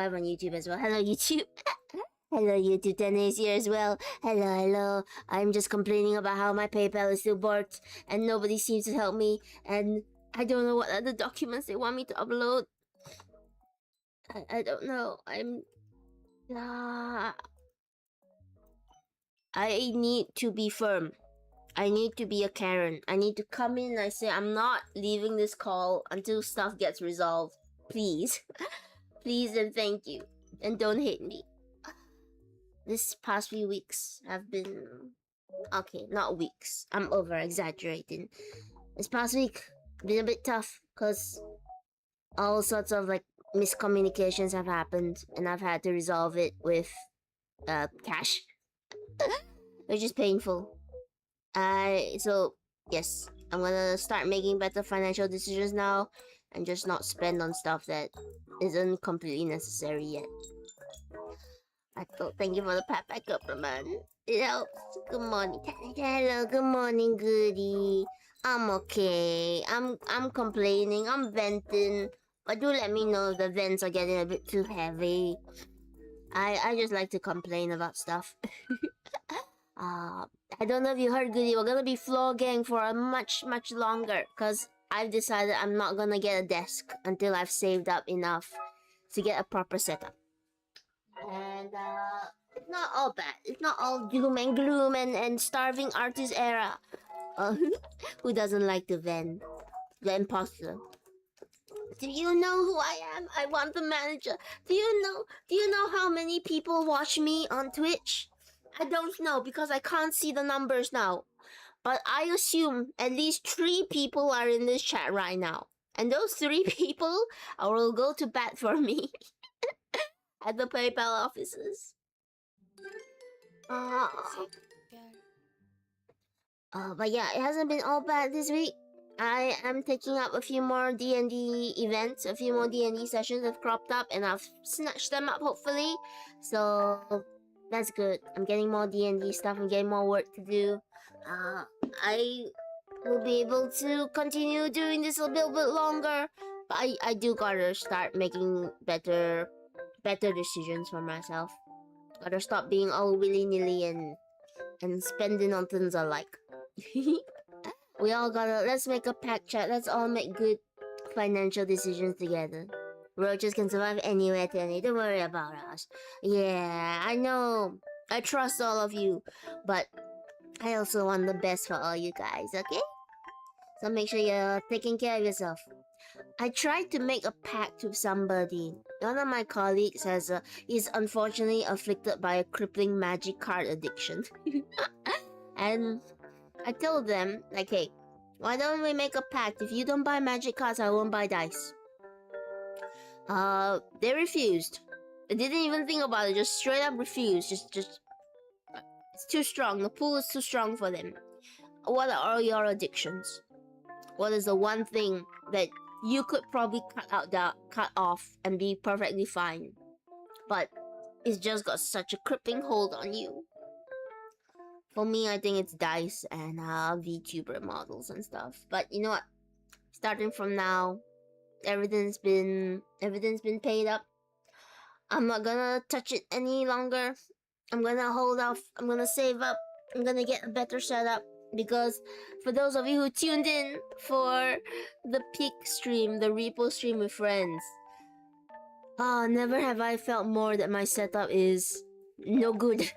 live on YouTube as well. Hello, YouTube. Hello, YouTube. 10 is here as well. Hello. I'm just complaining about how my PayPal is still blocked and nobody seems to help me. And I don't know what other documents they want me to upload. I don't know. I need to be firm. I need to be a Karen. I need to come in and I say, I'm not leaving this call until stuff gets resolved. Please. Please and thank you. And don't hate me. This past few weeks have been... Okay, not weeks. I'm over-exaggerating. This past week, been a bit tough because all sorts of like miscommunications have happened and I've had to resolve it with cash. Which is painful. So yes, I'm gonna start making better financial decisions now and just not spend on stuff that isn't completely necessary yet. Thank you for the pat back up, man. It helps. Good morning. Hello, good morning, goodie. I'm okay. I'm complaining. I'm venting. But do let me know if the vents are getting a bit too heavy. I just like to complain about stuff. I don't know if you heard, goodie. We're gonna be vlogging for a much longer because I've decided I'm not gonna get a desk until I've saved up enough to get a proper setup. And it's not all bad. It's not all doom and gloom and starving artist era. Who doesn't like to vent? The imposter. Do you know who I am? I want the manager. Do you know how many people watch me on Twitch? I don't know because I can't see the numbers now. But I assume at least 3 people are in this chat right now. And those 3 people will go to bat for me at the PayPal offices. But yeah, it hasn't been all bad this week. I am taking up a few more D&D events, a few more D&D sessions have cropped up and I've snatched them up hopefully. So that's good. I'm getting more D&D stuff, I'm getting more work to do. I will be able to continue doing this a little bit longer. But I do gotta start making better decisions for myself. Gotta stop being all willy-nilly and spending on things I like. We all gotta, let's make a pact, chat. Let's all make good financial decisions together. Roaches can survive anywhere, Tenny. Don't worry about us. Yeah, I know. I trust all of you. But I also want the best for all you guys, okay? So make sure you're taking care of yourself. I tried to make a pact with somebody. One of my colleagues is unfortunately afflicted by a crippling magic card addiction. And I told them, like, hey, why don't we make a pact? If you don't buy magic cards, I won't buy dice. They refused. They didn't even think about it, just straight up refused. Just it's too strong. The pool is too strong for them. What are all your addictions? What is the one thing that you could probably cut off and be perfectly fine, but it's just got such a crippling hold on you? For me, I think it's dice and VTuber models and stuff. But you know what? Starting from now, everything's been paid up. I'm not gonna touch it any longer. I'm gonna hold off. I'm gonna save up. I'm gonna get a better setup. Because for those of you who tuned in for the peak stream, the repo stream with friends, never have I felt more that my setup is no good.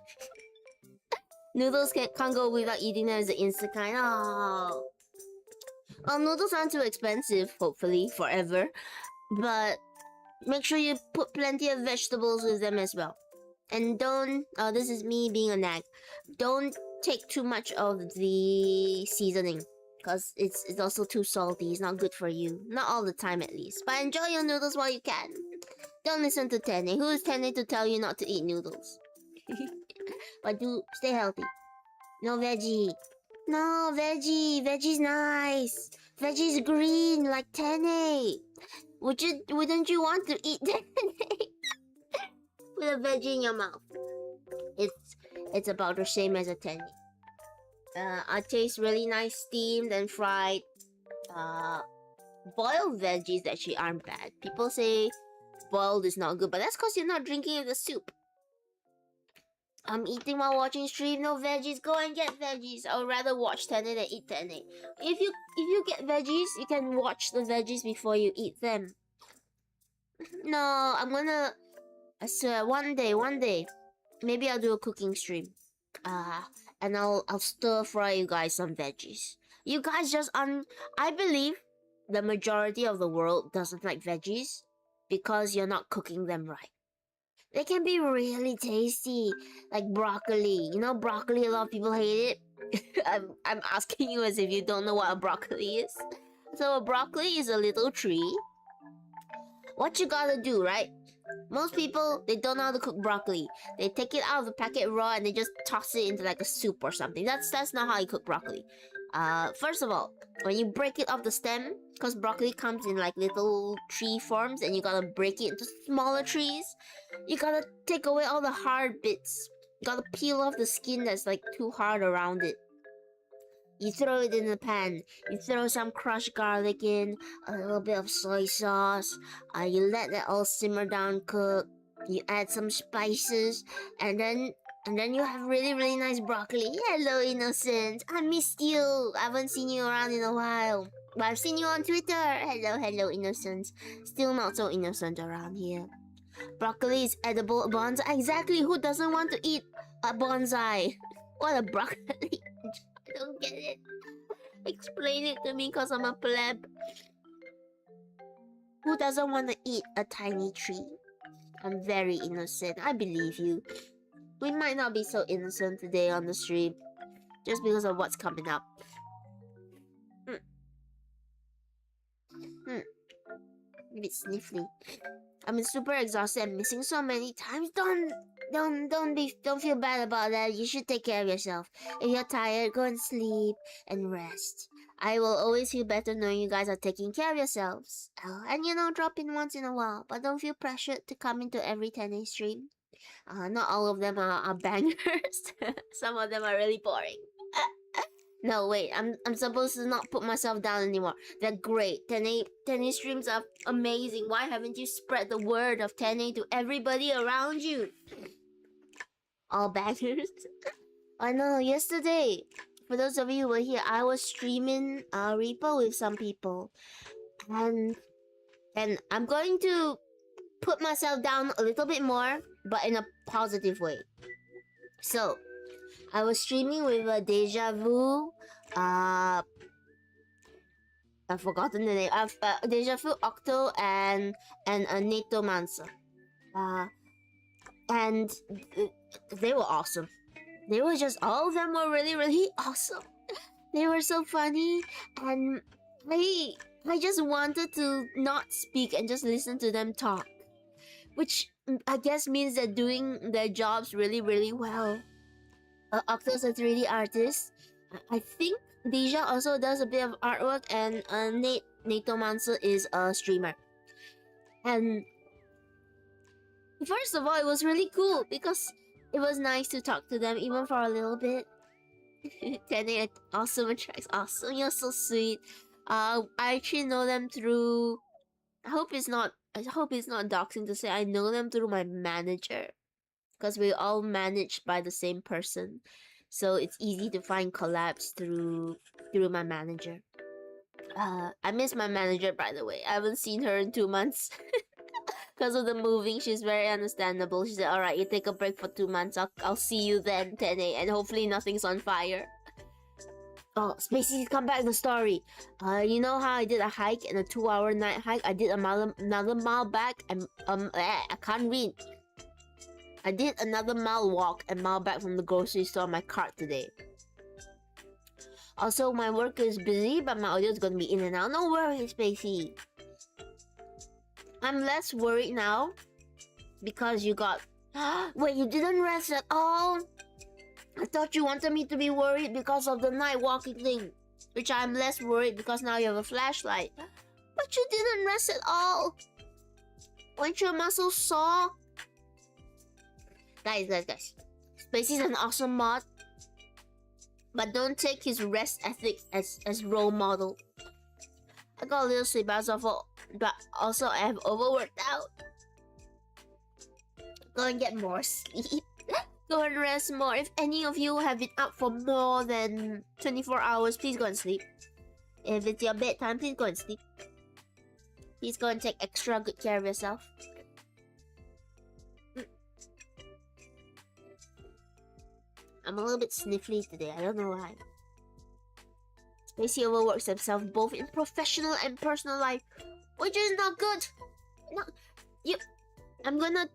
Noodles can't go without eating them as an instant kind. Oh. Noodles aren't too expensive, hopefully, forever. But make sure you put plenty of vegetables with them as well. And don't, this is me being a nag, don't take too much of the seasoning. Because it's also too salty, it's not good for you. Not all the time at least. But enjoy your noodles while you can. Don't listen to Tenne. Who is Tenne to tell you not to eat noodles? But do stay healthy. No veggie. No veggie. Veggie's nice. Veggie's green like Tenne. Wouldn't you want to eat Tenne? With a veggie in your mouth. It's about the same as a Tenne. It tastes really nice steamed and fried. Boiled veggies actually aren't bad. People say boiled is not good, but that's because you're not drinking the soup. I'm eating while watching stream. No veggies. Go and get veggies. I would rather watch Tene than eat Tene. If you get veggies, you can watch the veggies before you eat them. No, I'm gonna. I swear, one day, maybe I'll do a cooking stream. And I'll stir fry you guys some veggies. You guys just I believe the majority of the world doesn't like veggies because you're not cooking them right. They can be really tasty, like broccoli. You know, broccoli, a lot of people hate it. I'm asking you as if you don't know what a broccoli is. So a broccoli is a little tree. What you gotta do, right? Most people, they don't know how to cook broccoli. They take it out of the packet raw and they just toss it into like a soup or something. That's not how you cook broccoli. First of all, when you break it off the stem, because broccoli comes in like little tree forms and you gotta break it into smaller trees, you gotta take away all the hard bits. You gotta peel off the skin that's like too hard around it. You throw it in the pan. You throw some crushed garlic in, a little bit of soy sauce. You let that all simmer down, cook. You add some spices, and then you have really nice broccoli. Hello, innocent. I missed you. I haven't seen you around in a while, but I've seen you on Twitter. Hello, innocent. Still not so innocent around here. Broccoli is edible bonsai. Exactly. Who doesn't want to eat a bonsai? What a broccoli. I don't get it. Explain it to me, cause I'm a pleb. Who doesn't want to eat a tiny tree? I'm very innocent. I believe you. We might not be so innocent today on the stream, just because of what's coming up. A bit sniffly. I'm super exhausted and missing so many times. Don't feel bad about that. You should take care of yourself. If you're tired, go and sleep and rest. I will always feel better knowing you guys are taking care of yourselves. And drop in once in a while, but don't feel pressured to come into every 10A stream. Not all of them are bangers. Some of them are really boring. No, wait, I'm supposed to not put myself down anymore. They're great. 10A streams are amazing. Why haven't you spread the word of 10A to everybody around you? All bangers. I know, yesterday, for those of you who were here, I was streaming Reaper with some people. And I'm going to put myself down a little bit more, but in a positive way. So, I was streaming with Deja Vu, I've forgotten the name. Deja Vu, Octo, and Netomancer. And they were awesome. They were just, all of them were really awesome. They were so funny, and I just wanted to not speak and just listen to them talk, which I guess means they're doing their jobs really well. Octo's a 3D artist. I think Deja also does a bit of artwork, and Netomancer is a streamer. And first of all, it was really cool because it was nice to talk to them even for a little bit. 10A awesome attracts awesome. You're so sweet. I actually know them through. I hope it's not doxing to say I know them through my manager, because we're all managed by the same person, so it's easy to find collabs through my manager. I miss my manager, by the way. I haven't seen her in 2 months. Because of the moving, she's very understandable. She said, alright, you take a break for 2 months. I'll see you then, 10A, and hopefully nothing's on fire. Oh, Spacey, come back to the story. You know how I did a hike and a 2-hour night hike? I did another mile back and I can't read. I did another mile walk and mile back from the grocery store on my cart today. Also, my work is busy, but my audio is gonna be in and out. No worries, Spacey. I'm less worried now because you got... Wait, you didn't rest at all? I thought you wanted me to be worried because of the night walking thing, which I'm less worried because now you have a flashlight. But you didn't rest at all. Weren't your muscles sore? Guys. Spacey's an awesome mod, but don't take his rest ethic as role model. I got a little sleep, but also I have overworked out. Go and get more sleep. Go and rest more. If any of you have been up for more than 24 hours, please go and sleep. If it's your bedtime, please go and sleep. Please go and take extra good care of yourself. I'm a little bit sniffly today. I don't know why. Spacey overworks himself both in professional and personal life, which is not good. No, you. I'm gonna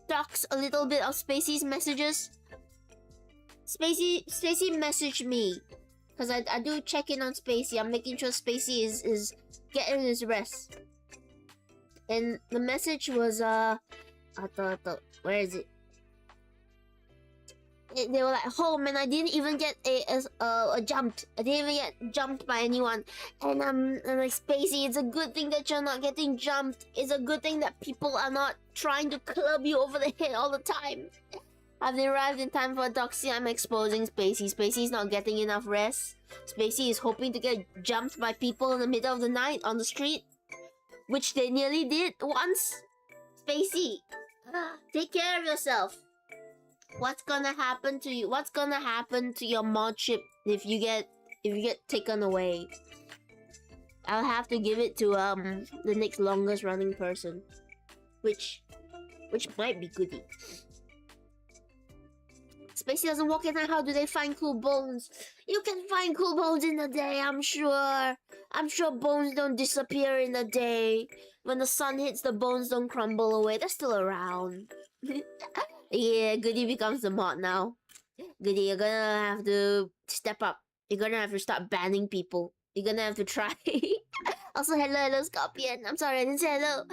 dox a little bit of Spacey's messages. Spacey messaged me because I do check in on Spacey. I'm making sure Spacey is getting his rest. And the message was where is it? They were like, "Oh man, I didn't even get a jumped. I didn't even get jumped by anyone." And I'm like, "Spacey, it's a good thing that you're not getting jumped. It's a good thing that people are not trying to club you over the head all the time." Have they arrived in time for doxy? I'm exposing Spacey. Spacey's not getting enough rest. Spacey is hoping to get jumped by people in the middle of the night on the street, which they nearly did once. Spacey, take care of yourself. What's gonna happen to you? What's gonna happen to your modship if you get taken away? I'll have to give it to the next longest running person, which might be Goody. Spacey doesn't walk at night. How do they find cool bones? You can find cool bones in the day, I'm sure. I'm sure bones don't disappear in the day. When the sun hits, the bones don't crumble away. They're still around. Yeah, Goody becomes the mod now. Goody, you're gonna have to step up. You're gonna have to start banning people. You're gonna have to try. Also, hello, Scorpion. I'm sorry I didn't say hello.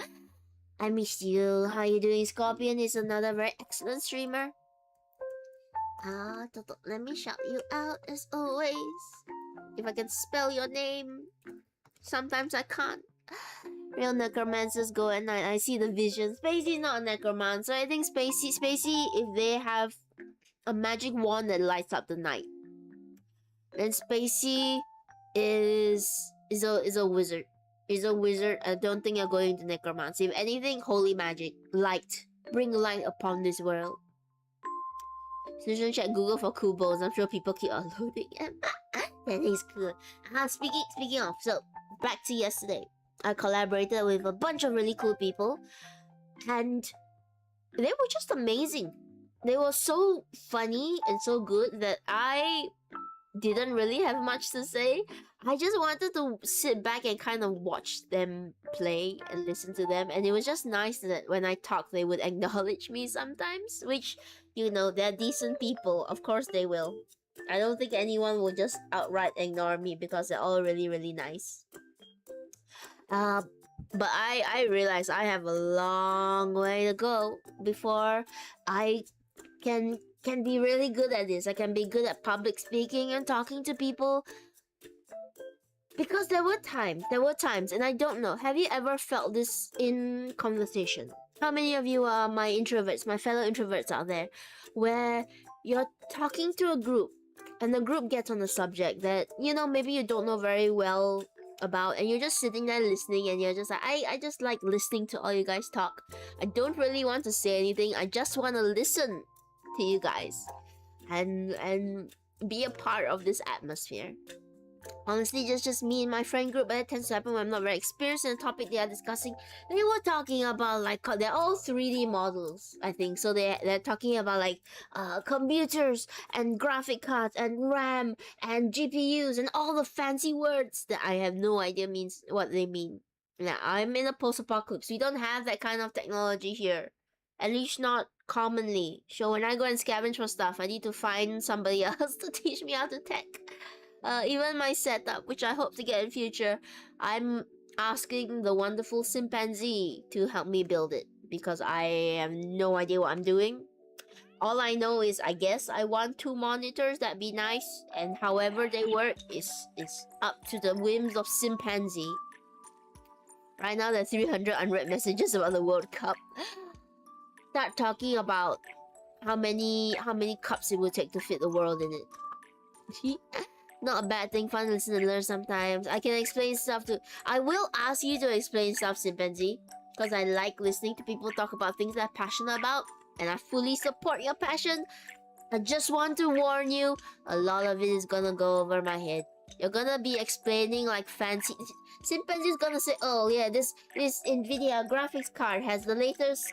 I missed you. How you doing, Scorpion? Is another very excellent streamer. Let me shout you out as always. If I can spell your name. Sometimes I can't. Real necromancers go at night. I see the vision. Spacey's not a necromancer. I think Spacey, if they have a magic wand that lights up the night, then Spacey is a wizard. Is a wizard. I don't think you're going to necromancy. If anything, holy magic, light, bring light upon this world. So check Google for cool bones. I'm sure people keep uploading them. That is cool. Speaking of, so back to yesterday. I collaborated with a bunch of really cool people, and they were just amazing. They were so funny and so good that I didn't really have much to say. I just wanted to sit back and kind of watch them play and listen to them, and it was just nice that when I talked, they would acknowledge me sometimes, which, you know, they're decent people. Of course they will. I don't think anyone will just outright ignore me because they're all really, really nice. But I realize I have a long way to go before I can be really good at this. I can be good at public speaking and talking to people. Because there were times, and I don't know, have you ever felt this in conversation? How many of you are my introverts, my fellow introverts out there, where you're talking to a group, and the group gets on a subject that, you know, maybe you don't know very well about, and you're just sitting there listening, and you're just like, I just like listening to all you guys talk. I don't really want to say anything. I just want to listen to you guys and be a part of this atmosphere. Honestly, just me and my friend group, but it tends to happen when I'm not very experienced in the topic they are discussing. They were talking about, like, they're all 3D models, I think. So they're talking about, like, computers and graphic cards and RAM and GPUs and all the fancy words that I have no idea means what they mean. Now, I'm in a post-apocalypse. We don't have that kind of technology here. At least not commonly. So when I go and scavenge for stuff, I need to find somebody else to teach me how to tech. Even my setup, which I hope to get in future, I'm asking the wonderful chimpanzee to help me build it because I have no idea what I'm doing. All I know is I guess I want 2 monitors. That'd be nice, and however they work is up to the whims of chimpanzee. Right now there are 300 unread messages about the World Cup. Start talking about how many cups it will take to fit the world in it. Not a bad thing, fun to listen and learn sometimes. I can explain stuff to... I will ask you to explain stuff, chimpanzee. because I like listening to people talk about things they're passionate about, and I fully support your passion. I just want to warn you, a lot of it is gonna go over my head. You're gonna be explaining like fancy. Chimpanzee's gonna say, "Oh yeah, this Nvidia graphics card has the latest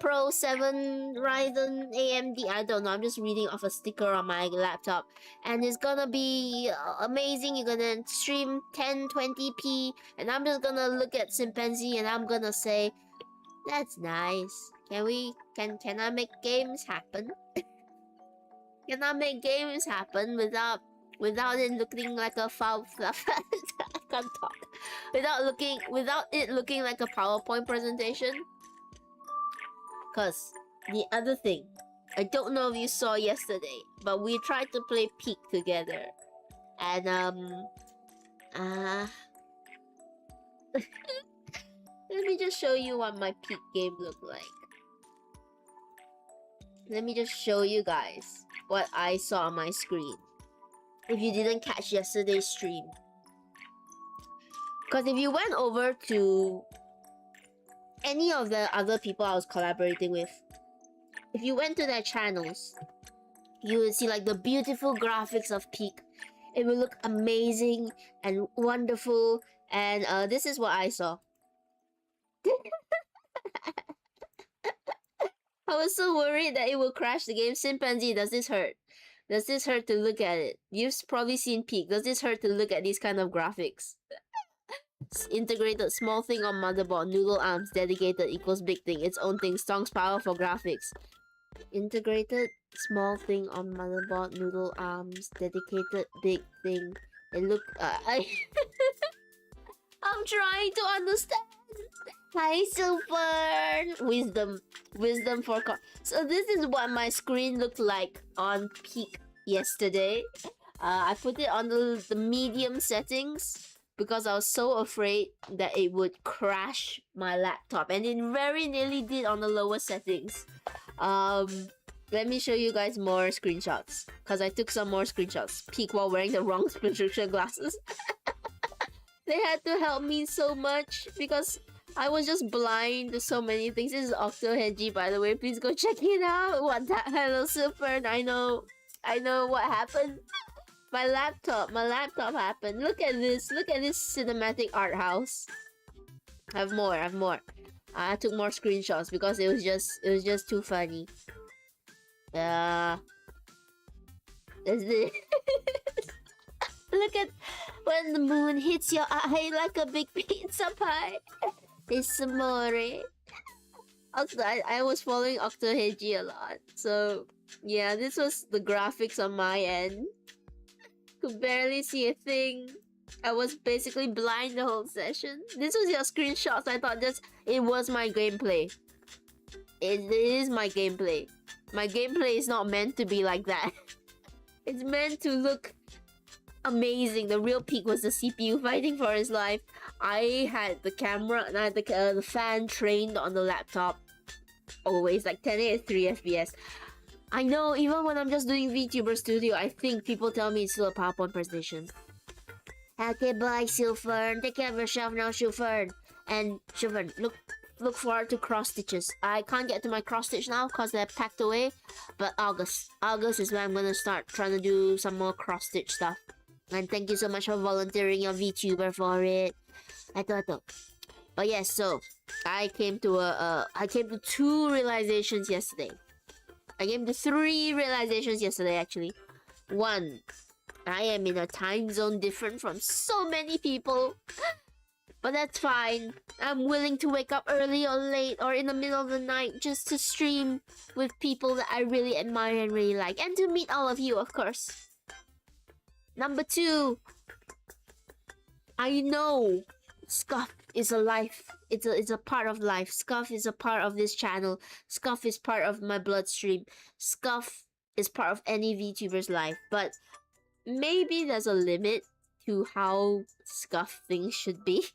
Pro 7 Ryzen AMD." I don't know. I'm just reading off a sticker on my laptop, and it's gonna be amazing. You're gonna stream 1020p, and I'm just gonna look at Chimpanzee and I'm gonna say, "That's nice. Can I make games happen? Can I make games happen without it looking like a foul fluff?" I can't talk. Without it looking like a PowerPoint presentation. Cause the other thing, I don't know if you saw yesterday, but we tried to play Peak together, and let me just show you what my Peak game looked like. Let me just show you guys what I saw on my screen. If you didn't catch yesterday's stream. Because if you went over to any of the other people I was collaborating with, if you went to their channels, you would see like the beautiful graphics of Peak. It would look amazing and wonderful, and this is what I saw. I was so worried that it will crash the game. Chimpanzee, does this hurt? Does this hurt to look at it? You've probably seen Peak. Does this hurt to look at these kind of graphics? Integrated small thing on motherboard, noodle arms, dedicated equals big thing, its own thing, Strong's power for graphics. Integrated small thing on motherboard, noodle arms, dedicated big thing. It look I'm trying to understand. Hi Silver! Wisdom for so this is what my screen looked like on Peak yesterday. I put it on the medium settings because I was so afraid that it would crash my laptop, and it very nearly did on the lower settings. Let me show you guys more screenshots, because I took some more screenshots. Peak while wearing the wrong prescription glasses. They had to help me so much because I was just blind to so many things. This is Octohegy, by the way. Please go check it out. What that? Hello, Super. I know what happened. My laptop happened. Look at this cinematic art house. I have more. I took more screenshots because it was just too funny. There's this. Look at when the moon hits your eye like a big pizza pie. It's amore. I was following Octohegy a lot, so yeah, this was the graphics on my end. Could barely see a thing. I was basically blind the whole session. This was your screenshots. I thought it was my gameplay. It is my gameplay. My gameplay is not meant to be like that. It's meant to look amazing. The real Peak was the CPU fighting for his life. I had the camera and I had the fan trained on the laptop. Always like 1080 FPS. I know, even when I'm just doing VTuber Studio, I think people tell me it's still a PowerPoint presentation. Okay, bye, Silfern. Take care of yourself now, Silfern. And Silfern, look forward to cross stitches. I can't get to my cross stitch now because they're packed away. But August is when I'm gonna start trying to do some more cross stitch stuff. And thank you so much for volunteering your VTuber for it. But yes, so I came to two realizations yesterday. I came to three realizations yesterday, actually. One, I am in a time zone different from so many people. But that's fine. I'm willing to wake up early or late or in the middle of the night just to stream with people that I really admire and really like. And to meet all of you, of course. Number two, I know Scuff is a life. It's a part of life. Scuff is a part of this channel. Scuff is part of my bloodstream. Scuff is part of any VTuber's life. But maybe there's a limit to how Scuff things should be.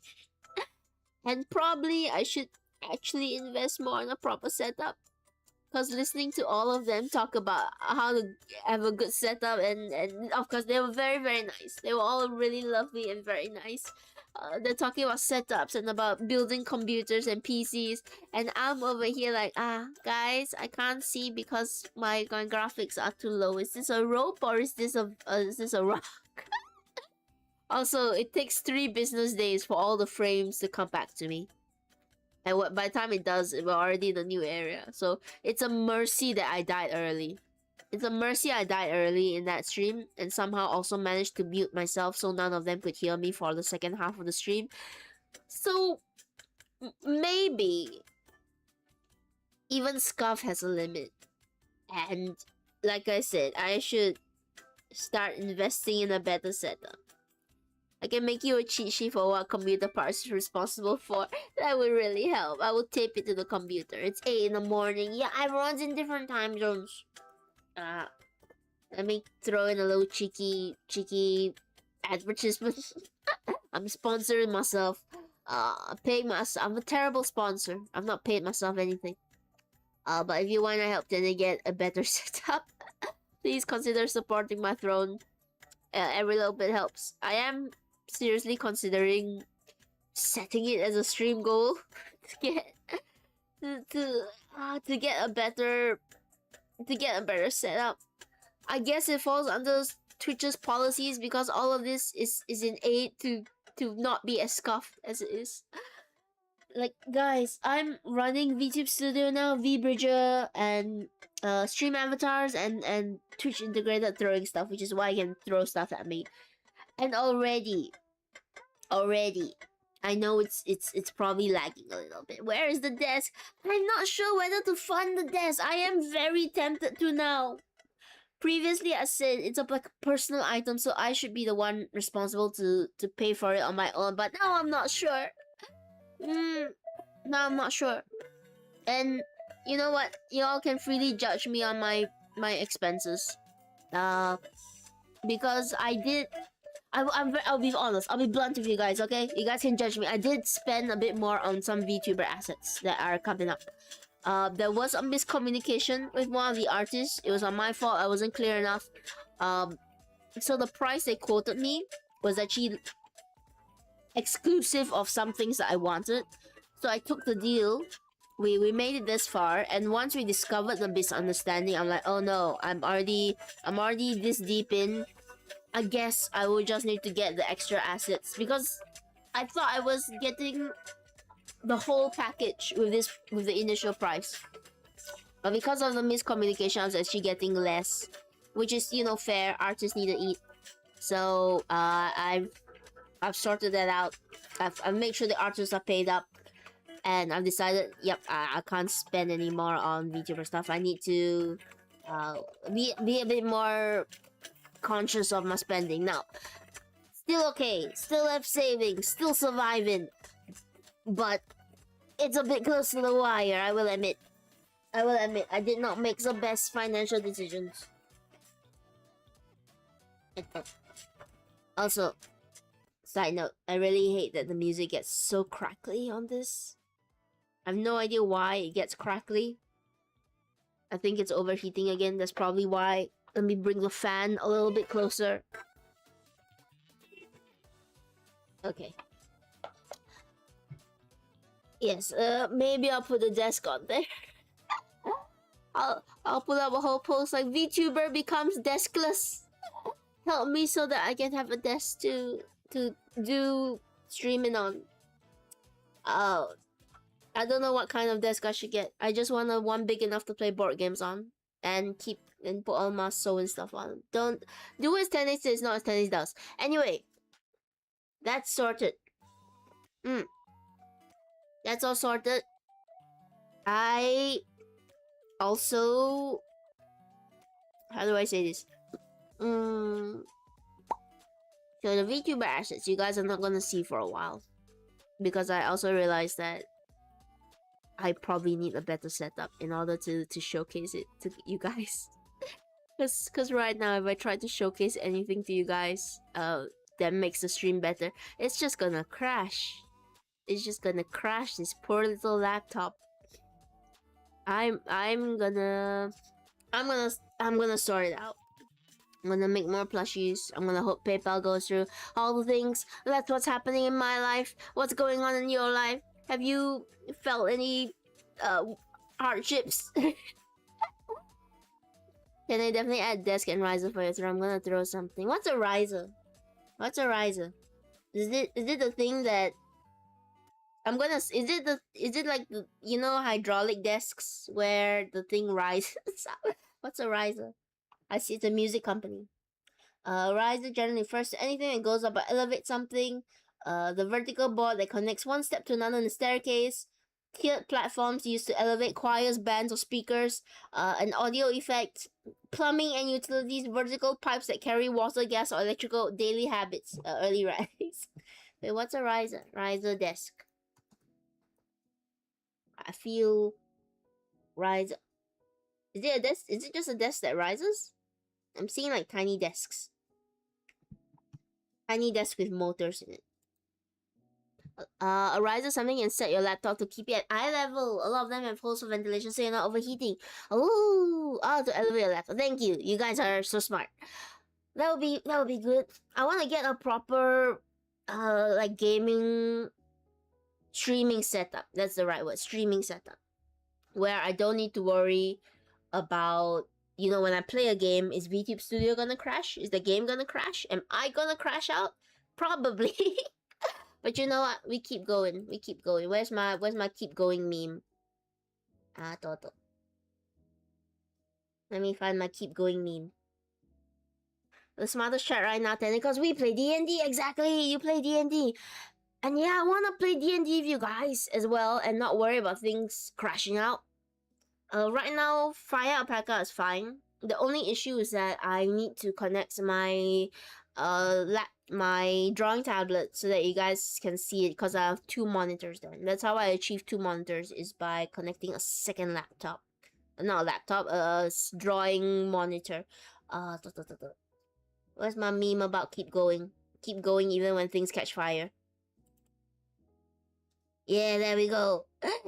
And probably I should actually invest more in a proper setup. Because listening to all of them talk about how to have a good setup and of course they were very, very nice. They were all really lovely and very nice. They're talking about setups and about building computers and PCs, and I'm over here like, guys, I can't see because my graphics are too low. Is this a rope or is this a rock? Also, it takes 3 business days for all the frames to come back to me. And by the time it does, we're already in the new area. So it's a mercy that I died early. It's a mercy I died early in that stream and somehow also managed to mute myself so none of them could hear me for the second half of the stream. So maybe even Scuff has a limit. And like I said, I should start investing in a better setup. I can make you a cheat sheet for what computer parts is responsible for. That would really help. I will tape it to the computer. It's 8 in the morning. Yeah, everyone's in different time zones. Let me throw in a little cheeky advertisement. I'm sponsoring myself. Paying myself. I'm a terrible sponsor. I've not paid myself anything. But if you want to help Jenny get a better setup, please consider supporting my throne. Every little bit helps. I am seriously considering setting it as a stream goal to get a better setup. I guess it falls under Twitch's policies because all of this is in aid to not be as scuffed as it is. Like, guys, I'm running VTube Studio now, VBridger, and stream avatars and Twitch integrated throwing stuff, which is why I can throw stuff at me. And already, I know it's probably lagging a little bit. Where is the desk? I'm not sure whether to fund the desk. I am very tempted to now. Previously, I said it's a personal item, so I should be the one responsible to pay for it on my own. But now I'm not sure. Now I'm not sure. And you know what? Y'all can freely judge me on my expenses. Because I'll be honest. I'll be blunt with you guys, okay? You guys can judge me. I did spend a bit more on some VTuber assets that are coming up. There was a miscommunication with one of the artists. It was on my fault. I wasn't clear enough. So the price they quoted me was actually exclusive of some things that I wanted. So I took the deal. We made it this far, and once we discovered the misunderstanding, I'm like, oh no, I'm already this deep in. I guess I will just need to get the extra assets because I thought I was getting the whole package with the initial price, but because of the miscommunication, I was actually getting less, which is, you know, fair. Artists need to eat, so I've sorted that out. I've made sure the artists are paid up, and I've decided, yep, I can't spend any more on VTuber stuff. I need to be a bit more conscious of my spending now. Still okay, still have savings, still surviving, but it's a bit close to the wire. I will admit I did not make the best financial decisions. Also, side note, I really hate that the music gets so crackly on this. I have no idea why it gets crackly. I think it's overheating again. That's probably why. Let me bring the fan a little bit closer. Okay. Yes, maybe I'll put the desk on there. I'll put up a whole post like VTuber becomes deskless. Help me so that I can have a desk to do streaming on. I don't know what kind of desk I should get. I just want one big enough to play board games on and put all my sewing stuff on. Don't do as tennis does, not as tennis does. Anyway, that's sorted. That's all sorted. I also, how do I say this? So the VTuber assets you guys are not gonna see for a while, because I also realized that I probably need a better setup in order to showcase it to you guys. Cause right now, if I try to showcase anything to you guys that makes the stream better, it's just gonna crash. It's just gonna crash this poor little laptop. I'm gonna sort it out. I'm gonna make more plushies. I'm gonna hope PayPal goes through. All the things. That's what's happening in my life. What's going on in your life? Have you felt any hardships? Can I definitely add desk and riser for you? So I'm gonna throw something. What's a riser? What's a riser? Is it the thing that I'm gonna? Is it like the, you know, hydraulic desks where the thing rises up? What's a riser? I see it's a music company. Riser generally refers to anything that goes up or elevates something. The vertical board that connects one step to another in the staircase. Tiered platforms used to elevate choirs, bands, or speakers. An audio effect. Plumbing and utilities. Vertical pipes that carry water, gas, or electrical. Daily habits. Early rise. Wait, what's a riser? Riser desk. I feel riser. Is it a desk? Is it just a desk that rises? I'm seeing like tiny desks. Tiny desk with motors in it. A riser is something you can set your laptop to keep it at eye level. A lot of them have holes for ventilation so you're not overheating. Oh, to elevate your laptop. Thank you. You guys are so smart. That would be good. I want to get a proper like gaming streaming setup. That's the right word. Streaming setup. Where I don't need to worry about, you know, when I play a game, is VTube Studio gonna crash? Is the game gonna crash? Am I gonna crash out? Probably. But you know what? We keep going. We keep going. Where's my keep going meme? Toto. Let me find my keep going meme. The smartest chat right now, because we play D&D. Exactly. You play D&D. And yeah, I wanna play D&D with you guys as well and not worry about things crashing out. Right now, Fire Alpaca is fine. The only issue is that I need to connect my my drawing tablet so that you guys can see it, because I have 2 monitors then. That's how I achieve 2 monitors, is by connecting a second laptop. Not a laptop, a drawing monitor. Where's my meme about keep going? Keep going even when things catch fire. Yeah, there we go.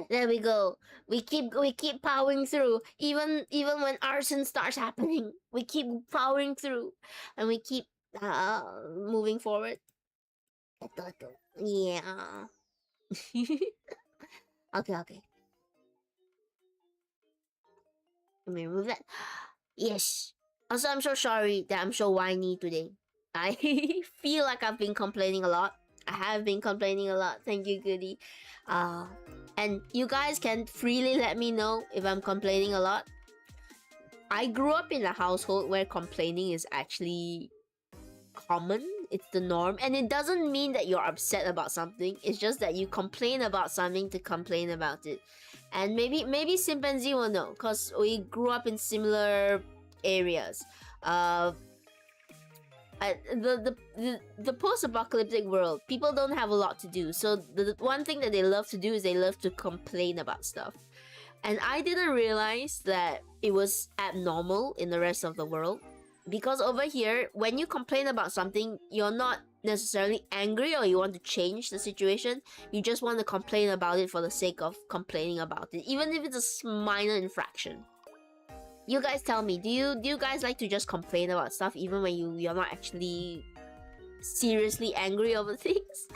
There we go. We keep powering through. Even when arson starts happening, we keep powering through, and we keep moving forward. Yeah. Okay. Let me remove that. Yes. Also, I'm so sorry that I'm so whiny today. I feel like I've been complaining a lot. I have been complaining a lot. Thank you, Goody. And you guys can freely let me know if I'm complaining a lot. I grew up in a household where complaining is actually common. It's the norm. And it doesn't mean that you're upset about something. It's just that you complain about something to complain about it. And maybe Chimpanzee will know, because we grew up in similar areas. The post-apocalyptic world, people don't have a lot to do, so the one thing that they love to do is they love to complain about stuff. And I didn't realize that it was abnormal in the rest of the world, because over here, when you complain about something, you're not necessarily angry or you want to change the situation. You just want to complain about it for the sake of complaining about it, even if it's a minor infraction. You guys tell me, do you guys like to just complain about stuff even when you're not actually seriously angry over things?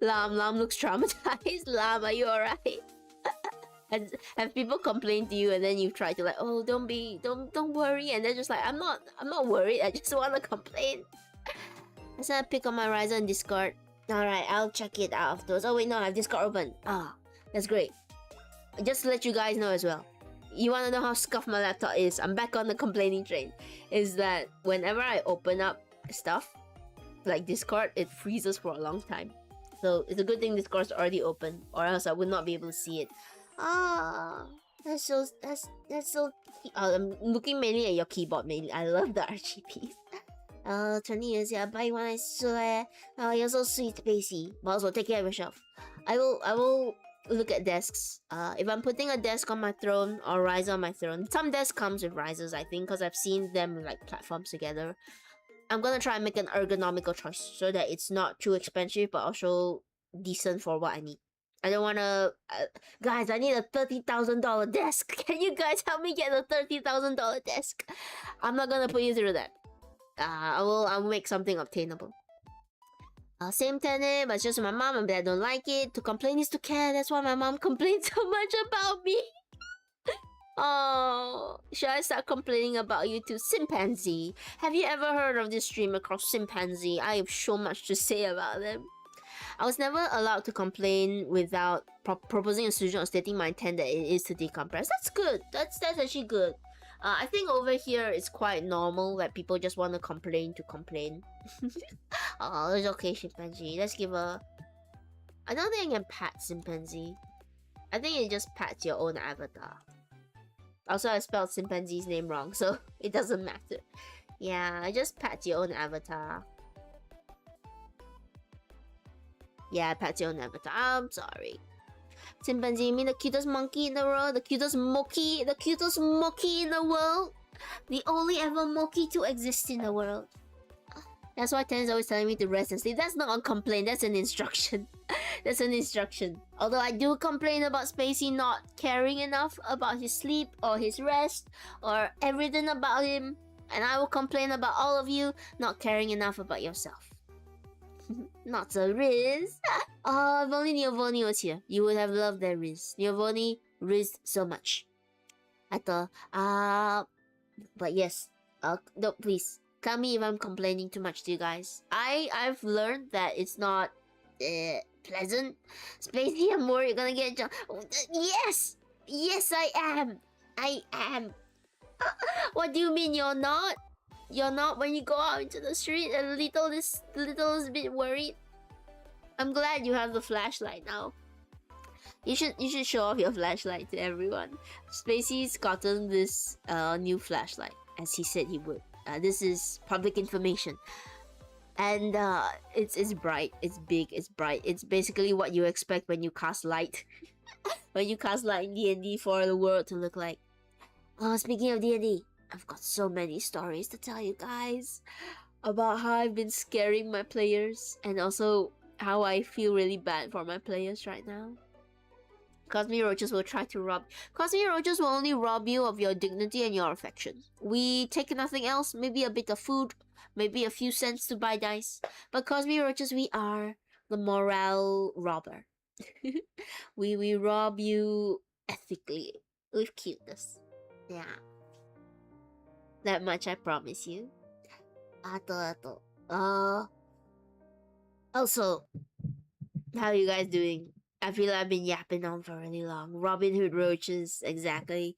Lam looks traumatized. Lam, are you alright? Have people complained to you and then you try to like, oh, don't worry, and they're just like, I'm not worried, I just want to complain. I said I pick on my Riser and Discord. Alright, I'll check it out afterwards. Oh wait, no, I have Discord open. That's great. Just to let you guys know as well. You want to know how scuffed my laptop is? I'm back on the complaining train. Is that whenever I open up stuff, like Discord, it freezes for a long time. So it's a good thing Discord's already open, or else I would not be able to see it. That's so... I'm looking mainly at your keyboard, mainly. I love the RGBs. 20 years, yeah, buy one, I swear. Oh, you're so sweet, Pacey. But also, take care of yourself. I will look at desks. If I'm putting a desk on my throne or riser on my throne, some desk comes with risers, I think, because I've seen them like platforms together. I'm gonna try and make an ergonomical choice so that it's not too expensive but also decent for what I need. I don't wanna... guys, I need a $30,000 desk. Can you guys help me get a $30,000 desk? I'm not gonna put you through that. I'll make something obtainable. Same tenant, but it's just my mom and dad don't like it. To complain is to care. That's why my mom complains so much about me. Oh, should I start complaining about you too? Chimpanzee. Have you ever heard of this streamer called Chimpanzee? I have so much to say about them. I was never allowed to complain without proposing a solution or stating my intent that it is to decompress. That's good. That's actually good. I think over here it's quite normal that people just want to complain to complain. Oh, it's okay, Chimpanzee. Let's give a... I don't think I can pat Chimpanzee. I think it just pats your own avatar. Also, I spelled Chimpanzee's name wrong, so it doesn't matter. Yeah, I just pat your own avatar. Yeah, pat your own avatar. I'm sorry. Chimpanzee, you mean the cutest monkey in the world? The cutest monkey in the world? The only ever monkey to exist in the world. That's why Ten's always telling me to rest and sleep. That's not a complaint, that's an instruction. That's an instruction. Although I do complain about Spacey not caring enough about his sleep or his rest or everything about him. And I will complain about all of you not caring enough about yourself. Not so Riz. Oh, if only Neovoni was here. You would have loved that Riz. Neovoni, Riz so much. I thought, but yes. No, please. Tell me if I'm complaining too much to you guys. I've learned that it's not pleasant. Spacey, I'm worried you're gonna get jumped. Yes! Yes, I am! I am! What do you mean you're not? You're not when you go out into the street a little bit worried? I'm glad you have the flashlight now. You should show off your flashlight to everyone. Spacey's gotten this new flashlight, as he said he would. This is public information. And it's bright, it's big, it's bright. It's basically what you expect when you cast light. When you cast light in D&D for the world to look like. Speaking of D&D, I've got so many stories to tell you guys about how I've been scaring my players and also how I feel really bad for my players right now. Cosmic Roaches will try to rob... Cosmic Roaches will only rob you of your dignity and your affection. We take nothing else, maybe a bit of food, maybe a few cents to buy dice. But Cosmic Roaches, we are the morale robber. we rob you ethically, with cuteness. Yeah. That much I promise you. Also, how are you guys doing? I feel I've been yapping on for really long. Robin Hood Roaches, exactly.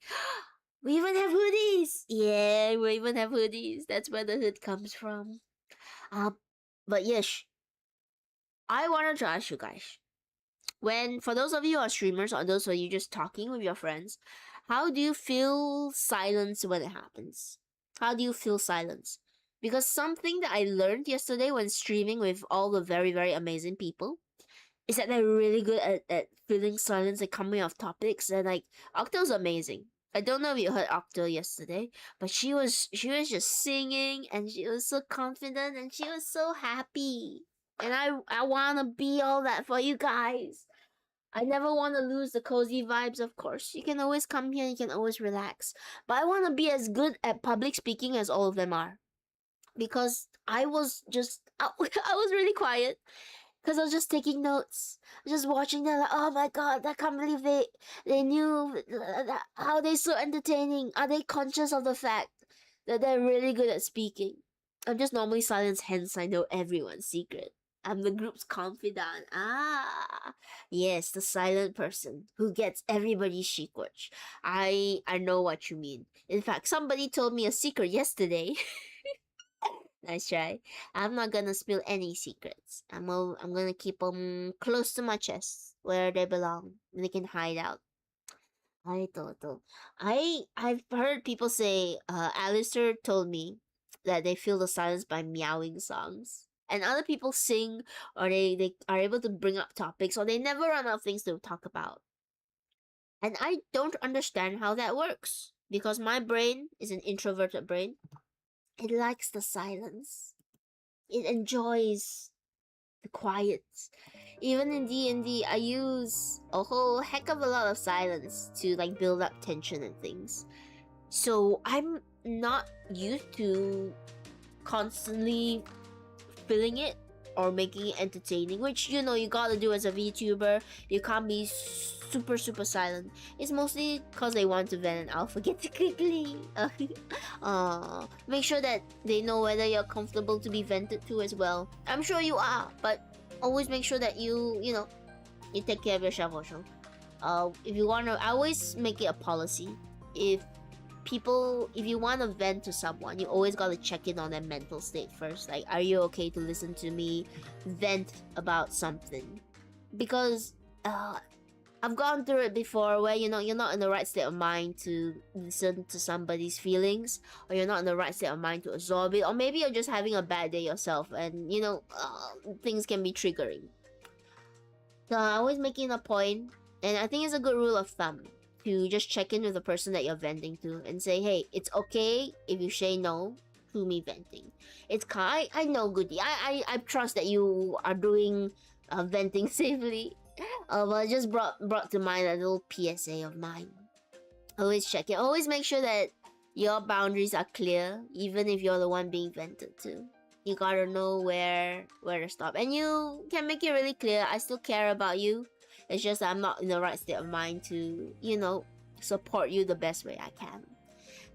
We even have hoodies! Yeah, we even have hoodies. That's where the hood comes from. But yes, I wanted to ask you guys. For those of you who are streamers or those of you just talking with your friends, how do you feel silence when it happens? How do you feel silence? Because something that I learned yesterday when streaming with all the very, very amazing people is that they're really good at feeling silence and coming off topics. And like, Octo's amazing. I don't know if you heard Octo yesterday, but she was just singing and she was so confident and she was so happy. And I wanna be all that for you guys. I never want to lose the cozy vibes, of course. You can always come here, you can always relax. But I want to be as good at public speaking as all of them are. Because I was really quiet. Because I was just taking notes. Just watching them like, oh my god, I can't believe they knew how they're so entertaining. Are they conscious of the fact that they're really good at speaking? I'm just normally silent, hence I know everyone's secret. I'm the group's confidant. Yes, the silent person who gets everybody's secret. I know what you mean. In fact, somebody told me a secret yesterday. Nice try. I'm not gonna spill any secrets. I'm gonna keep them close to my chest, where they belong. They can hide out. I've heard people say. Alistair told me that they feel the silence by meowing songs. And other people sing, or they are able to bring up topics, or they never run out of things to talk about. And I don't understand how that works. Because my brain is an introverted brain. It likes the silence. It enjoys the quiet. Even in D&D, I use a whole heck of a lot of silence to like build up tension and things. So I'm not used to constantly filling it or making it entertaining, which you know you gotta do as a VTuber. You can't be super silent. It's mostly because they want to vent and I'll forget it quickly. Make sure that they know whether you're comfortable to be vented to as well. I'm sure you are, but always make sure that you know, you take care of yourself also. If you wanna, I always make it a policy. If you want to vent to someone, you always got to check in on their mental state first. Like, are you okay to listen to me vent about something? Because I've gone through it before where, you know, you're not in the right state of mind to listen to somebody's feelings, or you're not in the right state of mind to absorb it, or maybe you're just having a bad day yourself and, you know, things can be triggering. So I always making a point, and I think it's a good rule of thumb to just check in with the person that you're venting to and say, hey, it's okay if you say no to me venting. It's kind. I know, Goody. I trust that you are doing venting safely. But it just brought to mind a little PSA of mine. Always check it. Always make sure that your boundaries are clear, even if you're the one being vented to. You gotta know where to stop, and you can make it really clear. I still care about you. It's just that I'm not in the right state of mind to, you know, support you the best way I can.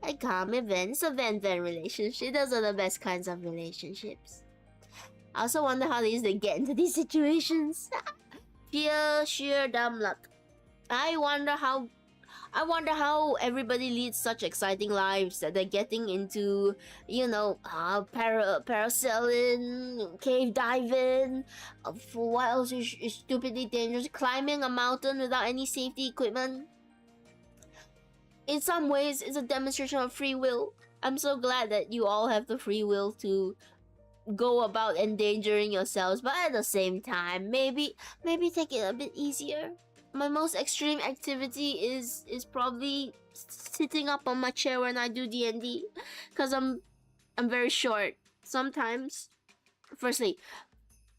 Like calm event. It's a vent relationship. Those are the best kinds of relationships. I also wonder how they get into these situations. Pure sheer dumb luck. I wonder how everybody leads such exciting lives that they're getting into, you know, parasailing, cave diving, for what else is stupidly dangerous, climbing a mountain without any safety equipment. In some ways, it's a demonstration of free will. I'm so glad that you all have the free will to go about endangering yourselves, but at the same time, maybe take it a bit easier. My most extreme activity is probably sitting up on my chair when I do D&D, because I'm very short. Sometimes, firstly,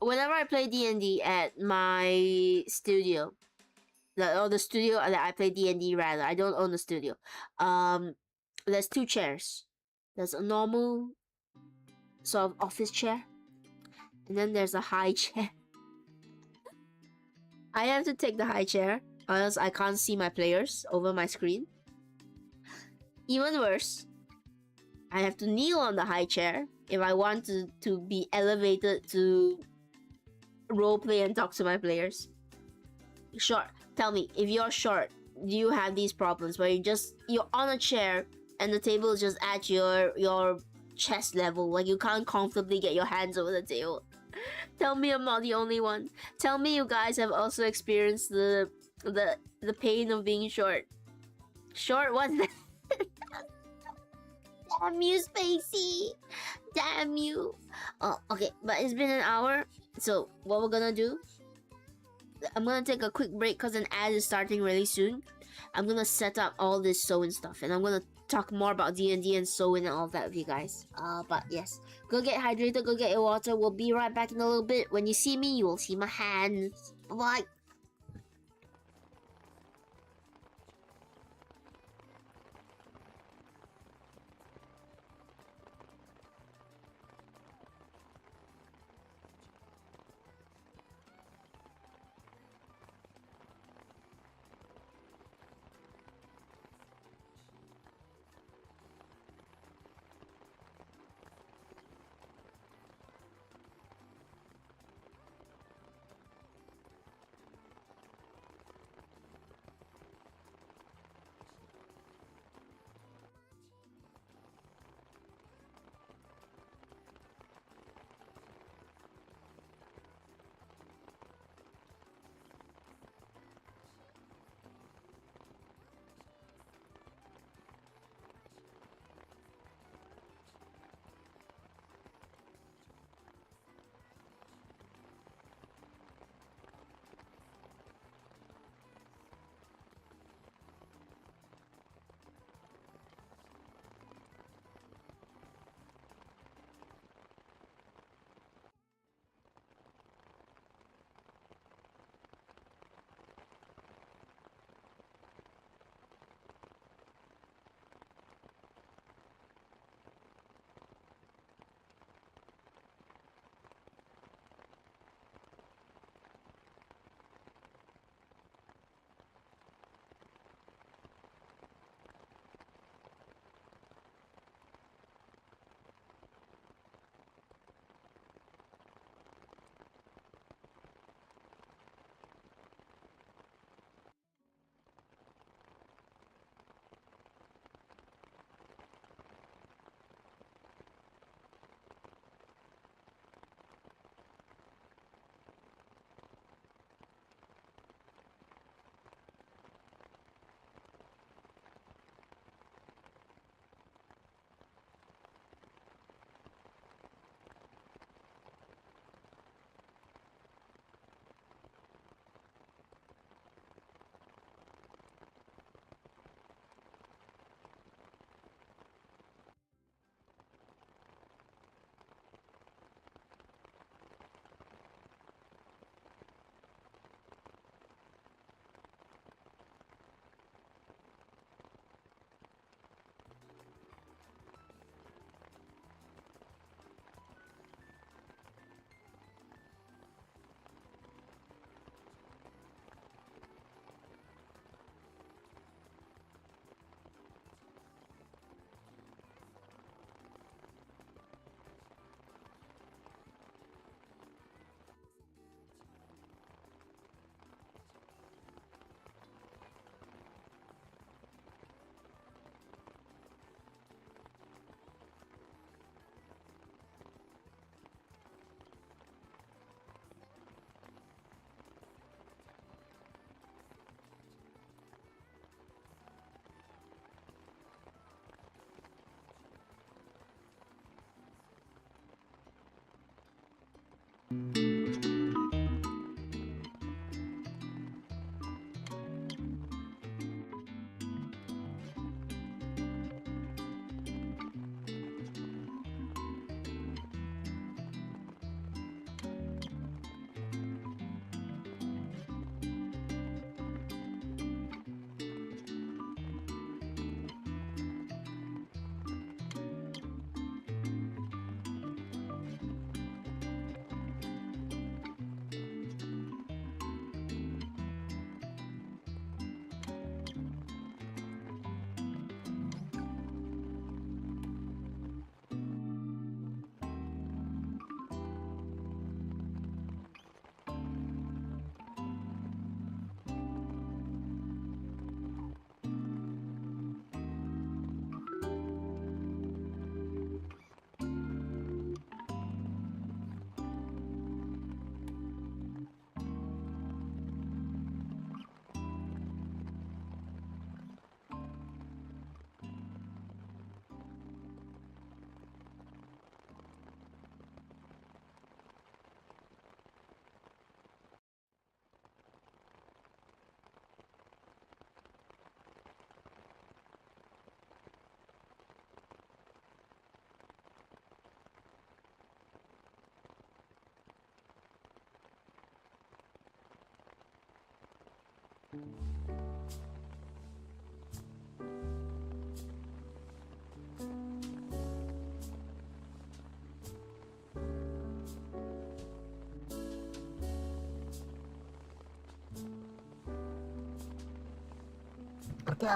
whenever I play D&D at my studio, the studio that I play D&D rather, I don't own the studio. There's two chairs. There's a normal sort of office chair, and then there's a high chair. I have to take the high chair, or else I can't see my players over my screen. Even worse, I have to kneel on the high chair if I want to be elevated to roleplay and talk to my players. Short. Tell me, if you're short, do you have these problems where you're on a chair and the table is just at your chest level, like you can't comfortably get your hands over the table? Tell me I'm not the only one. Tell me you guys have also experienced the pain of being short. Short? What's that? Damn you, Spacey! Damn you! Oh, okay, but it's been an hour, so what we're gonna do, I'm gonna take a quick break because an ad is starting really soon. I'm gonna set up all this sewing stuff, and I'm gonna talk more about D&D and sewing and all that with you guys. But yes, go get hydrated, go get your water. We'll be right back in a little bit. When you see me, you will see my hands. Bye.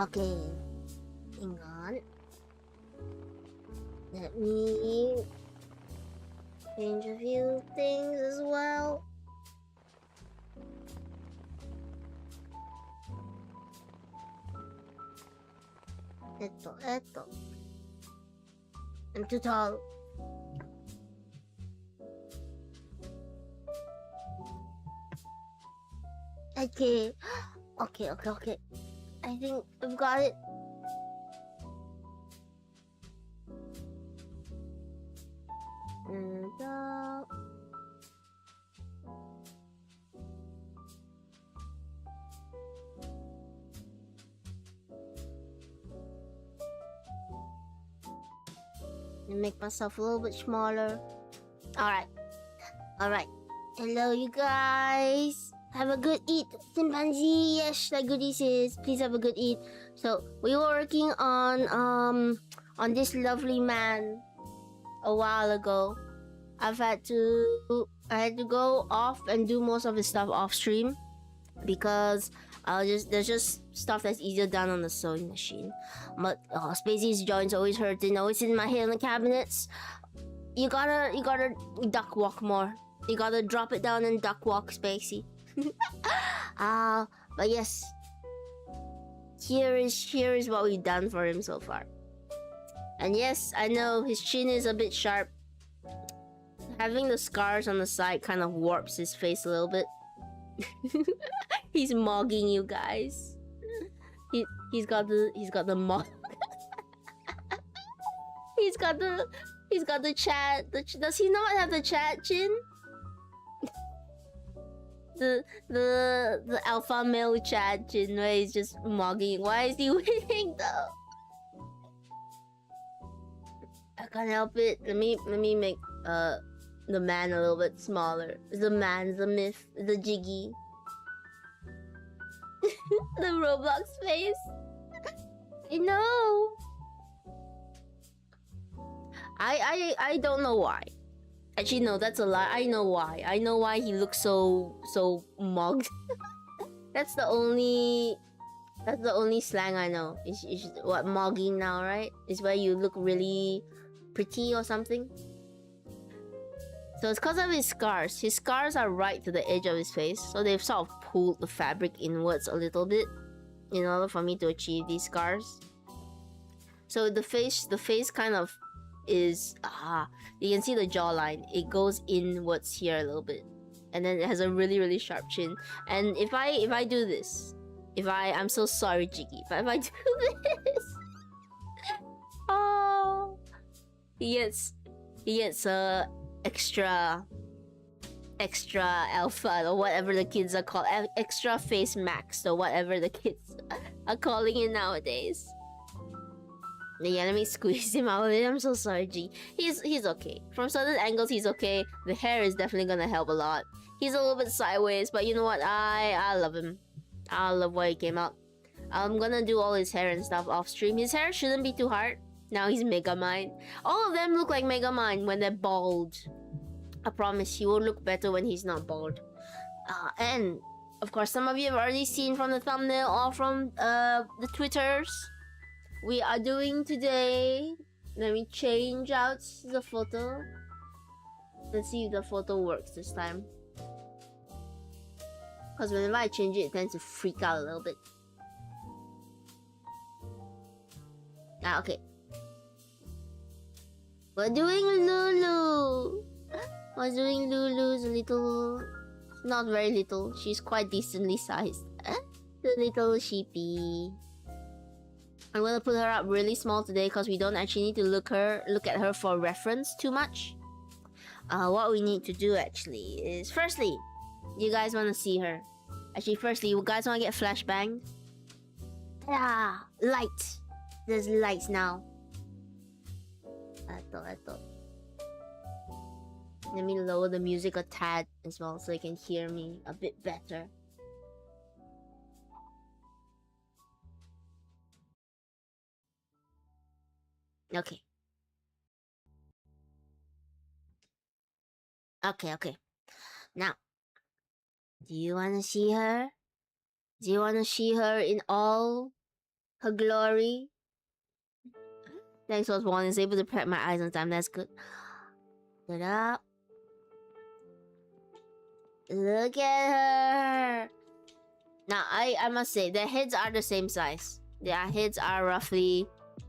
Okay. Hang on. Let me change a few things as well. Eto. I'm too tall. Okay. Okay. I think I've got it. And make myself a little bit smaller. Alright. Hello, you guys. Have a good eat, chimpanzee. Yes, like goodies is. Please have a good eat. So we were working on this lovely man a while ago. I had to go off and do most of his stuff off stream because there's just stuff that's easier done on the sewing machine. But Spacey's joints always hurting, always in my head in the cabinets. You gotta duck walk more. You gotta drop it down and duck walk, Spacey. But yes, here is what we've done for him so far. And yes, I know his chin is a bit sharp. Having the scars on the side kind of warps his face a little bit. He's mogging you guys. He's got the mog. he's got the chat. Does he not have the chat chin? The alpha male chat chin where he's just mogging. Why is he winning though? I can't help it. Let me make the man a little bit smaller. The man, the myth, the jiggy. The Roblox face. I know. I don't know why. Actually, no, that's a lie. I know why. I know why he looks so mugged. That's the only slang I know. Is what mogging now, right? Is where you look really pretty or something. So it's because of his scars. His scars are right to the edge of his face, so they've sort of pulled the fabric inwards a little bit in order for me to achieve these scars. So the face kind of is you can see the jawline. It goes inwards here a little bit, and then it has a really sharp chin. And if I do this, I'm so sorry, Jiggy. If I do this, he gets extra extra alpha or whatever the kids are called, extra face max or whatever the kids are calling it nowadays. Yeah, let me squeeze him out of it. I'm so sorry, G. He's okay. From certain angles, he's okay. The hair is definitely gonna help a lot. He's a little bit sideways, but you know what? I love him. I love why he came out. I'm gonna do all his hair and stuff off stream. His hair shouldn't be too hard. Now he's Megamind. All of them look like Megamind when they're bald. I promise he will look better when he's not bald. And of course, some of you have already seen from the thumbnail or from the Twitters. We are doing today. Let me change out the photo. Let's see if the photo works this time. Because whenever I change it, it tends to freak out a little bit. Okay. We're doing Lulu. We're doing Lulu's little... Not very little. She's quite decently sized. The little sheepy. I'm gonna put her up really small today because we don't actually need to look at her for reference too much. What we need to do actually is... Firstly, you guys want to see her. Actually, firstly, you guys want to get flashbanged? Ah, light. There's lights now. I thought. Let me lower the music a tad as well so you can hear me a bit better. Okay. Okay. Now, do you want to see her? Do you want to see her in all her glory? Thanks for one is able to prep my eyes on time. That's good. Get up. Look at her. Now, I must say, their heads are the same size. Their heads are roughly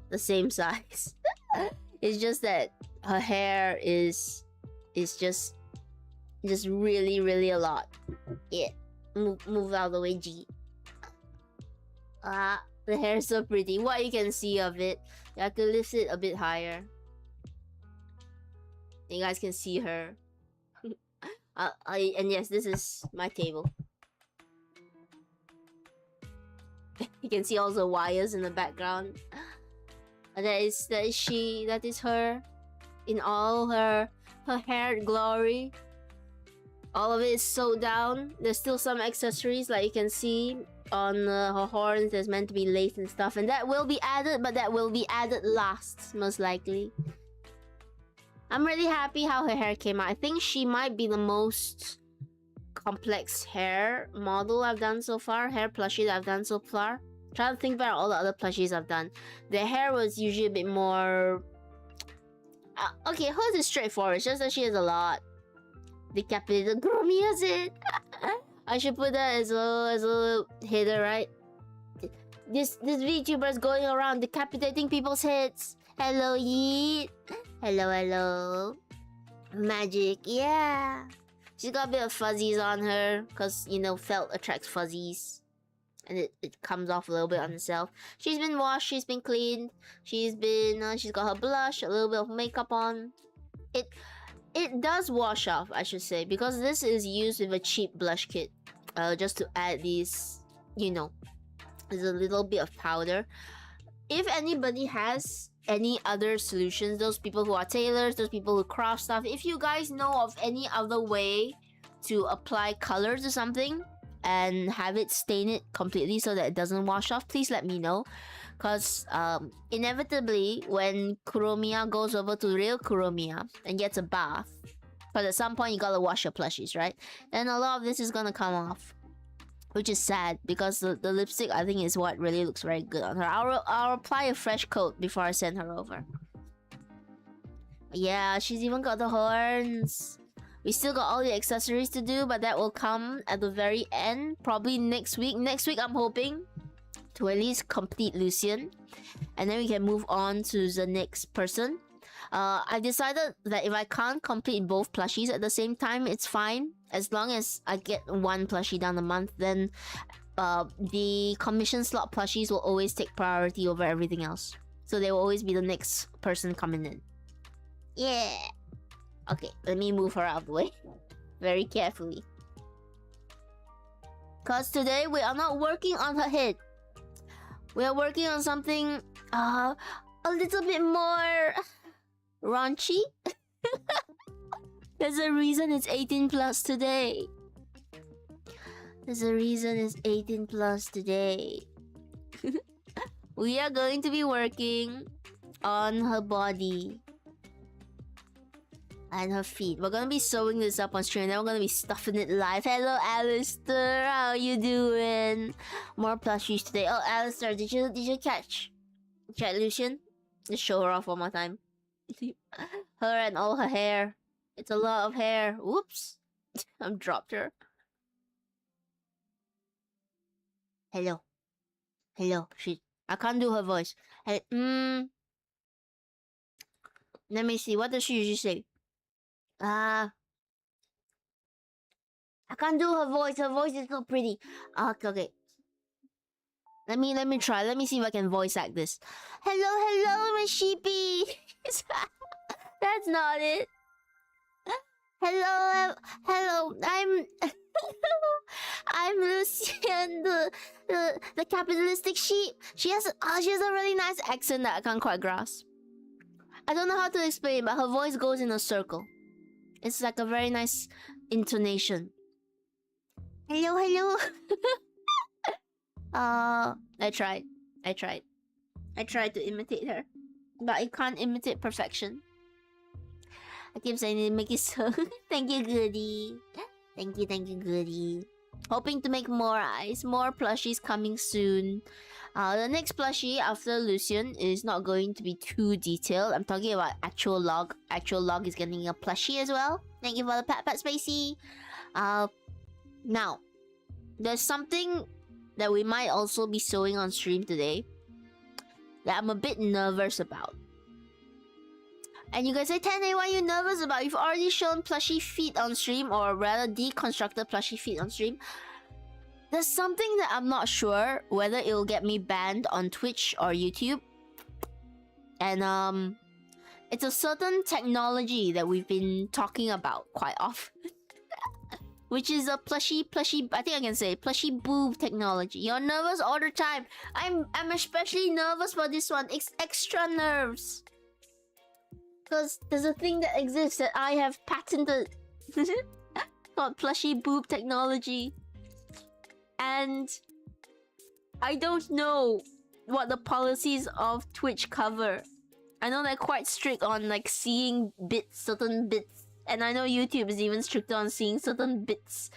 the same size. It's just that her hair is just really a lot. Yeah. Move out of the way, G. The hair is so pretty. What you can see of it, you have to lift it a bit higher. You guys can see her. And yes, this is my table. You can see all the wires in the background. That is she. That is her, in all her hair glory. All of it is sewed down. There's still some accessories, like you can see on her horns. There's meant to be lace and stuff, and that will be added, but that will be added last, most likely. I'm really happy how her hair came out. I think she might be the most complex hair model I've done so far. Hair plushie that I've done so far. Trying to think about all the other plushies I've done. The hair was usually a bit more... okay, hers is straightforward. It's just that she has a lot. Decapitated Kuromiya's it. I should put that as a header, right? This VTuber's going around decapitating people's heads. Hello, Yeet. Hello. Magic, yeah. She's got a bit of fuzzies on her, because, you know, felt attracts fuzzies. And it comes off a little bit on herself. She's been washed, she's been cleaned. She's got her blush, a little bit of makeup on. It does wash off, I should say, because this is used with a cheap blush kit. Just to add these, you know, there's a little bit of powder. If anybody has any other solutions, those people who are tailors, those people who craft stuff, if you guys know of any other way to apply color to something and have it stain it completely so that it doesn't wash off, please let me know. Because inevitably, when Kuromiya goes over to real Kuromiya and gets a bath, but at some point you gotta wash your plushies, right? And a lot of this is gonna come off, which is sad because the lipstick, I think, is what really looks very good on her. I'll apply a fresh coat before I send her over. Yeah, she's even got the horns. We still got all the accessories to do, but that will come at the very end, probably next week. Next week, I'm hoping to at least complete Lucien, and then we can move on to the next person. I decided that if I can't complete both plushies at the same time, it's fine. As long as I get one plushie down the month, then the commission slot plushies will always take priority over everything else. So they will always be the next person coming in. Yeah. Okay, let me move her out of the way. very carefully. Cause today we are not working on her head. We are working on something a little bit more raunchy. There's a reason it's 18 plus today. There's a reason it's 18 plus today. We are going to be working on her body and her feet. We're gonna be sewing this up on stream. Then we're gonna be stuffing it live. Hello, Alistair. How you doing? More plushies today. Oh, Alistair, did you catch Lucien? Just show her off one more time. Her and all her hair. It's a lot of hair. Whoops. I've dropped her. Hello. Hello. I can't do her voice. Hey, let me see. What does she usually say? I can't do her voice. Her voice is so pretty. Okay. Let me try. Let me see if I can voice act this. Hello, my sheepy. That's not it. Hello. I'm Lucien, the capitalistic sheep. She has a really nice accent that I can't quite grasp. I don't know how to explain, but her voice goes in a circle. It's like a very nice intonation. Hello. I tried to imitate her, but I can't imitate perfection. I keep saying it, make it so. Thank you, Goody. Thank you, Goody. Hoping to make more eyes, more plushies coming soon. The next plushie after Lucien is not going to be too detailed. I'm talking about Actual Log. Actual Log is getting a plushie as well. Thank you for the pat Spacey. Now, there's something that we might also be sewing on stream today that I'm a bit nervous about. And you guys say, Tane, why are you nervous about? You've already shown plushie feet on stream, or rather deconstructed plushie feet on stream. There's something that I'm not sure whether it'll get me banned on Twitch or YouTube. And it's a certain technology that we've been talking about quite often. Which is a plushie, I think I can say plushie boob technology. You're nervous all the time. I'm especially nervous for this one. It's extra nerves. Because there's a thing that exists that I have patented called plushie boob technology. And I don't know what the policies of Twitch cover. I know they're quite strict on like seeing bits, certain bits. And I know YouTube is even stricter on seeing certain bits.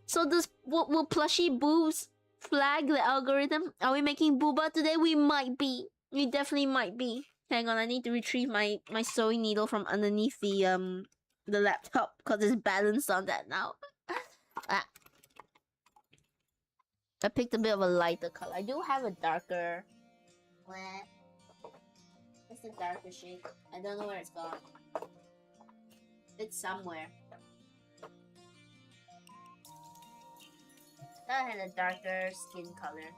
So will plushie boobs flag the algorithm? Are we making booba today? We might be. We definitely might be. Hang on, I need to retrieve my sewing needle from underneath the laptop because it's balanced on that now. I picked a bit of a lighter color. I do have a darker. It's a darker shade. I don't know where it's gone. It's somewhere. I had a darker skin color.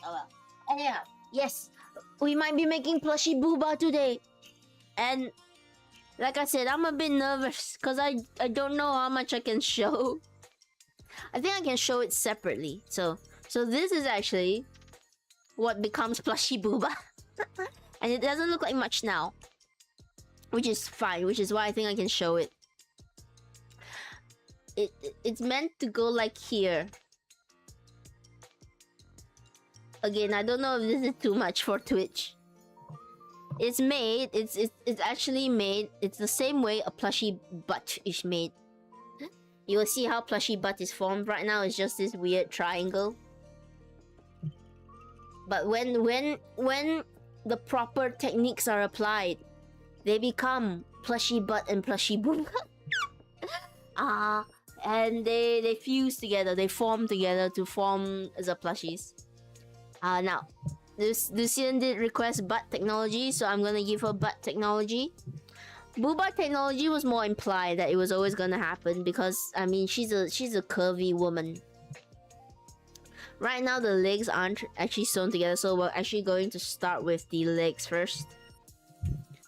Oh well. Anyhow, yes, we might be making plushie booba today. And like I said, I'm a bit nervous because I don't know how much I can show. I think I can show it separately. So this is actually what becomes plushie booba. And it doesn't look like much now. Which is fine, which is why I think I can show it. It's meant to go like here. Again, I don't know if this is too much for Twitch. It's made, it's actually made, it's the same way a plushie butt is made. You will see how plushie butt is formed. Right now it's just this weird triangle. But when the proper techniques are applied, they become plushie butt and plushie boob. And they fuse together, they form together to form as a plushies. Now, Lucien did request butt technology, so I'm gonna give her butt technology. Booba technology was more implied that it was always gonna happen because I mean she's a curvy woman. Right now the legs aren't actually sewn together, so we're actually going to start with the legs first.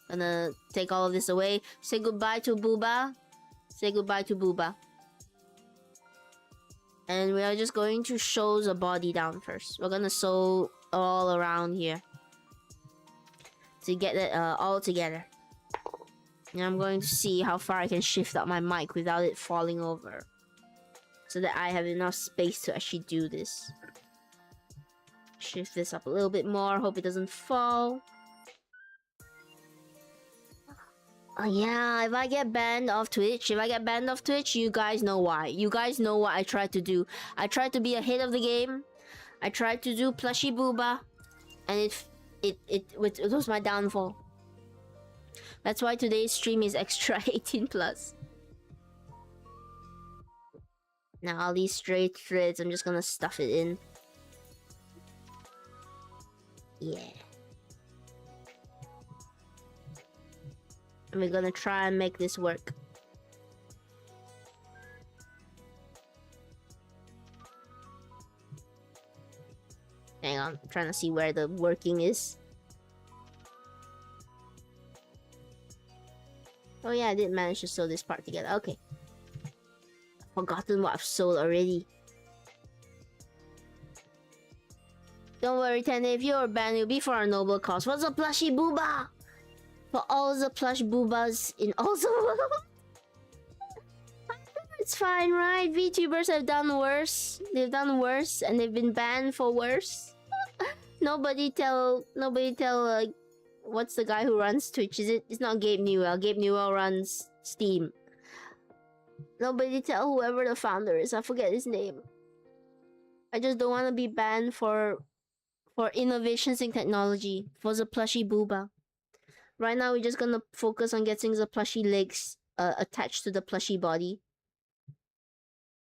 Gonna take all of this away. Say goodbye to Booba. Say goodbye to Booba. And we are just going to sew the body down first. We're gonna sew all around here to get it all together. And I'm going to see how far I can shift up my mic without it falling over, so that I have enough space to actually do this. Shift this up a little bit more. Hope it doesn't fall. Oh yeah, if I get banned off Twitch, you guys know why. You guys know what I tried to do. I tried to be ahead of the game. I tried to do Plushie Booba, and it was my downfall. That's why today's stream is extra 18 plus. Now all these straight threads, I'm just gonna stuff it in. Yeah. And we're gonna try and make this work. Hang on, I'm trying to see where the working is. Oh yeah, I did manage to sew this part together. Okay. I've forgotten what I've sewed already. Don't worry, Tende, if you're banned, it'll be for a noble cause. What's a Plushie Booba? For all the plush boobas in all the world. It's fine, right? VTubers have done worse. They've done worse, and they've been banned for worse. Nobody tell what's the guy who runs Twitch? It's not Gabe Newell. Gabe Newell runs Steam. Nobody tell whoever the founder is. I forget his name. I just don't want to be banned for innovations in technology. For the Plushie Booba. Right now, we're just gonna focus on getting the plushie legs attached to the plushie body.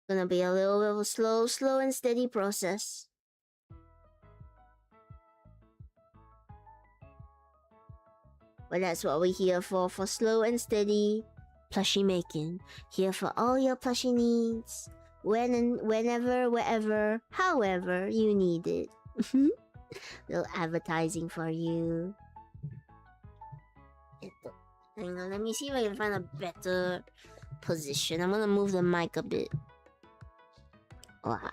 Gonna be a little bit of a slow and steady process. But that's what we're here for slow and steady plushie making. Here for all your plushie needs. Whenever, wherever, however you need it. Little advertising for you. Hang on, let me see if I can find a better position. I'm gonna move the mic a bit. Wow.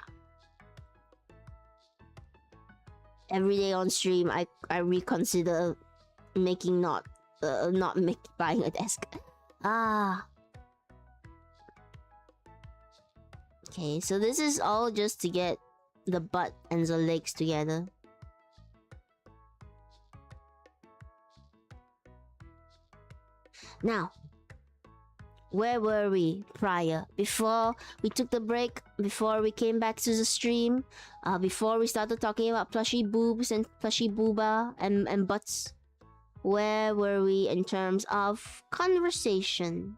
Every day on stream, I reconsider buying a desk. Okay, so this is all just to get the butt and the legs together. Now, where were we prior? Before we took the break, before we came back to the stream, before we started talking about plushie boobs and plushie booba and butts. Where were we in terms of conversation?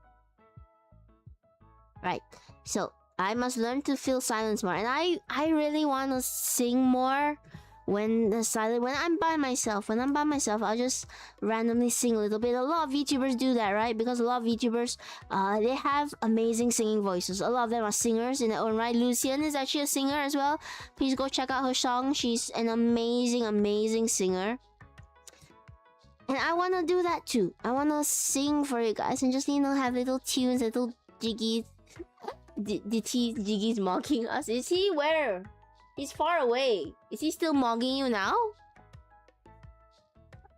Right, so I must learn to feel silence more, and I really want to sing more. When I'm by myself, I'll just randomly sing a little bit. A lot of VTubers do that, right? Because a lot of VTubers, they have amazing singing voices. A lot of them are singers in their own right. Lucien is actually a singer as well. Please go check out her song. She's an amazing singer. And I want to do that too. I want to sing for you guys and just, have little tunes, little jiggies. Jiggy's mocking us. Is he where? He's far away. Is he still mocking you now?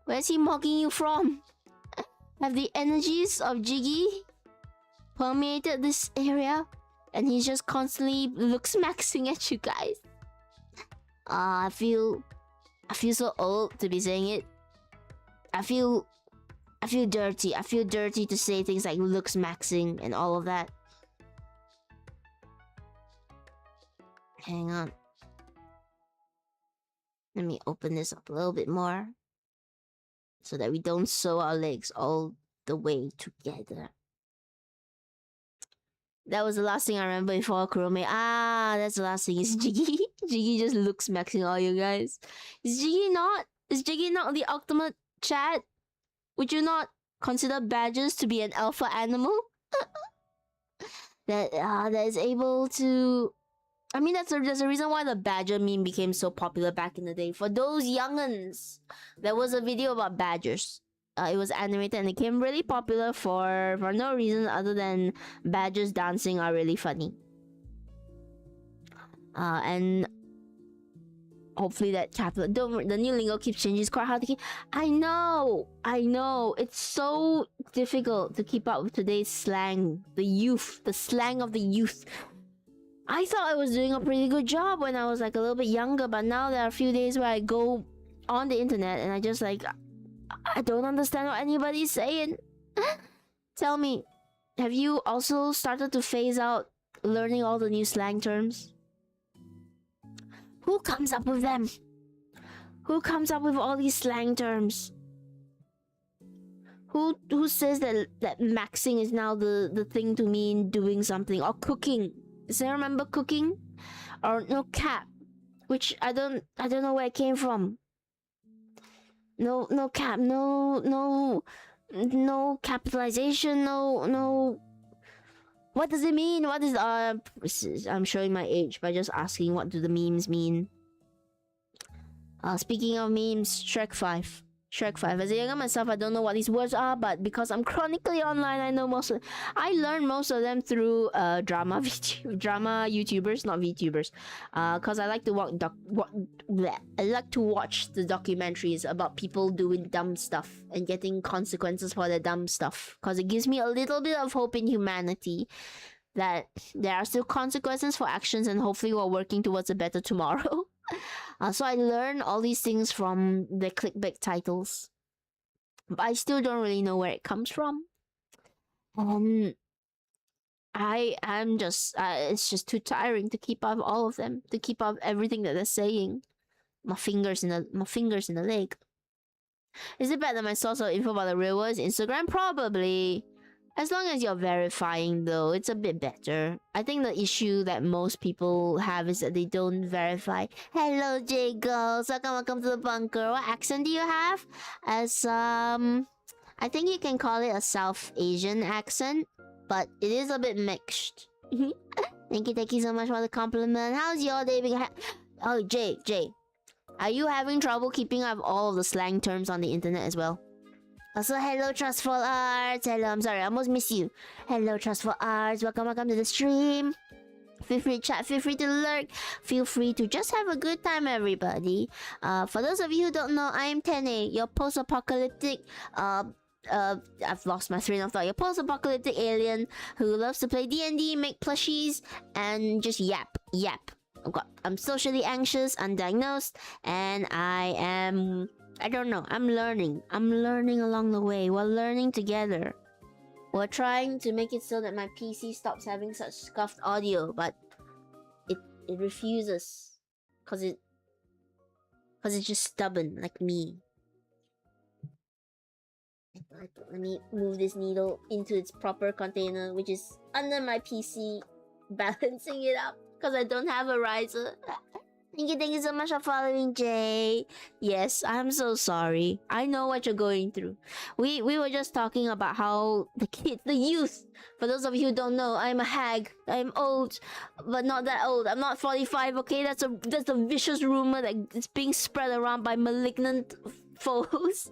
Where's he mocking you from? Have the energies of Jiggy permeated this area? And he's just constantly maxing at you guys. I feel so old to be saying it. I feel dirty. I feel dirty to say things like maxing and all of that. Hang on. Let me open this up a little bit more so that we don't sew our legs all the way together. That was the last thing I remember before Kuromi. That's the last thing. Is Jiggy. Jiggy just maxing all you guys. Is Jiggy not the ultimate chat? Would you not consider badgers to be an alpha animal? that is able to... I mean, there's a reason why the badger meme became so popular back in the day. For those young'uns, there was a video about badgers. It was animated and it became really popular for no reason other than badgers dancing are really funny. And hopefully that chapter. The new lingo keeps changing. It's quite hard to keep. I know. It's so difficult to keep up with today's slang. The slang of the youth. I thought I was doing a pretty good job when I was like a little bit younger, but now there are a few days where I go on the internet and I just like, I don't understand what anybody's saying. Tell me, have you also started to phase out learning all the new slang terms? Who comes up with them? Who comes up with all these slang terms? Who says that maxing is now the thing to mean doing something, or cooking? Does anyone remember cooking? Or no, cap, which I don't know where it came from. No cap, no capitalization, no. What does it mean? What is I'm showing my age by just asking what do the memes mean. Speaking of memes, Shrek 5. As a younger myself, I don't know what these words are, but because I'm chronically online, I know most of them. I learned most of them through drama YouTubers, not VTubers. Cause I like to watch the documentaries about people doing dumb stuff and getting consequences for their dumb stuff. Cause it gives me a little bit of hope in humanity that there are still consequences for actions, and hopefully we're working towards a better tomorrow. So I learned all these things from the clickbait titles, but I still don't really know where it comes from. And I'm just it's just too tiring to keep up all of them, to keep up everything that they're saying. My fingers in the leg. Is it bad that my source of info about the real world is Instagram? Probably. As long as you're verifying, though, it's a bit better. I think the issue that most people have is that they don't verify. Hello, J-Girls. Welcome to the bunker. What accent do you have? As, I think you can call it a South Asian accent, but it is a bit mixed. Thank you so much for the compliment. How's your day being? Oh, Jay. Are you having trouble keeping up all of the slang terms on the internet as well? Also, hello, Trustful Arts. Hello, I'm sorry, I almost missed you. Hello, Trustful Arts. Welcome to the stream. Feel free to chat, feel free to lurk, feel free to just have a good time, everybody. For those of you who don't know, I am Tene, your post-apocalyptic, I've lost my train of thought. Your post-apocalyptic alien who loves to play D&D, make plushies, and just yap. I'm socially anxious, undiagnosed, and I don't know. I'm learning along the way. We're learning together. We're trying to make it so that my PC stops having such scuffed audio, but it refuses, cause it's just stubborn like me. Let me move this needle into its proper container, which is under my PC, balancing it up, cause I don't have a riser. Thank you so much for following, Jay. Yes, I'm so sorry. I know what you're going through. We were just talking about how the kids, the youth. For those of you who don't know, I'm a hag. I'm old, but not that old. I'm not 45. Okay, that's a vicious rumor that is being spread around by malignant foes.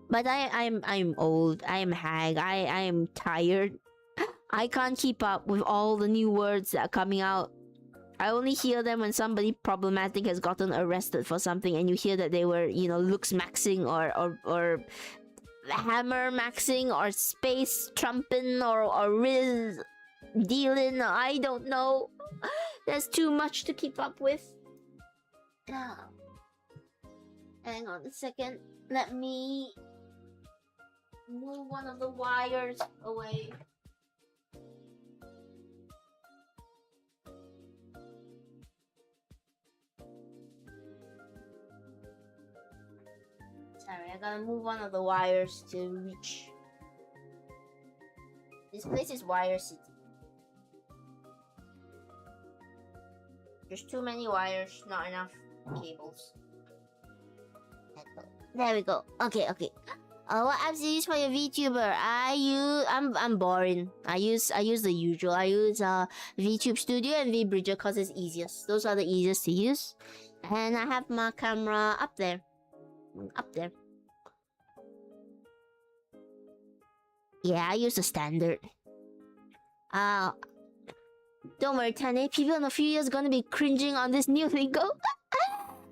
But I'm old. I am hag. I am tired. I can't keep up with all the new words that are coming out. I only hear them when somebody problematic has gotten arrested for something, and you hear that they were, you know, looks maxing or hammer maxing or space trumping or riz dealing. I don't know. There's too much to keep up with. Hang on a second. Let me move one of the wires away. Sorry, I gotta move one of the wires to reach. This place is Wire City. There's too many wires, not enough cables. There we go. Okay. What apps do you use for your VTuber? I'm boring. I use the usual. I use VTube Studio and VBridger because it's easiest. Those are the easiest to use. And I have my camera up there. Yeah, I use the standard. Don't worry, Tane. People in a few years gonna be cringing on this new lingo.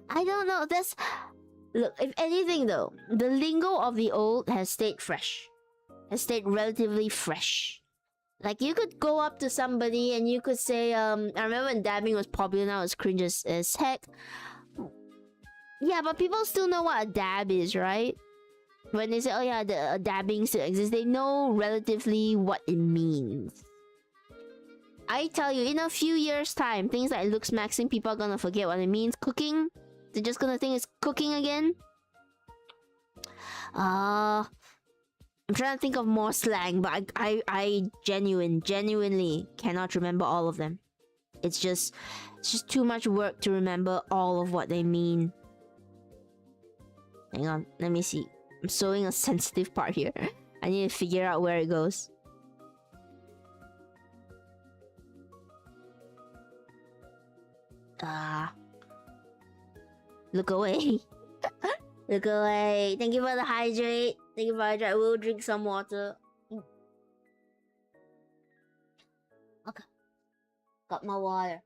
I don't know. Look, if anything though, the lingo of the old has stayed fresh. Has stayed relatively fresh. Like, you could go up to somebody and you could say, I remember when dabbing was popular, now it's cringe as heck. Yeah, but people still know what a dab is, right? When they say, oh yeah, the dabbing still exists, they know relatively what it means. I tell you, in a few years' time, things like looks maxing, people are gonna forget what it means. Cooking, they're just gonna think it's cooking again. I'm trying to think of more slang, but I genuinely cannot remember all of them. It's just too much work to remember all of what they mean. Hang on, let me see. I'm sewing a sensitive part here. I need to figure out where it goes. Look away. Look away. Thank you for the hydrate. Thank you for the hydrate. I will drink some water. Okay. Got my water.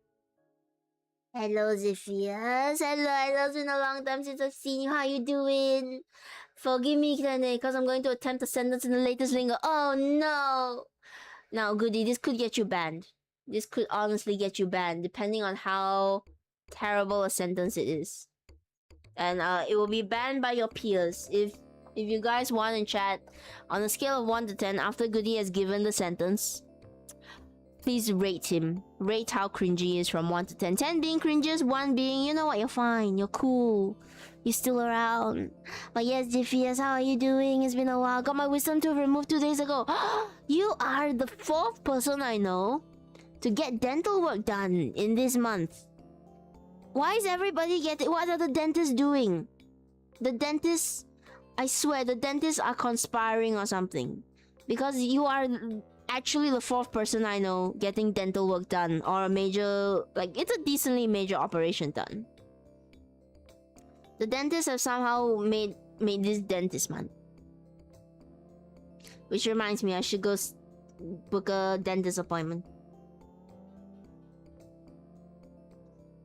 Hello, Zephyrs. Hello. It's been a long time since I've seen you. How you doing? Forgive me, Kane, because I'm going to attempt a sentence in the latest lingo. Oh, no. Now, Goody, this could get you banned. This could honestly get you banned, depending on how terrible a sentence it is. And it will be banned by your peers. If you guys want in chat, on a scale of 1 to 10, after Goody has given the sentence, please rate him. Rate how cringy he is from 1 to 10. 10 being cringes, 1 being, you know what, you're fine, you're cool, you're still around. But yes, Jiffy, how are you doing? It's been a while. Got my wisdom tooth removed 2 days ago. You are the 4th person I know to get dental work done in this month. Why is everybody getting... What are the dentists doing? The dentists... I swear, the dentists are conspiring or something. Because you are actually the 4th person I know getting dental work done. Or a major... Like, it's a decently major operation done. The dentists have somehow made this dentist month. Which reminds me, I should go book a dentist appointment.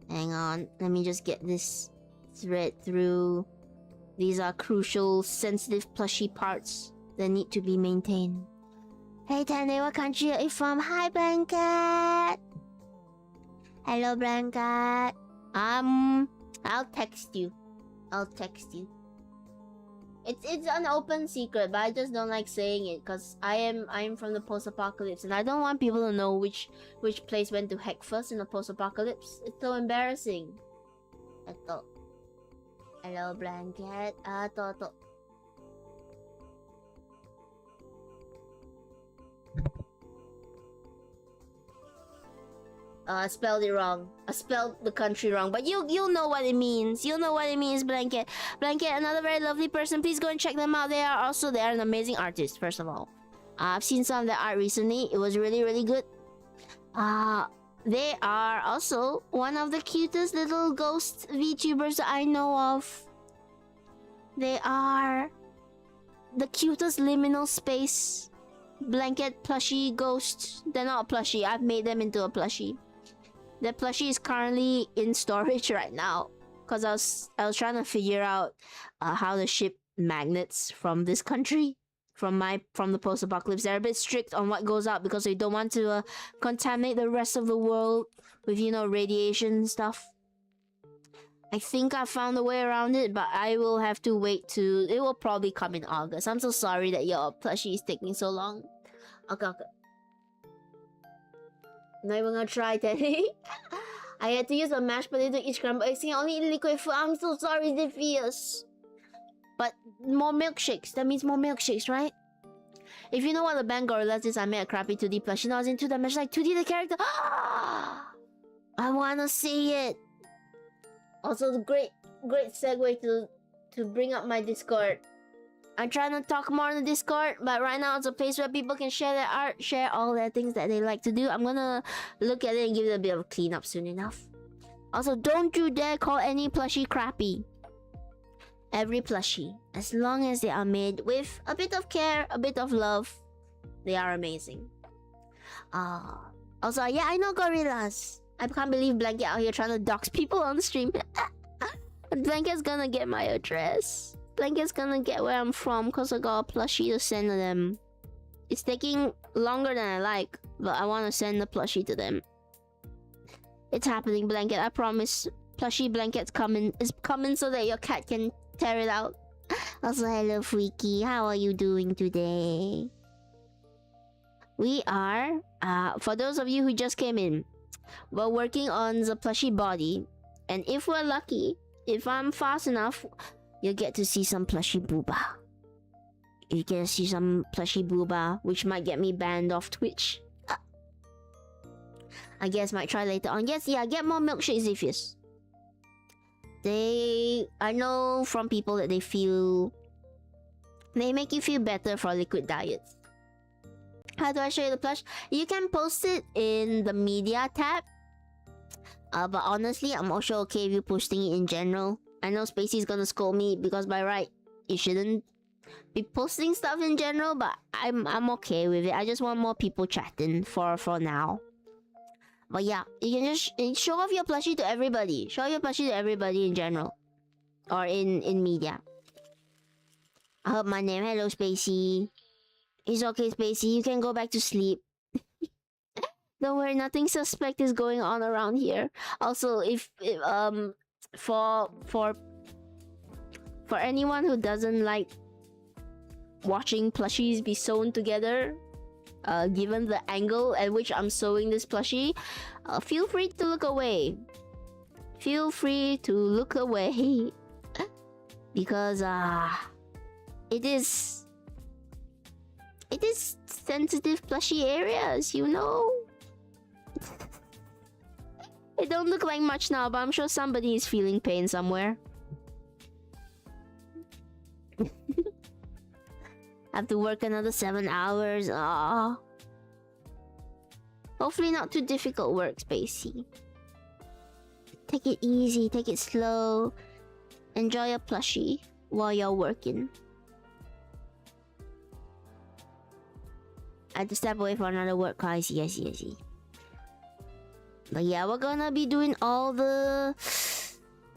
Hang on, let me just get this thread through. These are crucial, sensitive, plushy parts that need to be maintained. Hey Tane, what country are you from? Hi Blanket! Hello Blanket. I'll text you. It's an open secret, but I just don't like saying it because I am from the post-apocalypse and I don't want people to know which place went to heck first in the post-apocalypse. It's so embarrassing. Ito. Hello, Blanket. Ito. I spelled it wrong. I spelled the country wrong, but you'll know what it means. You'll know what it means, Blanket. Blanket, another very lovely person. Please go and check them out. They are an amazing artist, first of all. I've seen some of their art recently. It was really, really good. They are also one of the cutest little ghost VTubers that I know of. They are the cutest liminal space blanket plushie ghosts. They're not a plushie. I've made them into a plushie. The plushie is currently in storage right now because I was trying to figure out how to ship magnets from this country, from the post-apocalypse. They're a bit strict on what goes out because they don't want to contaminate the rest of the world with, you know, radiation and stuff. I think I found a way around it, but I will have to wait to... It will probably come in August. I'm so sorry that your plushie is taking so long. Okay. I'm not even gonna try, Teddy. I had to use a mashed potato each scrambled eggs. I only eat liquid food. I'm so sorry, Zephyrs. But more milkshakes. That means more milkshakes, right? If you know what the band Gorillas is, I made a crappy 2D plushie. I was in 2D, like 2D the character. I wanna see it. Also, the great segue to bring up my Discord. I'm trying to talk more on the Discord, but right now it's a place where people can share their art, share all their things that they like to do. I'm gonna look at it and give it a bit of a cleanup soon enough. Also, don't you dare call any plushie crappy. Every plushie, as long as they are made with a bit of care, a bit of love, They are amazing. Also, yeah, I know gorillas. I can't believe Blanket out here trying to dox people on the stream. Blanket's gonna get my address. Blanket's gonna get where I'm from because I got a plushie to send to them. It's taking longer than I like, but I want to send the plushie to them. It's happening, Blanket. I promise. Plushie Blanket's coming. It's coming so that your cat can tear it out. Also, hello, Freaky. How are you doing today? We are, for those of you who just came in, we're working on the plushie body. And if we're lucky, if I'm fast enough, you'll get to see some plushie booba. You get to see some plushie booba, which might get me banned off Twitch. I guess might try later on. Yes, yeah, get more milkshakes, Zephyrs. I know from people that they make you feel better for liquid diets. How do I show you the plush? You can post it in the media tab. But honestly, I'm also okay with you posting it in general. I know Spacey's gonna scold me because by right, you shouldn't be posting stuff in general, but I'm okay with it. I just want more people chatting for now. But yeah, you can just show off your plushie to everybody. Show your plushie to everybody in general. Or in media. I heard my name. Hello, Spacey. It's okay, Spacey. You can go back to sleep. Don't worry, nothing suspect is going on around here. Also, if for anyone who doesn't like watching plushies be sewn together, given the angle at which I'm sewing this plushie, feel free to look away. Feel free to look away. Because it is sensitive plushie areas, you know. It don't look like much now, but I'm sure somebody is feeling pain somewhere. Have to work another 7 hours. Ah. Hopefully not too difficult work, Spacey. Take it easy, take it slow. Enjoy your plushie while you're working. I had to step away for another work call. I see. But yeah, we're gonna be doing all the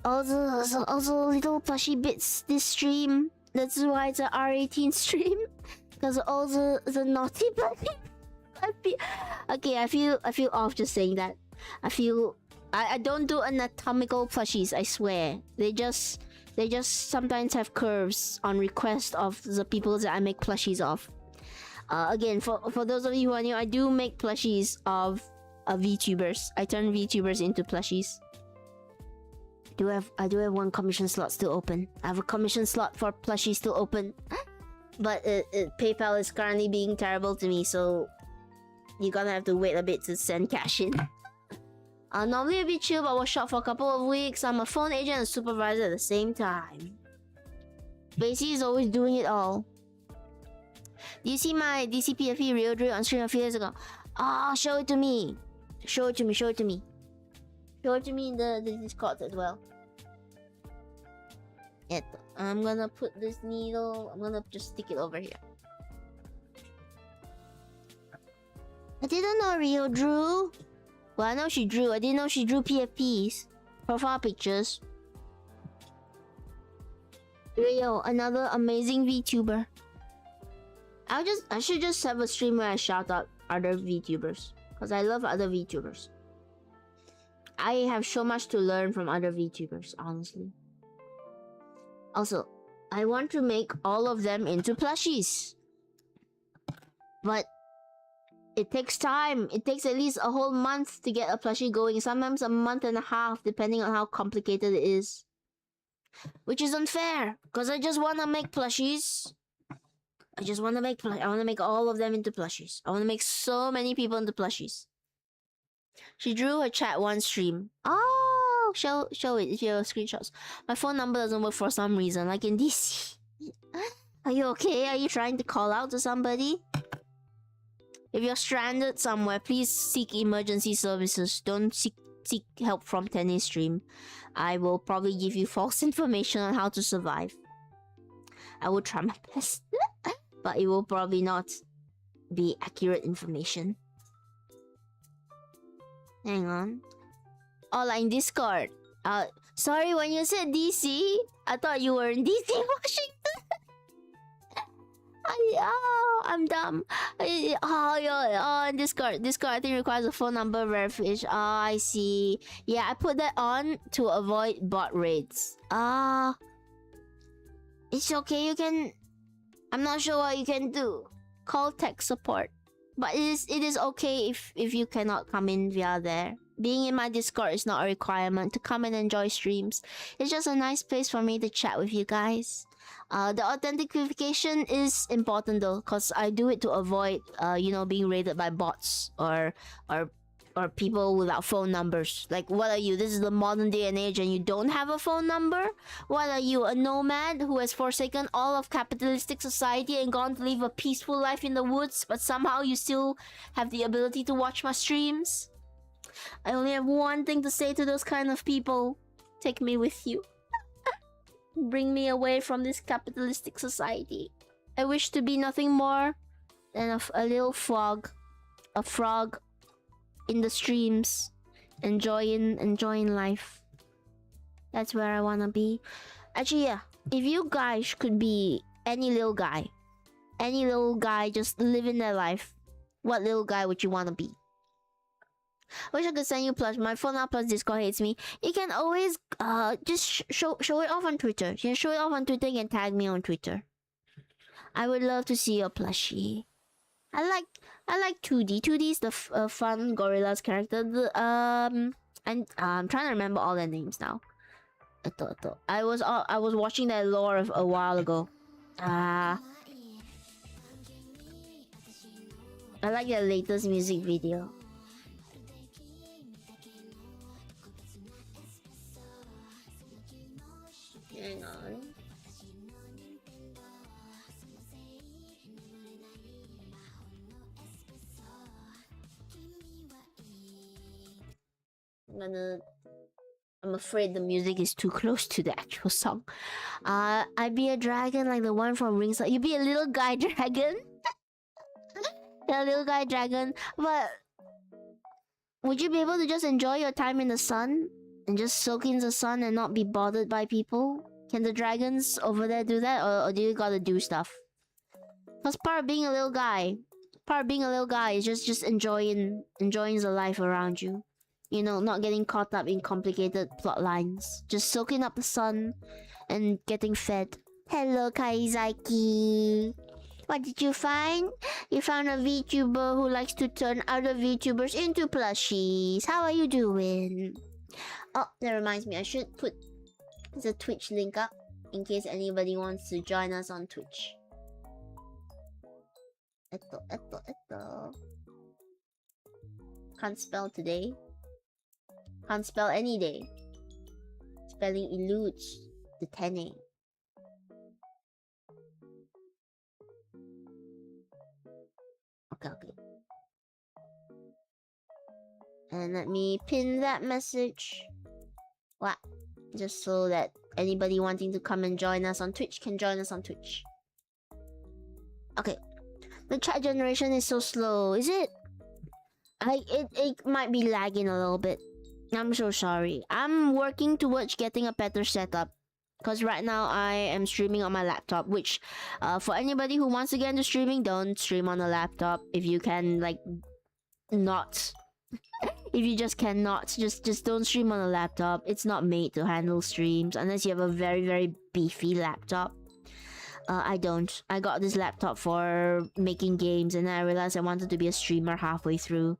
little plushie bits this stream. That's why it's a R18 stream. Because all the naughty plushie. I feel off just saying that. I don't do anatomical plushies, I swear. They just sometimes have curves on request of the people that I make plushies of. Again, for those of you who are new, I do make plushies of VTubers. I turn VTubers into plushies. I do have one commission slot still open. I have a commission slot for plushies still open. But PayPal is currently being terrible to me, so you're gonna have to wait a bit to send cash in. Normally a bit chill, but I was short for a couple of weeks. I'm a phone agent and a supervisor at the same time. Spacey is always doing it all. Do you see my DCPFE real drill on stream a few days ago? Show it to me. Show it to me. Show it to me in the Discord as well. I'm gonna put this needle. I'm gonna just stick it over here. I didn't know Rio drew. Well, I know she drew. I didn't know she drew PFPs. Profile pictures. Rio, another amazing VTuber. I should just have a stream where I shout out other VTubers. Because I love other VTubers. I have so much to learn from other VTubers, honestly. Also, I want to make all of them into plushies. But it takes time. It takes at least a whole month to get a plushie going. Sometimes a month and a half, depending on how complicated it is. Which is unfair. Because I just want to make plushies. I want to make all of them into plushies. I want to make so many people into plushies. She drew her chat one stream. Oh, show it if you have screenshots. My phone number doesn't work for some reason, like in DC. Are you okay? Are you trying to call out to somebody? If you're stranded somewhere, please seek emergency services. Don't seek help from Tennis Stream. I will probably give you false information on how to survive. I will try my best. But it will probably not be accurate information. Hang on. Oh, like in Discord. Sorry, when you said DC, I thought you were in DC, Washington. I'm dumb. In Discord, I think requires a phone number verification. I see. Yeah, I put that on to avoid bot raids. It's okay. You can. I'm not sure what you can do. Call tech support, but it is okay if you cannot come in via there. Being in my Discord is not a requirement to come and enjoy streams. It's just a nice place for me to chat with you guys. The authentication is important though, cause I do it to avoid, being raided by bots or people without phone numbers. Like, what are you? This is the modern day and age, and you don't have a phone number? What are you, a nomad who has forsaken all of capitalistic society and gone to live a peaceful life in the woods, but somehow you still have the ability to watch my streams? I only have one thing to say to those kind of people. Take me with you. Bring me away from this capitalistic society. I wish to be nothing more than a little frog. A frog in the streams. Enjoying life. That's where I wanna be. Actually, yeah. If you guys could be any little guy just living their life, what little guy would you wanna be? Wish I could send you plush. My phone plus Discord hates me. You can always just show it off on Twitter. You can show it off on Twitter. You can tag me on Twitter. I would love to see your plushie. I like 2D. 2D is the fun gorillas character. And I'm trying to remember all their names now. I was watching that lore a while ago. I like their latest music video. Hang on. I'm afraid the music is too close to the actual song. I'd be a dragon like the one from Ringside. You'd be a little guy dragon. A little guy dragon. But would you be able to just enjoy your time in the sun? And just soak in the sun and not be bothered by people? Can the dragons over there do that? Or do you gotta do stuff? Because part of being a little guy is just enjoying the life around you. You know, not getting caught up in complicated plot lines. Just soaking up the sun and getting fed. Hello, Kaizaki. What did you find? You found a VTuber who likes to turn other VTubers into plushies. How are you doing? Oh, that reminds me. I should put the Twitch link up in case anybody wants to join us on Twitch. Can't spell today. Can't spell any day. Spelling eludes the 10A. Okay. And let me pin that message. What? Just so that anybody wanting to come and join us on Twitch can join us on Twitch. Okay. The chat generation is so slow, is it? It might be lagging a little bit. I'm so sorry. I'm working towards getting a better setup. Because right now I am streaming on my laptop, which for anybody who wants to get into streaming, don't stream on a laptop. If you can, like, not. If you just cannot, just don't stream on a laptop. It's not made to handle streams unless you have a very, very beefy laptop. I don't. I got this laptop for making games, and then I realized I wanted to be a streamer halfway through.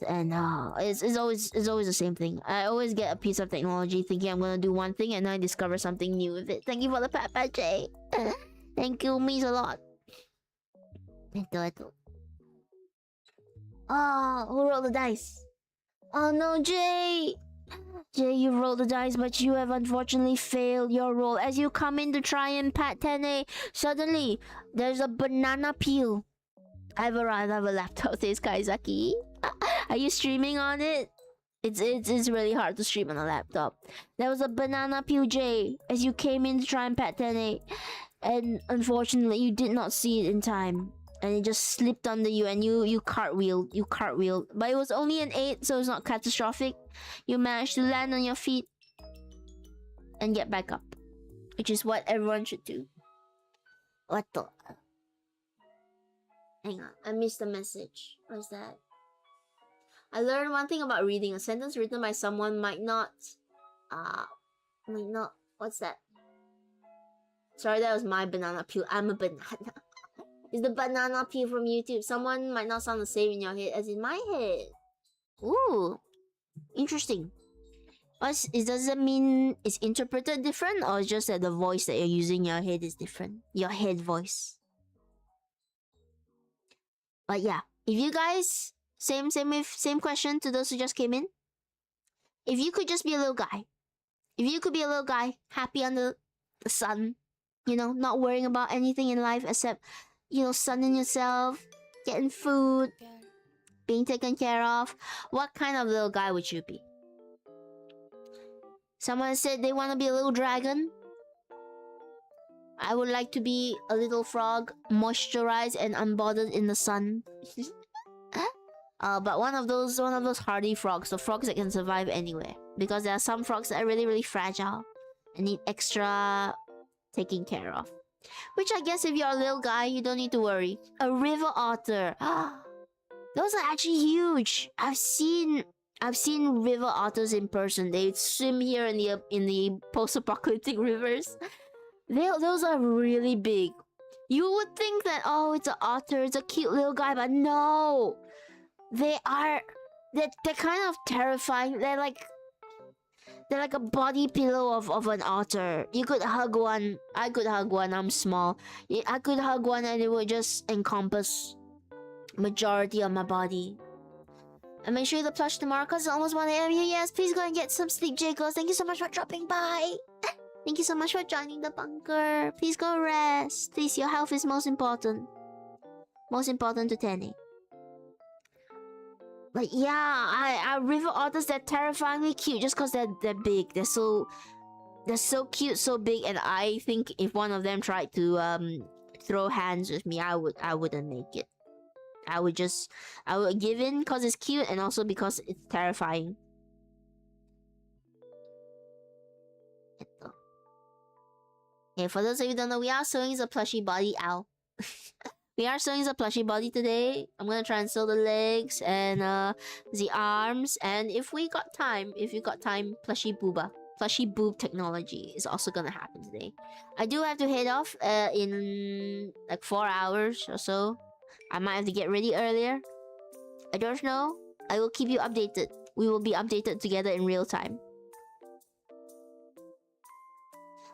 And it's always the same thing. I always get a piece of technology thinking I'm gonna do one thing, and then I discover something new with it. Thank you for the pat, Jay. Thank you, means a lot. Oh, who rolled the dice? Oh no, Jay! Jay, you rolled the dice, but you have unfortunately failed your roll. As you come in to try and pat 10A, suddenly there's a banana peel. I've arrived. I have a laptop, says Kaizaki. Are you streaming on it? It's really hard to stream on a laptop. There was a banana peel, Jay, as you came in to try and pat 10A, and unfortunately you did not see it in time. and it just slipped under you, and you cartwheeled, but it was only an 8, so it's not catastrophic. You managed to land on your feet and get back up, which is what everyone should do. What the? Hang on, I missed the message. What's that? I learned one thing about reading. A sentence written by someone might not, what's that? Sorry, that was my banana peel. I'm a banana. It's the banana peel from YouTube. Someone might not sound the same in your head as in my head. Ooh, interesting. Does that mean it's interpreted different, or just that the voice that you're using in your head is different? Your head voice. But yeah, if you guys, same question to those who just came in. If you could just be a little guy, happy under the sun, you know, not worrying about anything in life except, you know, sunning yourself, getting food, being taken care of, what kind of little guy would you be? Someone said they want to be a little dragon. I would like to be a little frog, moisturized and unbothered in the sun. But one of those hardy frogs, the frogs that can survive anywhere. Because there are some frogs that are really, really fragile and need extra taking care of. Which I guess if you're a little guy, you don't need to worry. A river otter. Those are actually huge. I've seen river otters in person. They swim here in the post-apocalyptic rivers. Those are really big. You would think that, oh, it's an otter, it's a cute little guy, but no. They're kind of terrifying. They're like a body pillow of an otter. You could hug one. I could hug one. I'm small. I could hug one and it would just encompass majority of my body. And make sure you plush tomorrow because it's almost 1 AM. Yes, please go and get some sleep, Jagos. Thank you so much for dropping by. Thank you so much for joining the bunker. Please go rest. Please, your health is most important. Most important to Tenny. But yeah, river otters, they're terrifyingly cute just because they're big. They're so cute, so big, and I think if one of them tried to throw hands with me, I wouldn't make it. I would give in because it's cute and also because it's terrifying. Okay, for those of you who don't know, we are sewing a plushie body out. We are sewing a plushie body today. I'm gonna try and sew the legs and the arms, and if you got time, plushie boob technology is also gonna happen today. I do have to head off in like 4 hours or so. I might have to get ready earlier. I don't know. I will keep you updated. We will be updated together in real time.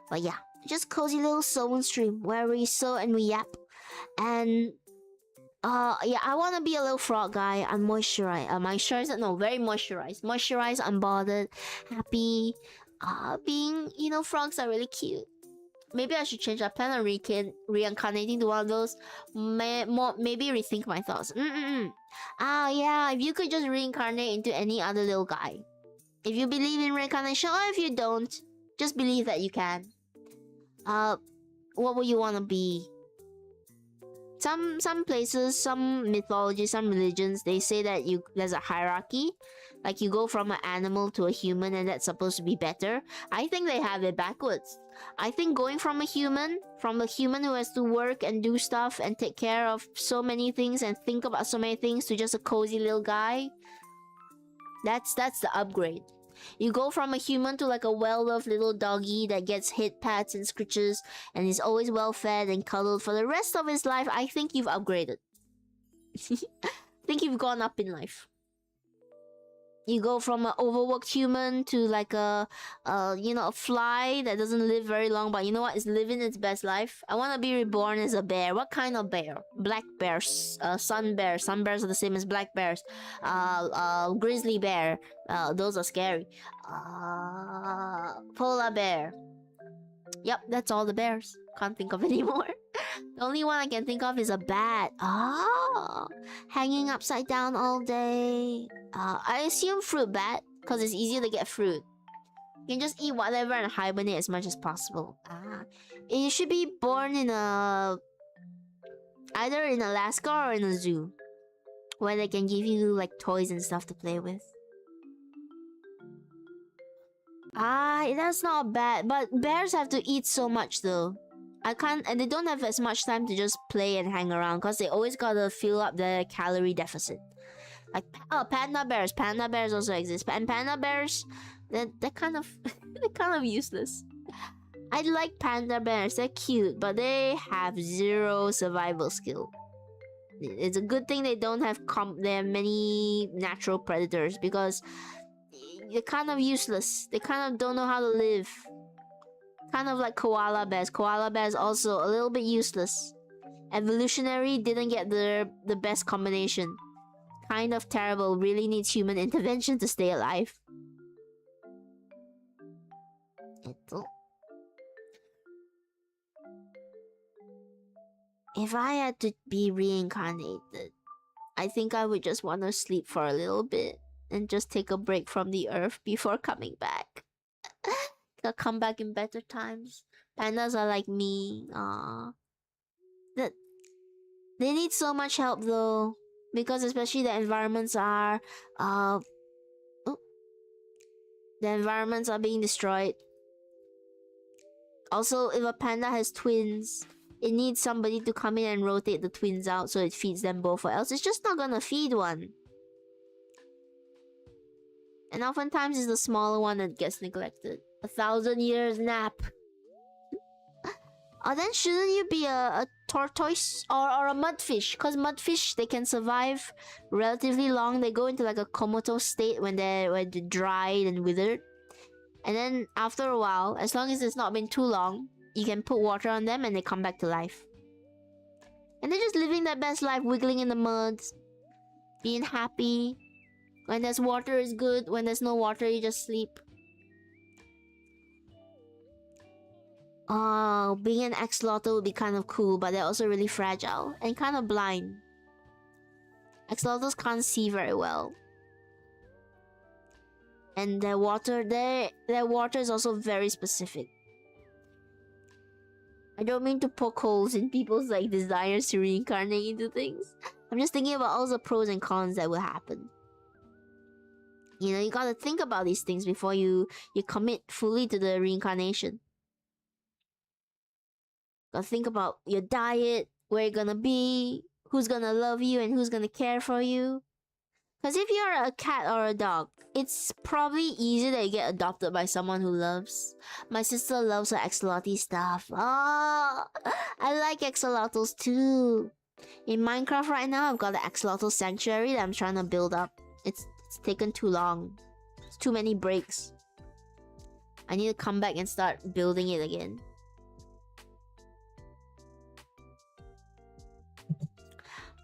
But yeah, just cozy little sewing stream where we sew and we yap. And yeah, I want to be a little frog guy. I'm moisturized. Very moisturized. Moisturized, unbothered, happy. Being, you know, frogs are really cute. Maybe I should change. I plan on reincarnating to one of those. Maybe rethink my thoughts. Yeah, if you could just reincarnate into any other little guy. If you believe in reincarnation, or if you don't, just believe that you can. What would you want to be? Some places, some mythology, some religions, they say that there's a hierarchy. Like you go from an animal to a human and that's supposed to be better. I think they have it backwards. I think going from a human who has to work and do stuff and take care of so many things and think about so many things, to just a cozy little guy, that's the upgrade. You go from a human to like a well-loved little doggy that gets hit, pats, and scritches and is always well-fed and cuddled for the rest of his life. I think you've upgraded. I think you've gone up in life. You go from an overworked human to like a fly that doesn't live very long, but you know what? It's living its best life. I want to be reborn as a bear. What kind of bear? Black bears, sun bears. Sun bears are the same as black bears. Grizzly bear. Those are scary. Polar bear. Yep, that's all the bears. Can't think of any more. The only one I can think of is a bat. Hanging upside down all day. I assume fruit bat, because it's easier to get fruit. You can just eat whatever and hibernate as much as possible. You should be born in a Either in Alaska or in a zoo, where they can give you like toys and stuff to play with. That's not bad, but bears have to eat so much though. I can't, and they don't have as much time to just play and hang around because they always gotta fill up their calorie deficit. Like, oh, panda bears. Panda bears also exist, and panda bears, they're kind of they're kind of useless. I like panda bears. They're cute, but they have zero survival skill. It's a good thing they don't have many natural predators because they're kind of useless. They kind of don't know how to live. Kind of like koala bears. Koala bears also a little bit useless. Evolutionary didn't get the best combination. Kind of terrible. Really needs human intervention to stay alive. If I had to be reincarnated, I think I would just want to sleep for a little bit and just take a break from the earth before coming back. I'll come back in better times. Pandas are like me. They need so much help though, because especially the environments are being destroyed. Also, if a panda has twins, it needs somebody to come in and rotate the twins out so it feeds them both, or else it's just not gonna feed one. And oftentimes it's the smaller one that gets neglected. 1,000 years nap. Then shouldn't you be a tortoise or a mudfish? Because mudfish, they can survive relatively long. They go into like a comatose state when they're dried and withered. And then after a while, as long as it's not been too long, you can put water on them and they come back to life. And they're just living their best life, wiggling in the mud, being happy. When there's water is good. When there's no water, you just sleep. Oh, being an axolotl would be kind of cool, but they're also really fragile and kind of blind. Axolotls can't see very well. And their water is also very specific. I don't mean to poke holes in people's like desires to reincarnate into things. I'm just thinking about all the pros and cons that will happen. You know, you gotta think about these things before you commit fully to the reincarnation. Gotta think about your diet, where you're gonna be, who's gonna love you and who's gonna care for you. Because if you're a cat or a dog, it's probably easier that you get adopted by someone who loves. My sister loves her axolotl stuff. Oh, I like axolotls too. In Minecraft right now, I've got the axolotl sanctuary that I'm trying to build up. It's taken too long. It's too many breaks. I need to come back and start building it again.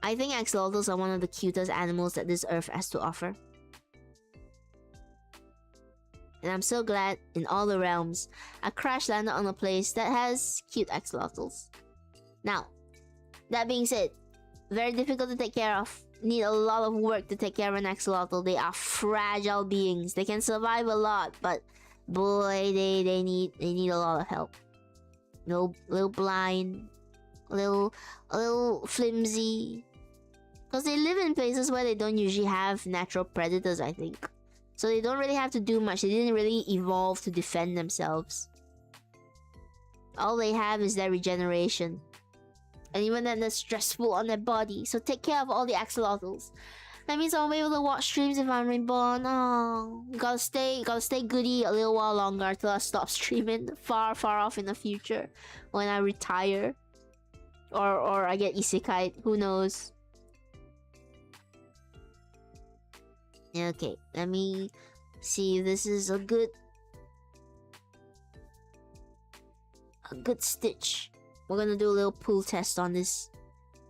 I think axolotls are one of the cutest animals that this earth has to offer. And I'm so glad in all the realms, I crash landed on a place that has cute axolotls. Now, that being said, very difficult to take care of. Need a lot of work to take care of an axolotl. They are fragile beings. They can survive a lot, but boy, they need a lot of help. Little blind, a little flimsy. Because they live in places where they don't usually have natural predators, I think. So they don't really have to do much. They didn't really evolve to defend themselves. All they have is their regeneration. And even then, they're stressful on their body. So take care of all the axolotls. That means I'll be able to watch streams if I'm reborn. Oh, gotta stay goody a little while longer until I stop streaming far off in the future when I retire. Or I get isekai. Who knows? Okay, let me see if this is a good stitch. We're gonna do a little pull test on this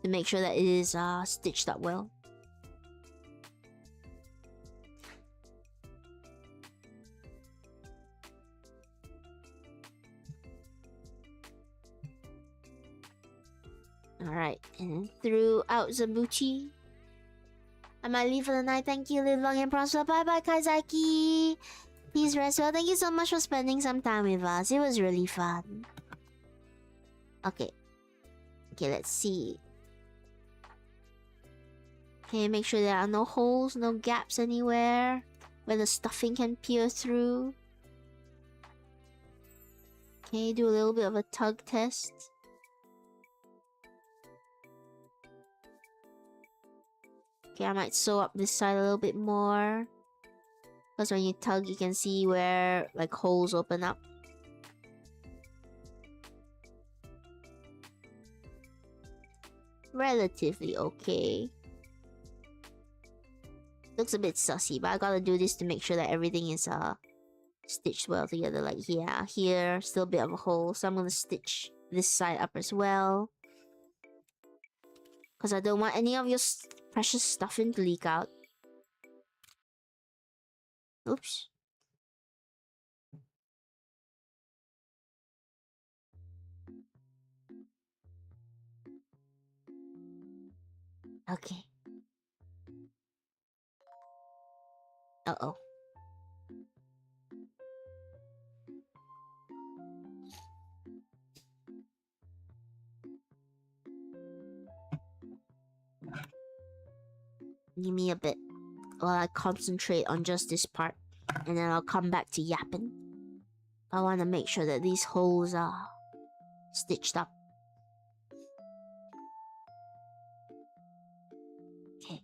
to make sure that it is stitched up well. Alright, and throughout Zabuchi. I might leave for the night. Thank you. Live long and prosper. Bye bye, Kaizaki. Please rest well. Thank you so much for spending some time with us. It was really fun. Okay. Okay, let's see. Okay, make sure there are no holes, no gaps anywhere where the stuffing can peer through. Okay, do a little bit of a tug test. Okay, I might sew up this side a little bit more. Because when you tug, you can see where like holes open up. Relatively okay. Looks a bit sussy, but I gotta do this to make sure that everything is stitched well together. Like here, still a bit of a hole, so I'm gonna stitch this side up as well. Because I don't want any of your precious stuffing to leak out. Oops. Okay. Uh-oh. Give me a bit while I concentrate on just this part. And then I'll come back to yapping. I want to make sure that these holes are stitched up. Okay.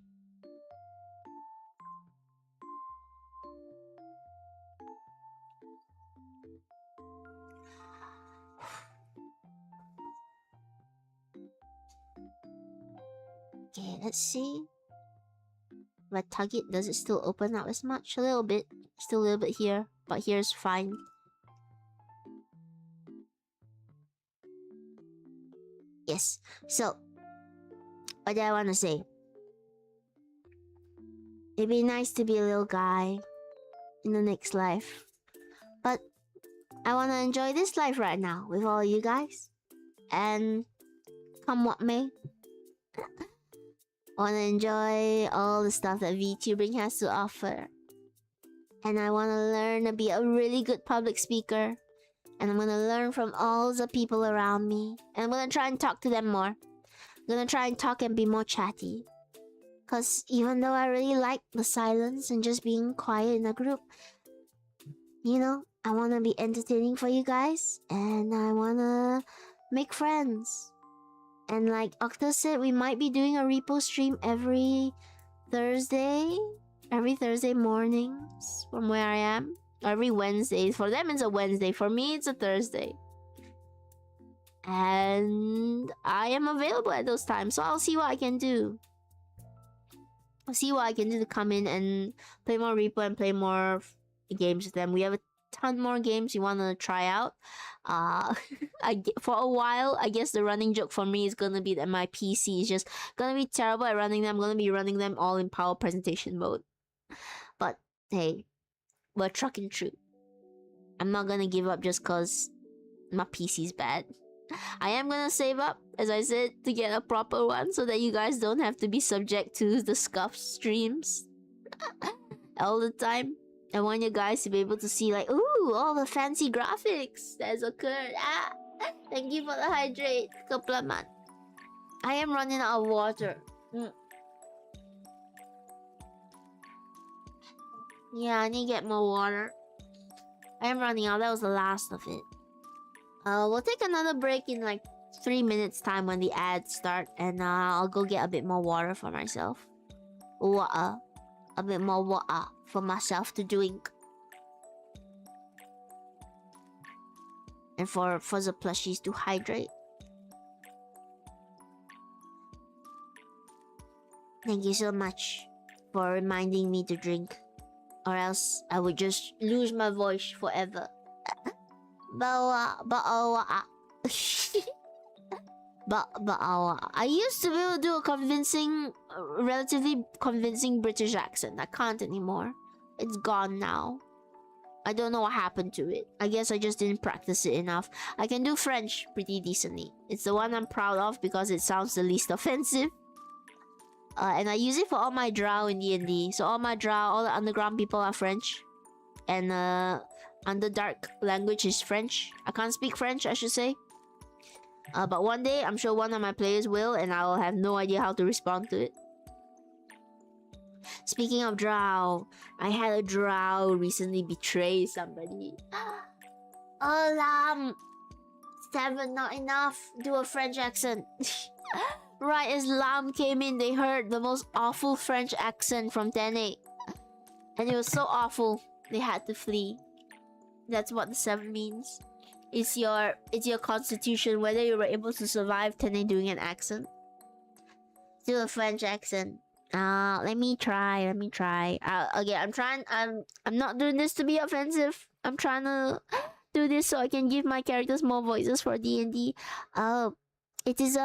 Okay, let's see. If I tug it, does it still open up as much? A little bit. Still a little bit here. But here's fine. Yes. So, what do I want to say? It'd be nice to be a little guy in the next life. But I want to enjoy this life right now with all you guys. And come what may. I want to enjoy all the stuff that VTubing has to offer. And I want to learn to be a really good public speaker. And I'm going to learn from all the people around me. And I'm going to try and talk to them more. I'm going to try and talk and be more chatty. Because even though I really like the silence and just being quiet in a group, you know, I want to be entertaining for you guys. And I want to make friends. And like Octa said, we might be doing a repo stream every Thursday. Every Thursday mornings from where I am. Every Wednesday. For them it's a Wednesday. For me it's a Thursday. And I am available at those times. So I'll see what I can do. I'll see what I can do to come in and play more repo and play more games with them. We have a ton more games you want to try out. For a while, I guess the running joke for me is gonna be that my PC is just gonna be terrible at running them. I'm gonna be running them all in power presentation mode. But hey, we're trucking through. I'm not gonna give up just cause my PC's bad. I am gonna save up, as I said, to get a proper one so that you guys don't have to be subject to the scuff streams all the time. I want you guys to be able to see like, ooh, all the fancy graphics that has occurred. Thank you for the hydrate, Kaplaman. I am running out of water. Yeah, I need to get more water. I am running out. That was the last of it. We'll take another break in like 3 minutes time when the ads start. And I'll go get a bit more water for myself. Water. A bit more water for myself to drink. And for the plushies to hydrate. Thank you so much for reminding me to drink. Or else I would just lose my voice forever. I used to be able to do a relatively convincing British accent. I can't anymore. It's gone now. I don't know what happened to it. I guess I just didn't practice it enough. I can do French pretty decently. It's the one I'm proud of because it sounds the least offensive. And I use it for all my drow in D&D. So all my drow, all the underground people are French. And Underdark language is French. I can't speak French, I should say. But one day, I'm sure one of my players will, and I will have no idea how to respond to it. Speaking of drow, I had a drow recently betray somebody. Oh, 7, not enough. Do a French accent. Right as Lam came in, they heard the most awful French accent from Tene. And it was so awful, they had to flee. That's what the 7 means. It's your constitution, whether you were able to survive Tene doing an accent. Do a French accent. Let me try. Again, I'm not doing this to be offensive. I'm trying to do this so I can give my characters more voices for D&D. It is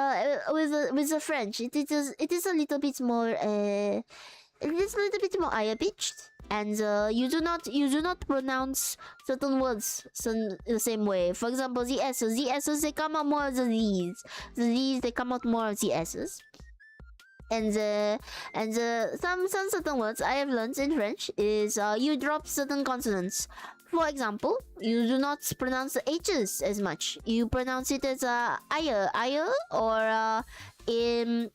with the French. It is a little bit more higher pitched, and you do not pronounce certain words the same way. For example, the S's they come out more as the Z's. The Z's they come out more as the S's. And some certain words I have learned in French is you drop certain consonants. For example, you do not pronounce the H's as much. You pronounce it as ire, or it.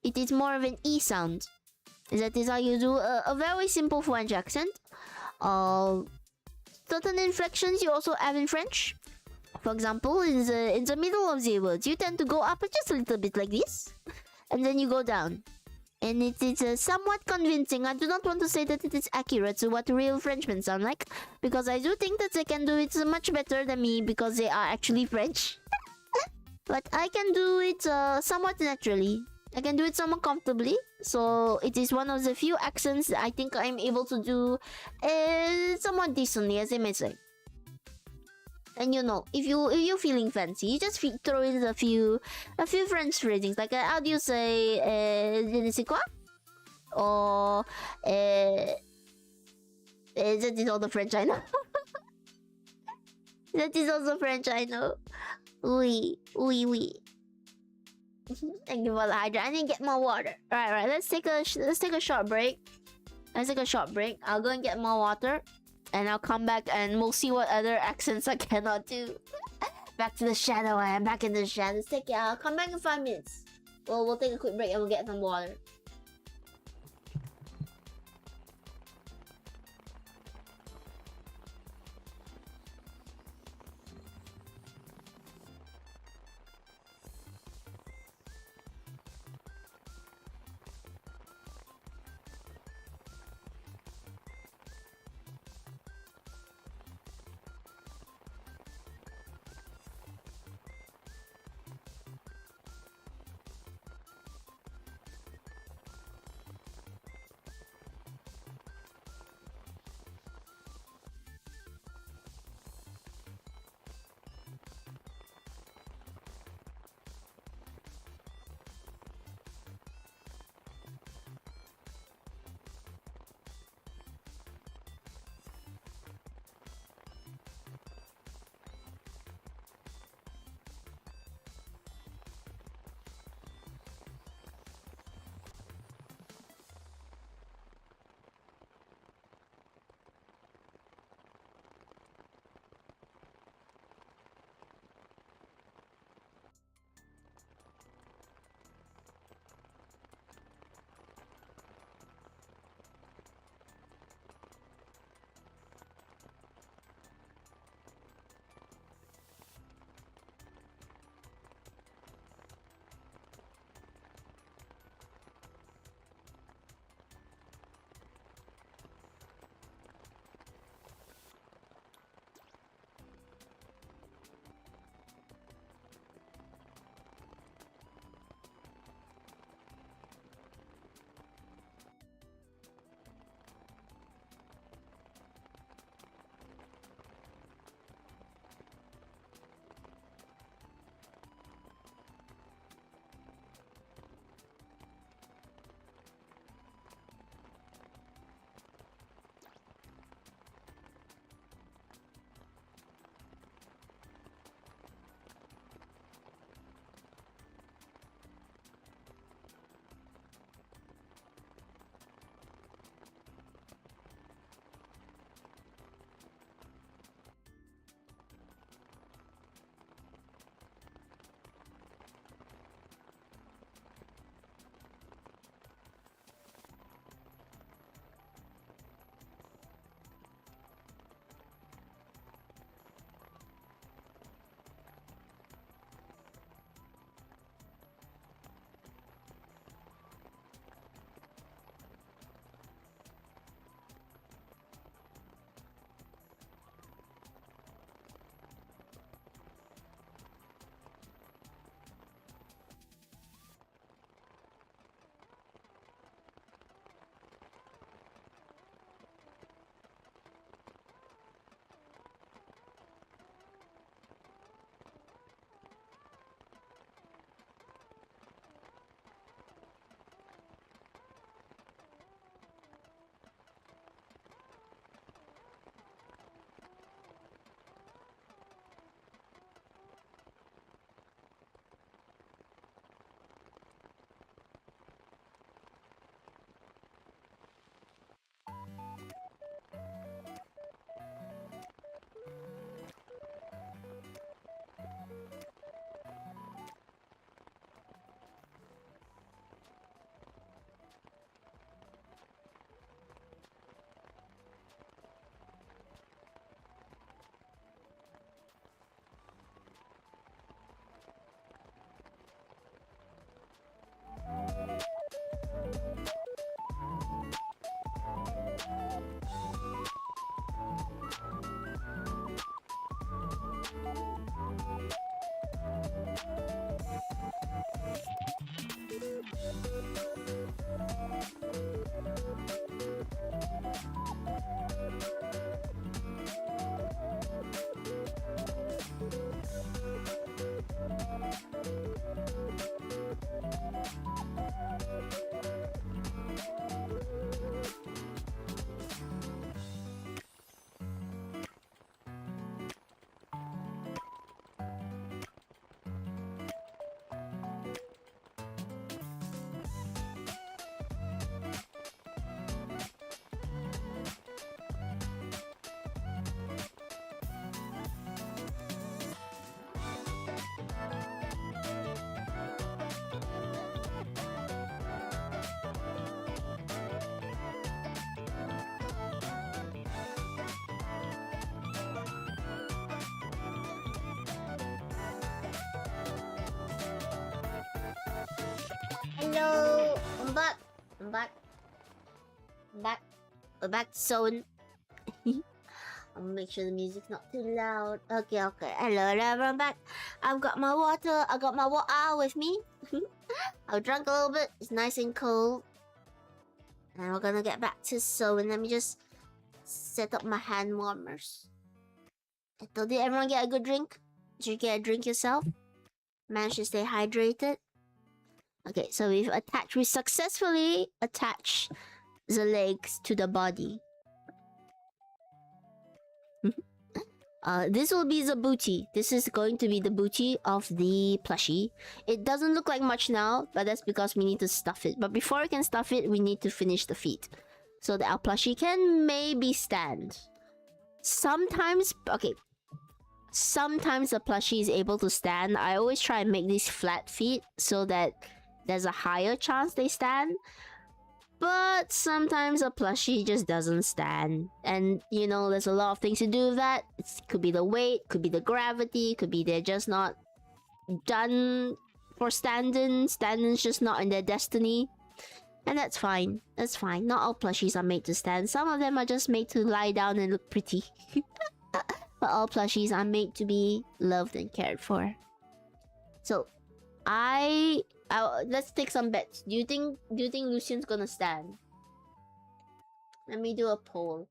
It is more of an E sound. That is how you do a very simple French accent. Certain inflections you also have in French. For example, in the middle of the words, you tend to go up just a little bit like this, and then you go down. And it is somewhat convincing. I do not want to say that it is accurate to what real Frenchmen sound like, because I do think that they can do it much better than me because they are actually French. But I can do it somewhat naturally. I can do it somewhat comfortably. So it is one of the few accents that I think I'm able to do somewhat decently, as I may say. And you know, if you're feeling fancy, you just throw in a few French phrasings, like how do you say je ne sais quoi, or that is all the French I know. That is also French I know. Oui. Thank you for the hydrate. I need to get more water. Right. Let's take a short break. I'll go and get more water. And I'll come back and we'll see what other accents I cannot do. Back to the shadow. I am back in the shadow. I'll come back in 5 minutes. We'll take a quick break and we'll get some water. Hello. I'm back. I'm back. I'm back. We're back to zone. I'll make sure the music's not too loud. Okay, okay. Hello, everyone back. I've got my water. I got my water with me. I've drunk a little bit. It's nice and cold. And we're gonna get back to sewing. Let me just set up my hand warmers. Did everyone get a good drink? Did you get a drink yourself? Managed to stay hydrated? Okay, so we successfully attached the legs to the body. This will be the booty. This is going to be the booty of the plushie. It doesn't look like much now, but that's because we need to stuff it. But before we can stuff it, we need to finish the feet, so that our plushie can maybe stand. Sometimes, okay, sometimes the plushie is able to stand. I always try and make these flat feet so that there's a higher chance they stand. But sometimes a plushie just doesn't stand. And, you know, there's a lot of things to do with that. It could be the weight, could be the gravity, could be they're just not done for standing. Standing's just not in their destiny. And that's fine. That's fine. Not all plushies are made to stand. Some of them are just made to lie down and look pretty. But all plushies are made to be loved and cared for. So, let's take some bets. Do you think Lucien's gonna stand? Let me do a poll.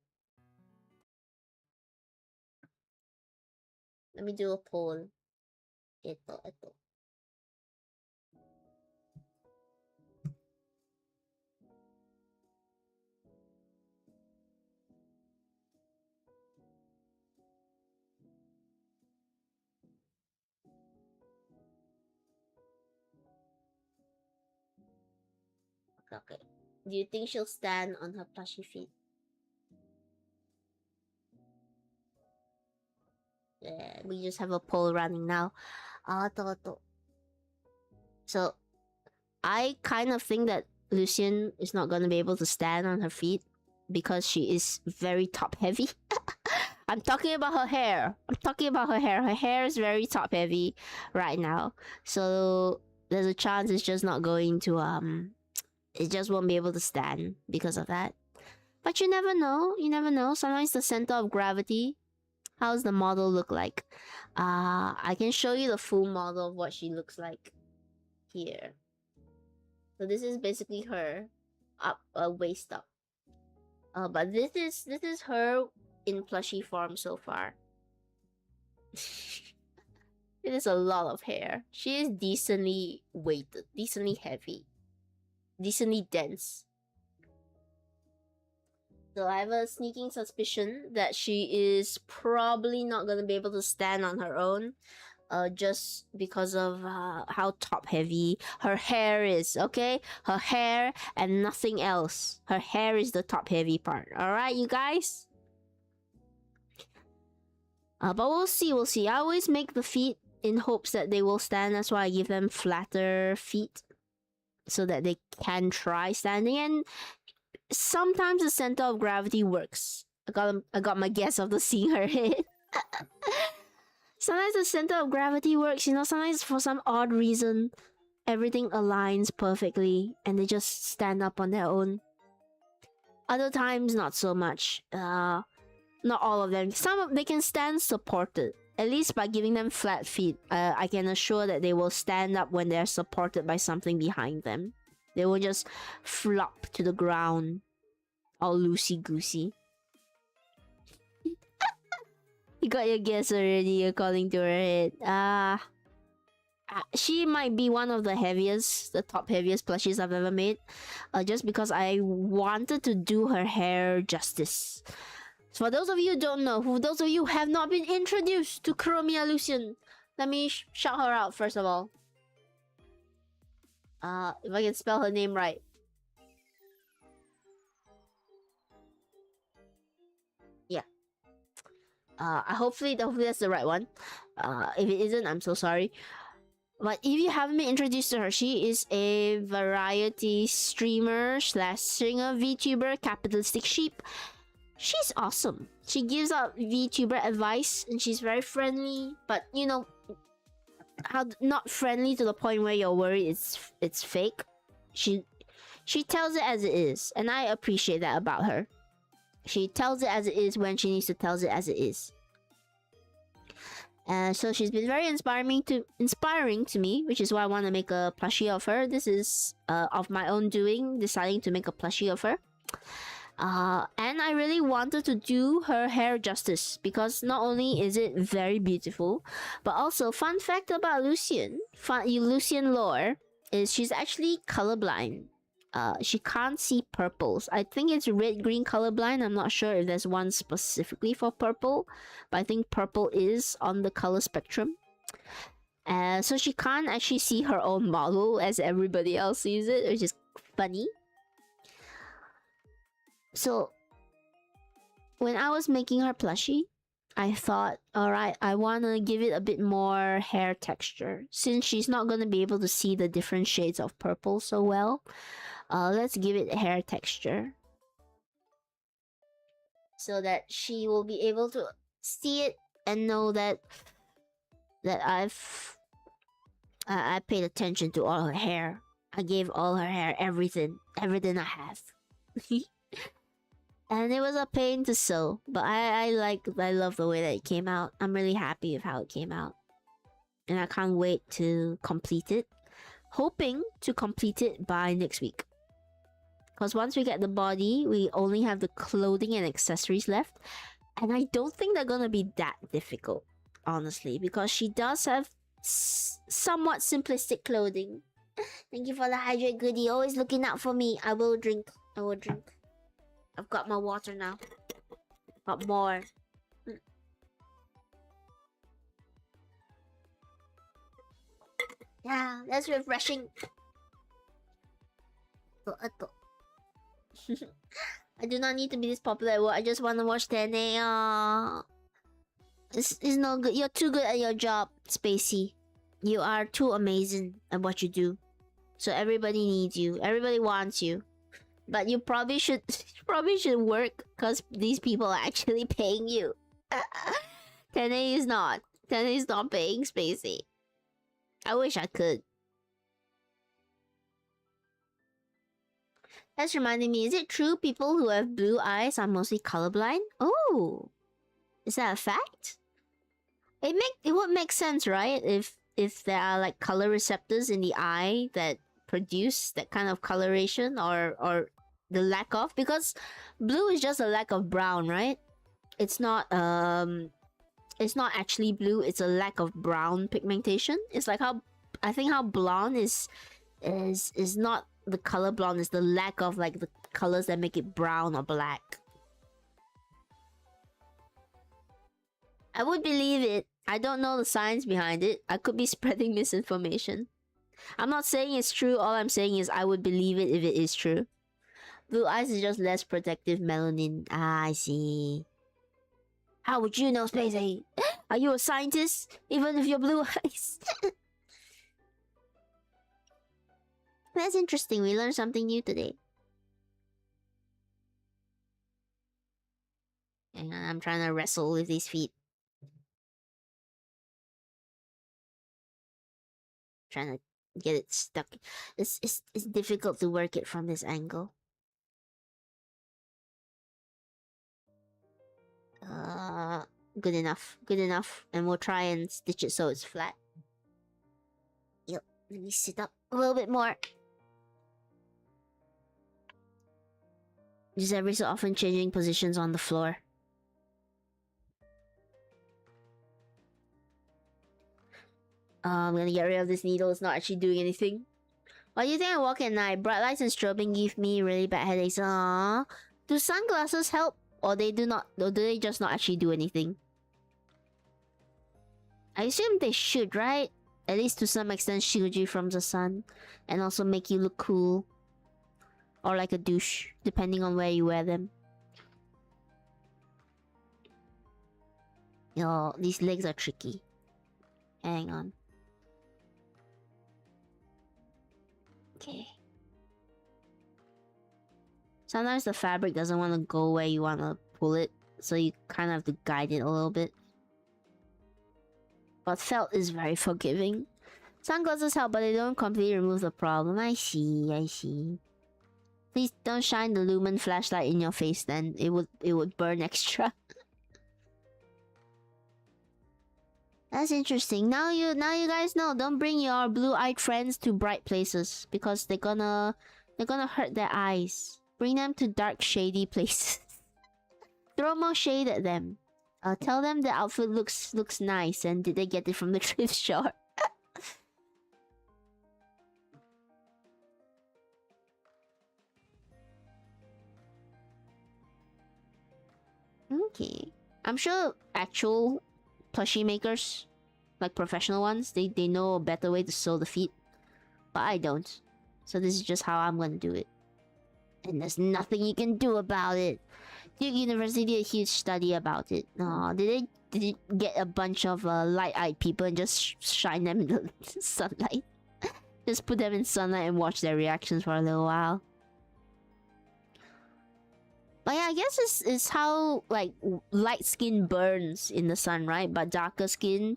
Let me do a poll. Ito. Okay. Do you think she'll stand on her plushy feet? Yeah, we just have a poll running now. So, I kind of think that Lucien is not going to be able to stand on her feet because she is very top heavy. I'm talking about her hair. Her hair is very top heavy right now. So, there's a chance it's just not going to, it just won't be able to stand because of that. But you never know. Sometimes the center of gravity. How's the model look like? I can show you the full model of what she looks like here. So this is basically her up, waist up. But this is her in plushie form so far. It is a lot of hair. She is decently weighted, decently heavy, decently dense. So I have a sneaking suspicion that she is probably not gonna be able to stand on her own, just because of how top heavy her hair is. Okay, her hair and nothing else. Her hair is the top heavy part. All right, you guys. But we'll see. I always make the feet in hopes that they will stand. That's why I give them flatter feet, so that they can try standing. And sometimes the center of gravity works. I got my guess after seeing her head. Sometimes the center of gravity works, you know, sometimes for some odd reason everything aligns perfectly and they just stand up on their own. Other times not so much. Not all of them. They can stand supported. At least by giving them flat feet, I can assure that they will stand up when they're supported by something behind them. They will just flop to the ground, all loosey-goosey. You got your guess already according to her head. She might be one of the top heaviest plushies I've ever made. Just because I wanted to do her hair justice. So for those of you who don't know, those of you who have not been introduced to KuromiyaLucien, let me shout her out first of all. If I can spell her name right. Yeah. Hopefully that's the right one. If it isn't, I'm so sorry. But if you haven't been introduced to her, she is a variety streamer / singer, VTuber, capitalistic sheep. She's awesome. She gives out VTuber advice and she's very friendly, but you know, how not friendly to the point where you're worried it's fake. She tells it as it is, and I appreciate that about her. She tells it as it is when she needs to tell it as it is. So she's been very inspiring to me, which is why I want to make a plushie of her. This is of my own doing, deciding to make a plushie of her. And I really wanted to do her hair justice because not only is it very beautiful, but also fun fact about Lucien, Lucien lore, is she's actually colorblind. She can't see purples. I think it's red-green colorblind. I'm not sure if there's one specifically for purple, but I think purple is on the color spectrum. So she can't actually see her own model as everybody else sees it, which is funny. So when I was making her plushie, I thought, alright, I want to give it a bit more hair texture. Since she's not going to be able to see the different shades of purple so well, let's give it hair texture. So that she will be able to see it and know that I paid attention to all her hair. I gave all her hair everything I have. And it was a pain to sew, but I love the way that it came out. I'm really happy with how it came out. And I can't wait to complete it. Hoping to complete it by next week. Because once we get the body, we only have the clothing and accessories left. And I don't think they're gonna be that difficult, honestly. Because she does have somewhat simplistic clothing. Thank you for the hydrate goodie. Always looking out for me. I will drink. I've got my water now. Got more. Yeah, that's refreshing. I do not need to be this popular. I just want to watch 10A. It's no good. You're too good at your job, Spacey. You are too amazing at what you do. So everybody needs you. Everybody wants you. But you probably should work because these people are actually paying you. 10A is not. 10A is not paying Spacey. I wish I could. That's reminding me, is it true people who have blue eyes are mostly colorblind? Oh, is that a fact? It would make sense, right? If there are like color receptors in the eye that produce that kind of coloration or the lack of, because blue is just a lack of brown, right? It's not actually blue, it's a lack of brown pigmentation. It's like how I think how blonde is not the color blonde, is the lack of like the colors that make it brown or black. I would believe it. I don't know the science behind it. I could be spreading misinformation. I'm not saying it's true. All I'm saying is I would believe it if it is true. Blue eyes is just less protective melanin. Ah, I see. How would you know, Spacey? Are you a scientist? Even if you're blue eyes? That's interesting. We learned something new today. Hang on, I'm trying to wrestle with these feet. Trying to get it stuck. It's difficult to work it from this angle. Good enough. Good enough. And we'll try and stitch it so it's flat. Yep. Let me sit up a little bit more. Just every so often changing positions on the floor. I'm gonna get rid of this needle. It's not actually doing anything. Why do you think I walk at night? Bright lights and strobing give me really bad headaches. Aww. Do sunglasses help? Or they do not? Or do they just not actually do anything? I assume they should, right? At least to some extent shield you from the sun. And also make you look cool. Or like a douche, depending on where you wear them. Yo, these legs are tricky. Hang on. Okay. Sometimes the fabric doesn't want to go where you want to pull it, so you kind of have to guide it a little bit. But felt is very forgiving. Sunglasses help, but they don't completely remove the problem. I see. Please don't shine the lumen flashlight in your face then. It would burn extra. That's interesting. Now you guys know. Don't bring your blue-eyed friends to bright places because they're gonna hurt their eyes. Bring them to dark, shady places. Throw more shade at them. Tell them the outfit looks nice and did they get it from the thrift shop? Okay. I'm sure actual plushie makers, like professional ones, they know a better way to sew the feet. But I don't. So this is just how I'm gonna do it. And there's nothing you can do about it. Duke University did a huge study about it. Oh, did they get a bunch of light-eyed people and just shine them in the sunlight? Just put them in sunlight and watch their reactions for a little while. But yeah, I guess it's how like light skin burns in the sun, right? But darker skin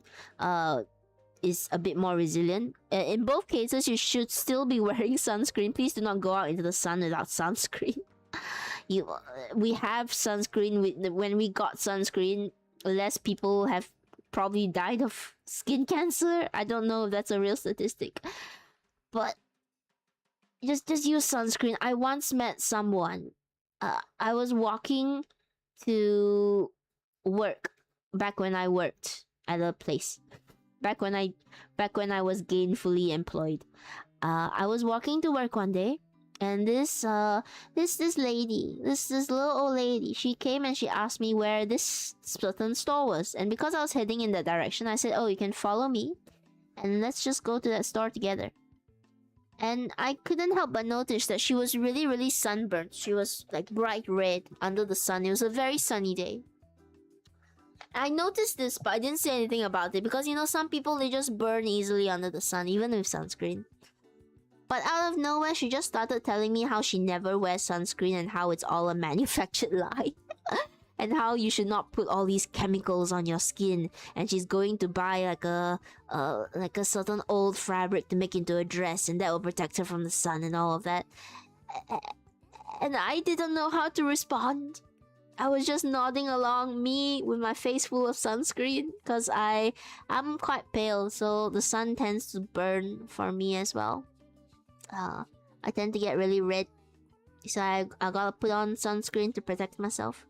is a bit more resilient. In both cases, you should still be wearing sunscreen. Please do not go out into the sun without sunscreen. We have sunscreen. When we got sunscreen, less people have probably died of skin cancer. I don't know if that's a real statistic, but just use sunscreen. I once met someone. I was walking to work back when I worked at a place. Back when I was gainfully employed. I was walking to work one day, and this lady, this little old lady, she came and she asked me where this certain store was. And because I was heading in that direction, I said, "Oh, you can follow me, and let's just go to that store together." And I couldn't help but notice that she was really, really sunburnt. She was like bright red under the sun. It was a very sunny day. I noticed this, but I didn't say anything about it because, you know, some people, they just burn easily under the sun, even with sunscreen. But out of nowhere, she just started telling me how she never wears sunscreen and how it's all a manufactured lie. And how you should not put all these chemicals on your skin. And she's going to buy like a certain old fabric to make into a dress, and that will protect her from the sun and all of that. And I didn't know how to respond. I was just nodding along, me with my face full of sunscreen, because I'm quite pale, so the sun tends to burn for me as well. I tend to get really red, so I gotta put on sunscreen to protect myself.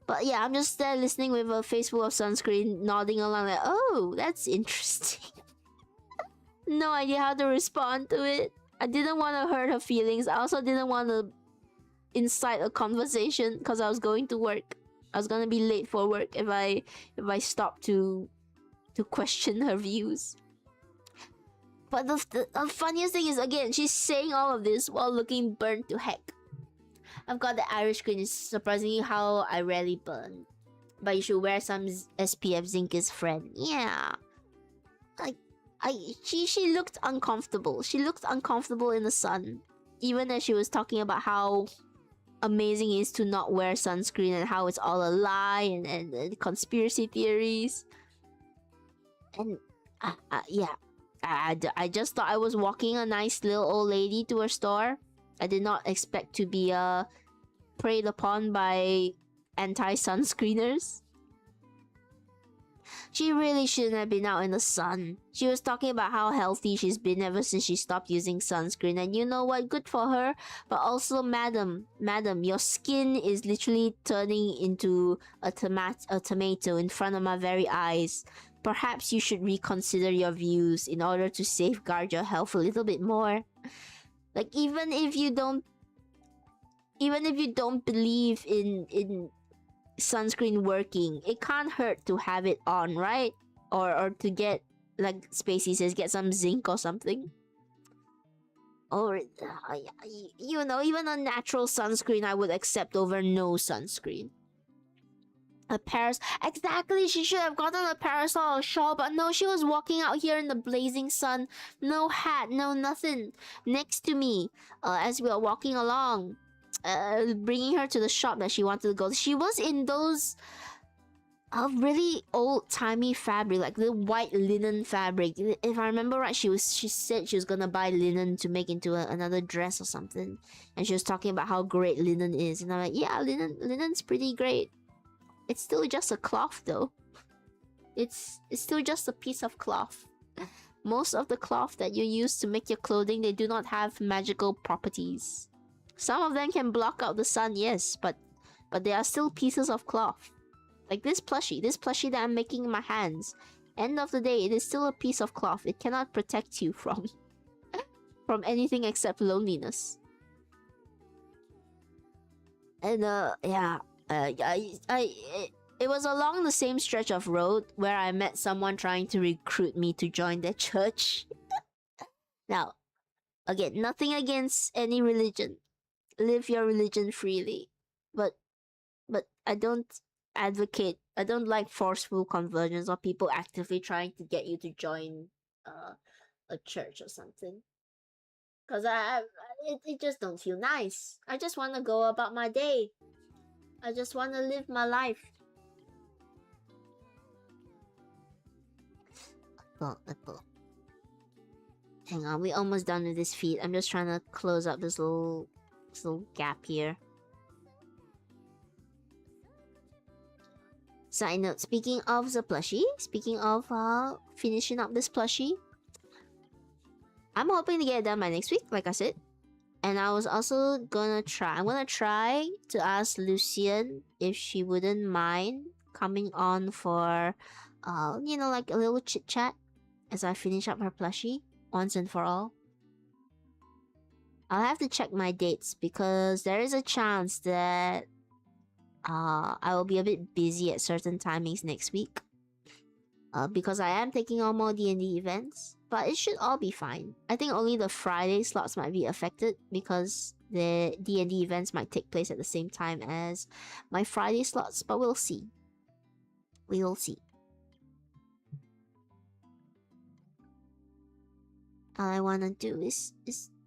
But yeah, I'm just there listening with a face full of sunscreen, nodding along like, oh, that's interesting. No idea how to respond to it. I didn't want to hurt her feelings. I also didn't want to incite a conversation because I was going to work. I was gonna be late for work if I stopped to question her views. But the funniest thing is, again, she's saying all of this while looking burnt to heck. I've got the Irish green. It's surprisingly how I rarely burn. But you should wear some SPF. Zinc is friend. Yeah. She looked uncomfortable. She looked uncomfortable in the sun. Even as she was talking about how amazing it is to not wear sunscreen and how it's all a lie and conspiracy theories. And yeah. I just thought I was walking a nice little old lady to her store. I did not expect to be preyed upon by anti-sunscreeners. She really shouldn't have been out in the sun. She was talking about how healthy she's been ever since she stopped using sunscreen. And you know what? Good for her. But also, madam, your skin is literally turning into a tomato in front of my very eyes. Perhaps you should reconsider your views in order to safeguard your health a little bit more. Like, even if you don't believe in sunscreen working, it can't hurt to have it on, right? Or to get, like Spacey says, get some zinc or something. Or you know, even a natural sunscreen I would accept over no sunscreen. A exactly, she should have gotten a parasol or shawl, but no, she was walking out here in the blazing sun, no hat, no nothing. Next to me, as we were walking along, bringing her to the shop that she wanted to go. She was in those a really old-timey fabric, like the white linen fabric. If I remember right, she said she was gonna buy linen to make into another dress or something, and she was talking about how great linen is, and I'm like, yeah, linen's pretty great. It's still just a cloth though. It's still just a piece of cloth. Most of the cloth that you use to make your clothing, they do not have magical properties. Some of them can block out the sun, yes, but they are still pieces of cloth. Like this plushie that I'm making in my hands. End of the day, it is still a piece of cloth. It cannot protect you from anything except loneliness. And yeah, it was along the same stretch of road where I met someone trying to recruit me to join their church. Now, again, nothing against any religion. Live your religion freely. But I don't advocate, I don't like forceful conversions or people actively trying to get you to join a church or something. Cause it just don't feel nice. I just want to go about my day. I just want to live my life. Apple. Hang on, we almost done with this feed. I'm just trying to close up this little gap here. Side note, speaking of the plushie, speaking of finishing up this plushie, I'm hoping to get it done by next week, like I said. And I was also gonna try to ask Lucien if she wouldn't mind coming on for you know, like a little chit chat as I finish up her plushie once and for all. I'll have to check my dates because there is a chance that I will be a bit busy at certain timings next week. Because I am taking on more D&D events, but it should all be fine. I think only the Friday slots might be affected because the D&D events might take place at the same time as my Friday slots, but we'll see. We will see. All I wanna do is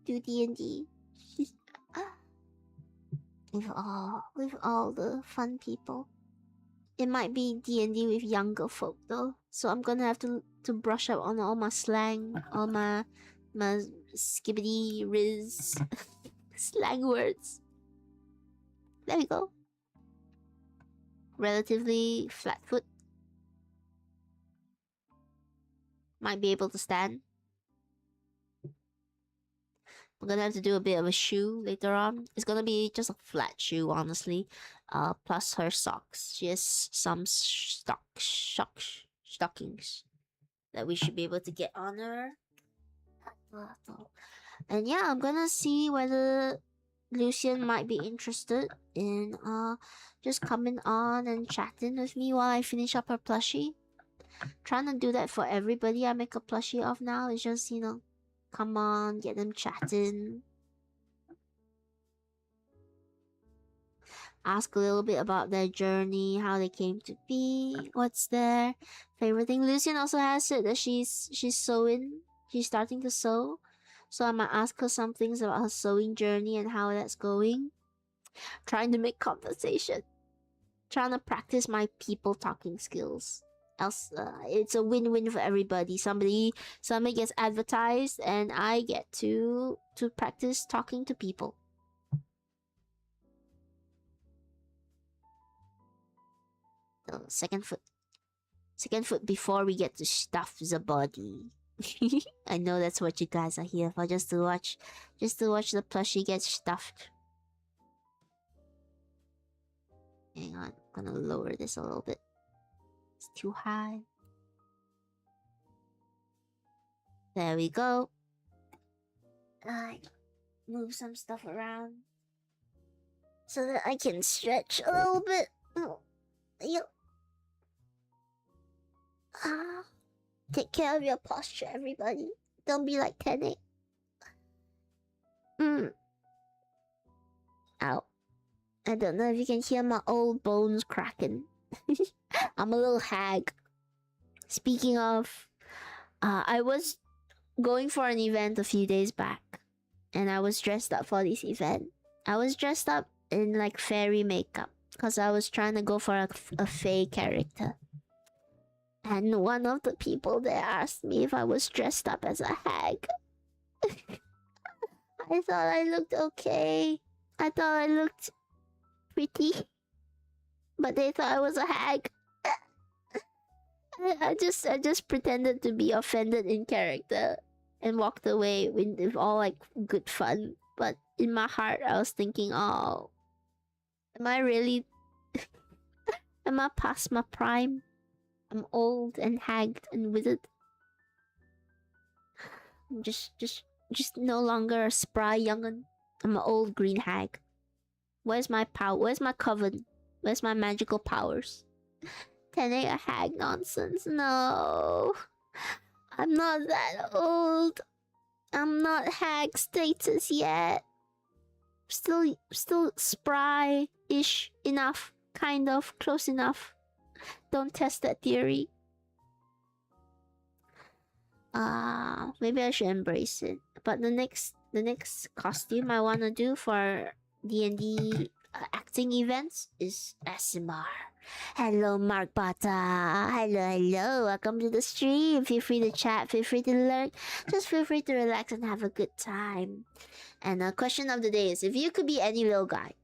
do D&D. with all the fun people. It might be D&D with younger folk though, so I'm gonna have to brush up on all my slang, all my skibbity riz slang words. There we go. Relatively flat foot. Might be able to stand. I'm gonna have to do a bit of a shoe later on. It's gonna be just a flat shoe, honestly. Plus her socks. She has some stockings that we should be able to get on her. And yeah, I'm gonna see whether Lucien might be interested in just coming on and chatting with me while I finish up her plushie. Trying to do that for everybody I make a plushie of now. It's just, you know, come on, get them chatting. Ask a little bit about their journey, how they came to be, what's their favorite thing. Lucien also has said that she's sewing. She's starting to sew. So I might ask her some things about her sewing journey and how that's going. Trying to make conversation. Trying to practice my people talking skills. Else, it's a win-win for everybody. Somebody gets advertised, and I get to practice talking to people. So, second foot before we get to stuff the body. I know that's what you guys are here for, just to watch the plushie get stuffed. Hang on, I'm gonna lower this a little bit. It's too high. There we go. Move some stuff around so that I can stretch a little bit. Yep. Take care of your posture, everybody. Don't be like Tenet. Ow. I don't know if you can hear my old bones cracking. I'm a little hag. Speaking of, I was going for an event a few days back, and I was dressed up for this event. I was dressed up in like fairy makeup. because I was trying to go for a Fae character. And one of the people there asked me if I was dressed up as a hag. I thought I looked okay. I thought I looked pretty. But they thought I was a hag. I just pretended to be offended in character and walked away with all like good fun. But in my heart, I was thinking, oh, am I really... am I past my prime? I'm old and hagged and withered. I'm just no longer a spry young'un. I'm an old green hag. Where's my power? Where's my coven? Where's my magical powers? 10A hag nonsense. No. I'm not that old. I'm not hag status yet. Still spry-ish enough. Kind of. Close enough. Don't test that theory. Maybe I should embrace it. But the next costume I wanna do for D&D acting events is ASMR. Hello, Mark Bata. Hello. Welcome to the stream. Feel free to chat. Feel free to lurk. Just feel free to relax and have a good time. And the question of the day is, if you could be any little guy,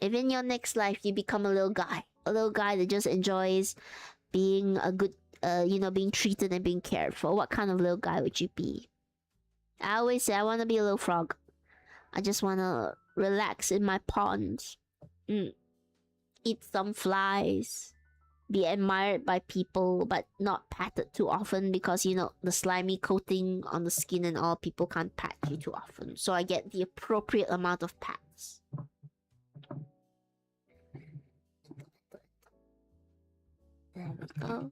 if in your next life you become a little guy that just enjoys being a good, being treated and being cared for, what kind of little guy would you be? I always say I want to be a little frog. I just want to relax in my ponds. Eat some flies. Be admired by people, but not patted too often because, the slimy coating on the skin and all, people can't pat you too often. So I get the appropriate amount of pats. There we go.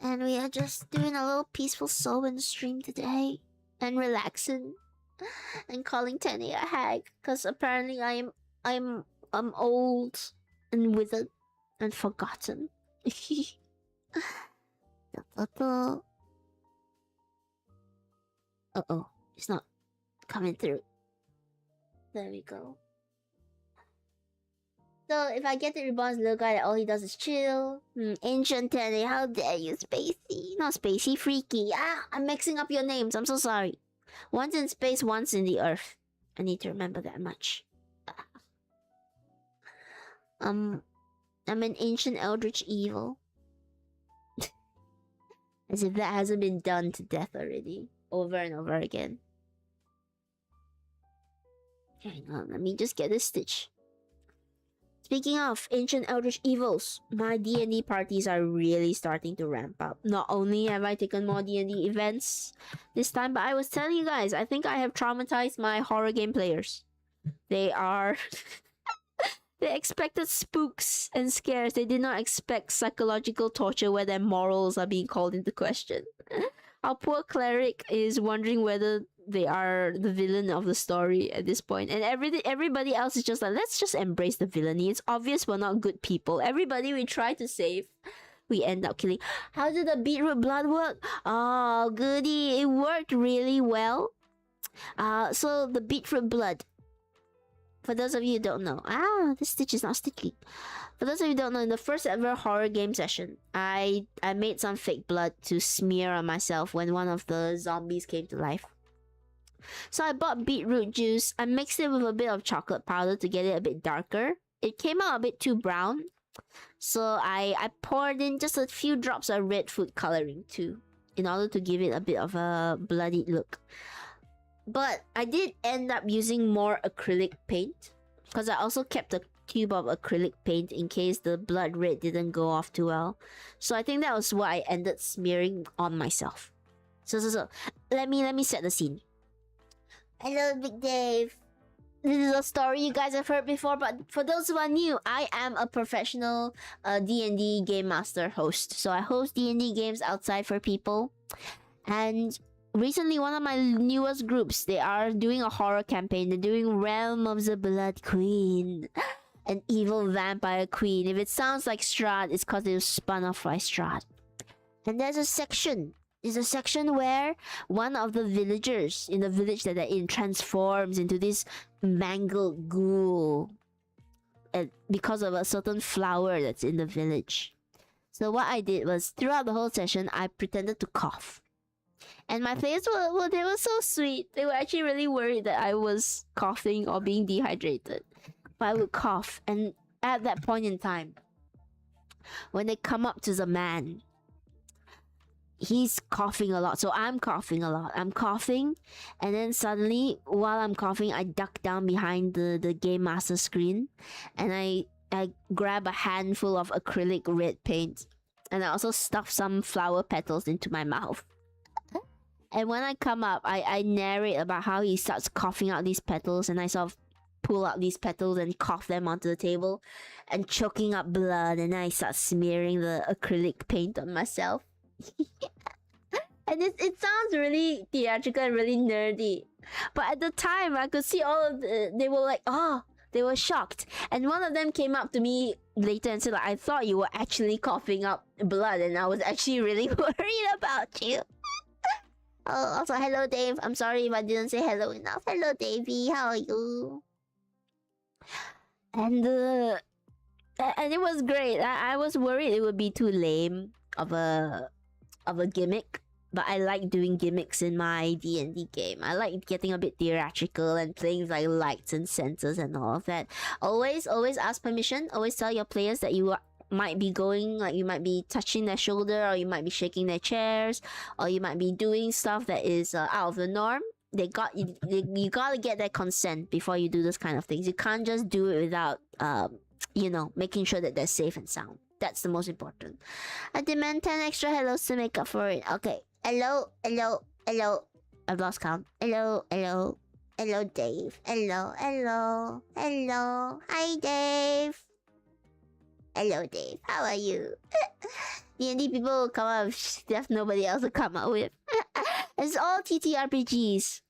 And we are just doing a little peaceful Sowen stream today. And relaxing. And calling Tenny a hag. Because apparently I'm old and withered and forgotten. Uh-oh. It's not coming through. There we go. So if I get the reborn little guy that all he does is chill. Ancient Tenny, how dare you, Spacey? Not Spacey, Freaky. I'm mixing up your names. I'm so sorry. One's in space, one's in the earth. I need to remember that much. I'm an ancient eldritch evil. As if that hasn't been done to death already. Over and over again. Hang on, let me just get this stitch. Speaking of ancient eldritch evils, my D&D parties are really starting to ramp up. Not only have I taken more D&D events this time, but I was telling you guys, I think I have traumatized my horror game players. They are... They expected spooks and scares. They did not expect psychological torture where their morals are being called into question. Our poor cleric is wondering whether they are the villain of the story at this point. And everybody else is just like, let's just embrace the villainy. It's obvious we're not good people. Everybody we try to save, we end up killing. How did the beetroot blood work? Oh, goody. It worked really well. So the beetroot blood. For those of you who don't know, this stitch is not sticky. For those of you who don't know, in the first ever horror game session, I made some fake blood to smear on myself when one of the zombies came to life. So I bought beetroot juice. I mixed it with a bit of chocolate powder to get it a bit darker. It came out a bit too brown. So I poured in just a few drops of red food coloring too, in order to give it a bit of a bloodied look. But I did end up using more acrylic paint, because I also kept a tube of acrylic paint in case the blood red didn't go off too well. So I think that was what I ended smearing on myself. So let me set the scene. Hello, Big Dave. This is a story you guys have heard before, but for those who are new, I am a professional D&D game master host. So I host D&D games outside for people. And recently, one of my newest groups, they are doing a horror campaign. They're doing Realm of the Blood Queen. An evil vampire queen. If it sounds like Strahd, it's because it was spun off by Strahd. And there's a section. There's a section where one of the villagers in the village that they're in transforms into this mangled ghoul. because of a certain flower that's in the village. So what I did was, throughout the whole session, I pretended to cough. And my players they were so sweet. They were actually really worried that I was coughing or being dehydrated. But I would cough, and at that point in time, when they come up to the man, he's coughing a lot, so I'm coughing a lot. I'm coughing, and then suddenly, while I'm coughing, I duck down behind the game master screen, and I grab a handful of acrylic red paint, and I also stuff some flower petals into my mouth. And when I come up, I narrate about how he starts coughing out these petals, and I sort of pull out these petals and cough them onto the table, and choking up blood, and then I start smearing the acrylic paint on myself. And it sounds really theatrical and really nerdy, but at the time I could see all of they were like, oh, they were shocked. And one of them came up to me later and said, like, I thought you were actually coughing up blood, and I was actually really worried about you. Oh, also, hello Dave. I'm sorry if I didn't say hello enough. Hello Davey, how are you? And it was great. I was worried it would be too lame of a gimmick, but I like doing gimmicks in my D&D game. I like getting a bit theatrical and playing with like lights and sensors and all of that. Always ask permission. Always tell your players that you might be going, like you might be touching their shoulder, or you might be shaking their chairs, or you might be doing stuff that is out of the norm. You gotta get their consent before you do this kind of things. You can't just do it without you know, making sure that they're safe and sound. That's the most important. I demand 10 extra hellos to make up for it. Okay. Hello. I've lost count. Hello. Hello, Dave. Hello. Hi, Dave. Hello, Dave. How are you? D&D people will come up with stuff nobody else will come up with. It's all TTRPGs.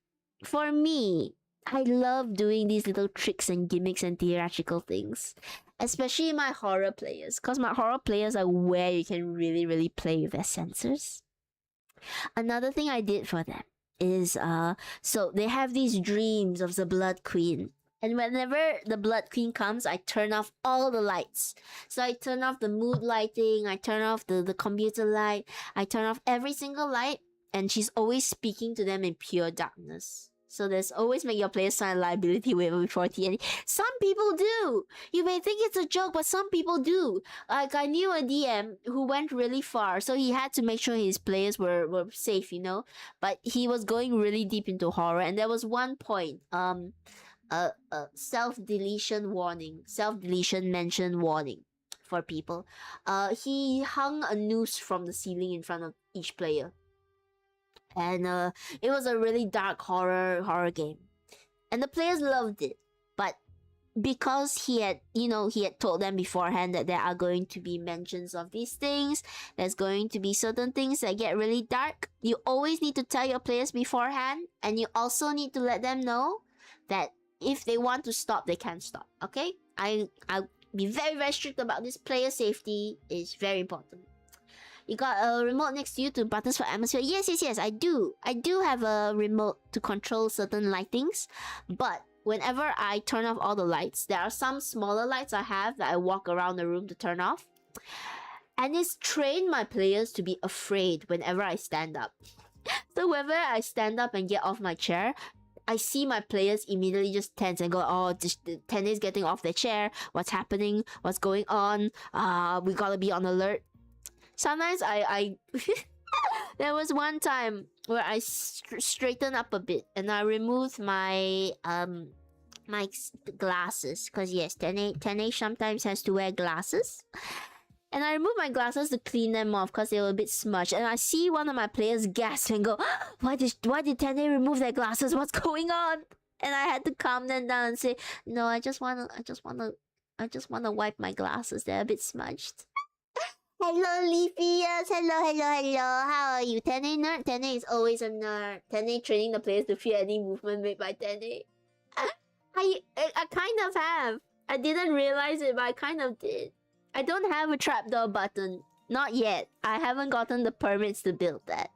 For me, I love doing these little tricks and gimmicks and theatrical things. Especially my horror players. Because my horror players are where you can really, really play with their sensors. Another thing I did for them is, so they have these dreams of the Blood Queen. And whenever the Blood Queen comes, I turn off all the lights. So I turn off the mood lighting, I turn off the computer light, I turn off every single light, and she's always speaking to them in pure darkness. So there's always make your players sign a liability waiver before TND. Some people do! You may think it's a joke, but some people do. Like, I knew a DM who went really far, so he had to make sure his players were safe, you know? But he was going really deep into horror, and there was one point, self-deletion warning, self-deletion mention warning for people. He hung a noose from the ceiling in front of each player. And it was a really dark horror game. And the players loved it. But because he had told them beforehand that there are going to be mentions of these things, there's going to be certain things that get really dark, you always need to tell your players beforehand, and you also need to let them know that if they want to stop, they can stop. Okay? I'll be very, very strict about this. Player safety is very important. You got a remote next to you to buttons for atmosphere? Yes, I do. I do have a remote to control certain lightings. But whenever I turn off all the lights, there are some smaller lights I have that I walk around the room to turn off. And it's trained my players to be afraid whenever I stand up. So whenever I stand up and get off my chair, I see my players immediately just tense and go, oh, Tenne's getting off their chair. What's happening? What's going on? We gotta be on alert. Sometimes I there was one time where I straightened up a bit and I removed my my glasses, because yes, Tenne sometimes has to wear glasses. And I removed my glasses to clean them off because they were a bit smudged. And I see one of my players gasp and go, why did Tenne remove their glasses? What's going on? And I had to calm them down and say, no, I just wanna wipe my glasses. They're a bit smudged. Hello, Leafy. Yes, hello. How are you? Tenne nerd? Tenne is always a nerd. Tenne training the players to fear any movement made by Tenne. I kind of have. I didn't realize it, but I kind of did. I don't have a trapdoor button. Not yet. I haven't gotten the permits to build that.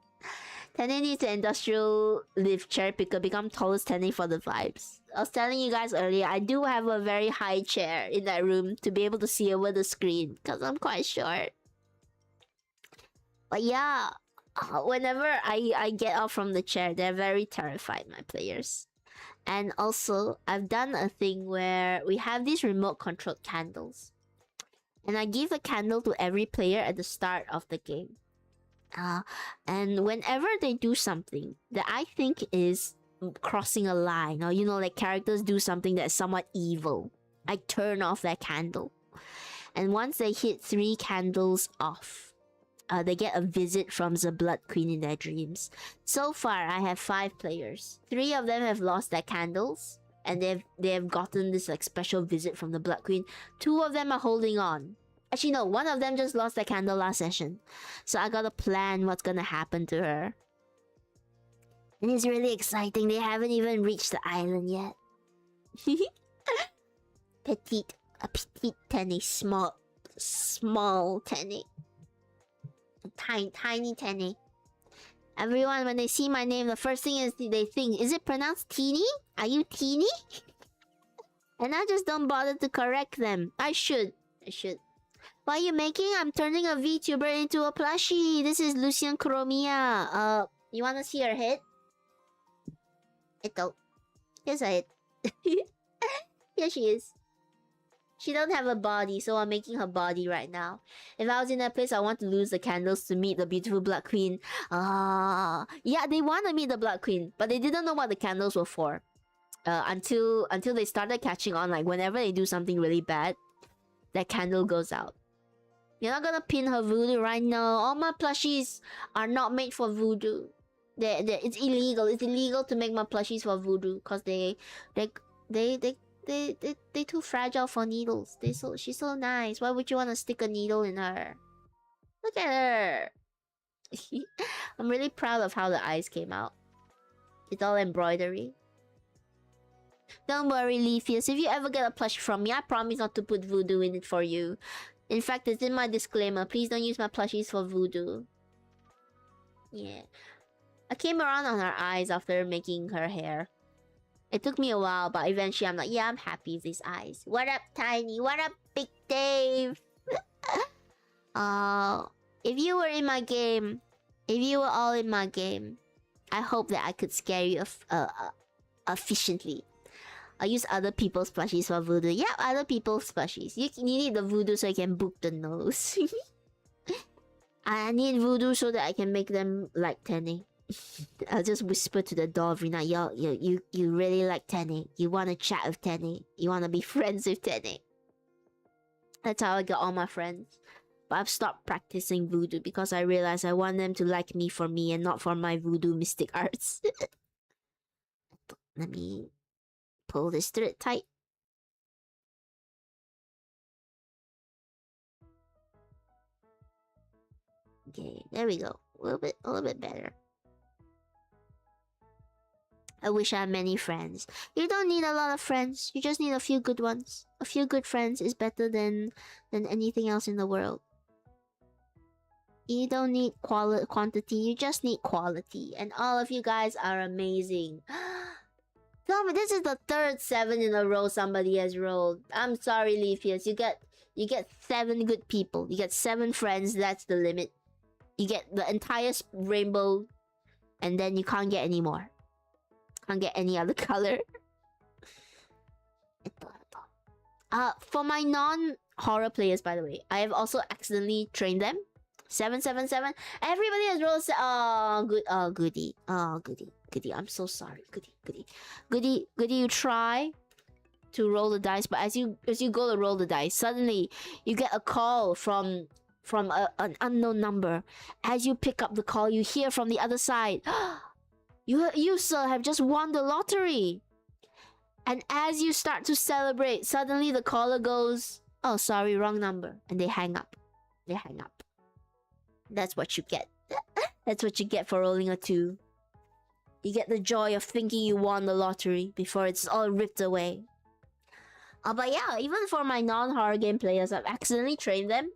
Tenny needs an industrial lift chair picker. Become tallest Tenny for the vibes. I was telling you guys earlier, I do have a very high chair in that room to be able to see over the screen because I'm quite short. But yeah, whenever I get out from the chair, they're very terrified, my players. And also, I've done a thing where we have these remote controlled candles. And I give a candle to every player at the start of the game. And whenever they do something that I think is crossing a line, or you know, like characters do something that's somewhat evil, I turn off that candle. And once they hit 3 candles off, they get a visit from the Blood Queen in their dreams. So far, I have 5 players. 3 of them have lost their candles, and they've gotten this like special visit from the Blood Queen. 2 of them are holding on. Actually, no, 1 of them just lost their candle last session. So I gotta plan what's gonna happen to her. And it's really exciting. They haven't even reached the island yet. Petite Tenny, small Tenny. Tiny Tenny. Everyone, when they see my name, the first thing is they think, is it pronounced Teeny? Are you Teeny? And I just don't bother to correct them. I should. What are you making? I'm turning a VTuber into a plushie. This is Lucien Kuromiya. You wanna see her head? Ito. Here's her head. Here she is. She don't have a body, so I'm making her body right now. If I was in that place, I want to lose the candles to meet the beautiful Blood Queen. Yeah, they want to meet the Blood Queen, but they didn't know what the candles were for. Until they started catching on, like whenever they do something really bad, that candle goes out. You're not gonna pin her voodoo right now. All my plushies are not made for voodoo. It's illegal. It's illegal to make my plushies for voodoo because they too fragile for needles. She's so nice. Why would you want to stick a needle in her? Look at her. I'm really proud of how the eyes came out. It's all embroidery. Don't worry, Leafius. If you ever get a plushie from me, I promise not to put voodoo in it for you. In fact, it's in my disclaimer. Please don't use my plushies for voodoo. Yeah. I came around on her eyes after making her hair. It took me a while, but eventually I'm like, yeah, I'm happy with these eyes. What up, Tiny? What up, Big Dave? If you were in my game, if you were all in my game, I hope that I could scare you efficiently. I use other people's plushies for voodoo. Yeah, other people's plushies. You need the voodoo so I can book the nose. I need voodoo so that I can make them like Tenny. I'll just whisper to the door every night, yo, you really like Tenny. You want to chat with Tenny. You want to be friends with Tenny. That's how I got all my friends. But I've stopped practicing voodoo because I realized I want them to like me for me and not for my voodoo mystic arts. Let me pull this thread tight. Okay, there we go. A little bit better. I wish I had many friends. You don't need a lot of friends. You just need a few good ones. A few good friends is better than anything else in the world. You don't need quantity. You just need quality. And all of you guys are amazing. Tell me, this is the 3rd 7 in a row somebody has rolled. I'm sorry, Leafius. You get 7 good people. You get 7 friends. That's the limit. You get the entire rainbow, and then you can't get any more. Can't get any other color. For my non-horror players, by the way, I have also accidentally trained them. 777. Everybody has rolled. Oh, good. Oh, goody. Oh, goody. Goody. I'm so sorry. Goody. You try to roll the dice, but as you go to roll the dice, suddenly you get a call from an unknown number. As you pick up the call, you hear from the other side, You, sir, have just won the lottery. And as you start to celebrate, suddenly the caller goes, oh, sorry, wrong number. And they hang up. That's what you get. That's what you get for rolling a 2. You get the joy of thinking you won the lottery before it's all ripped away. But yeah, even for my non-horror game players, I've accidentally trained them.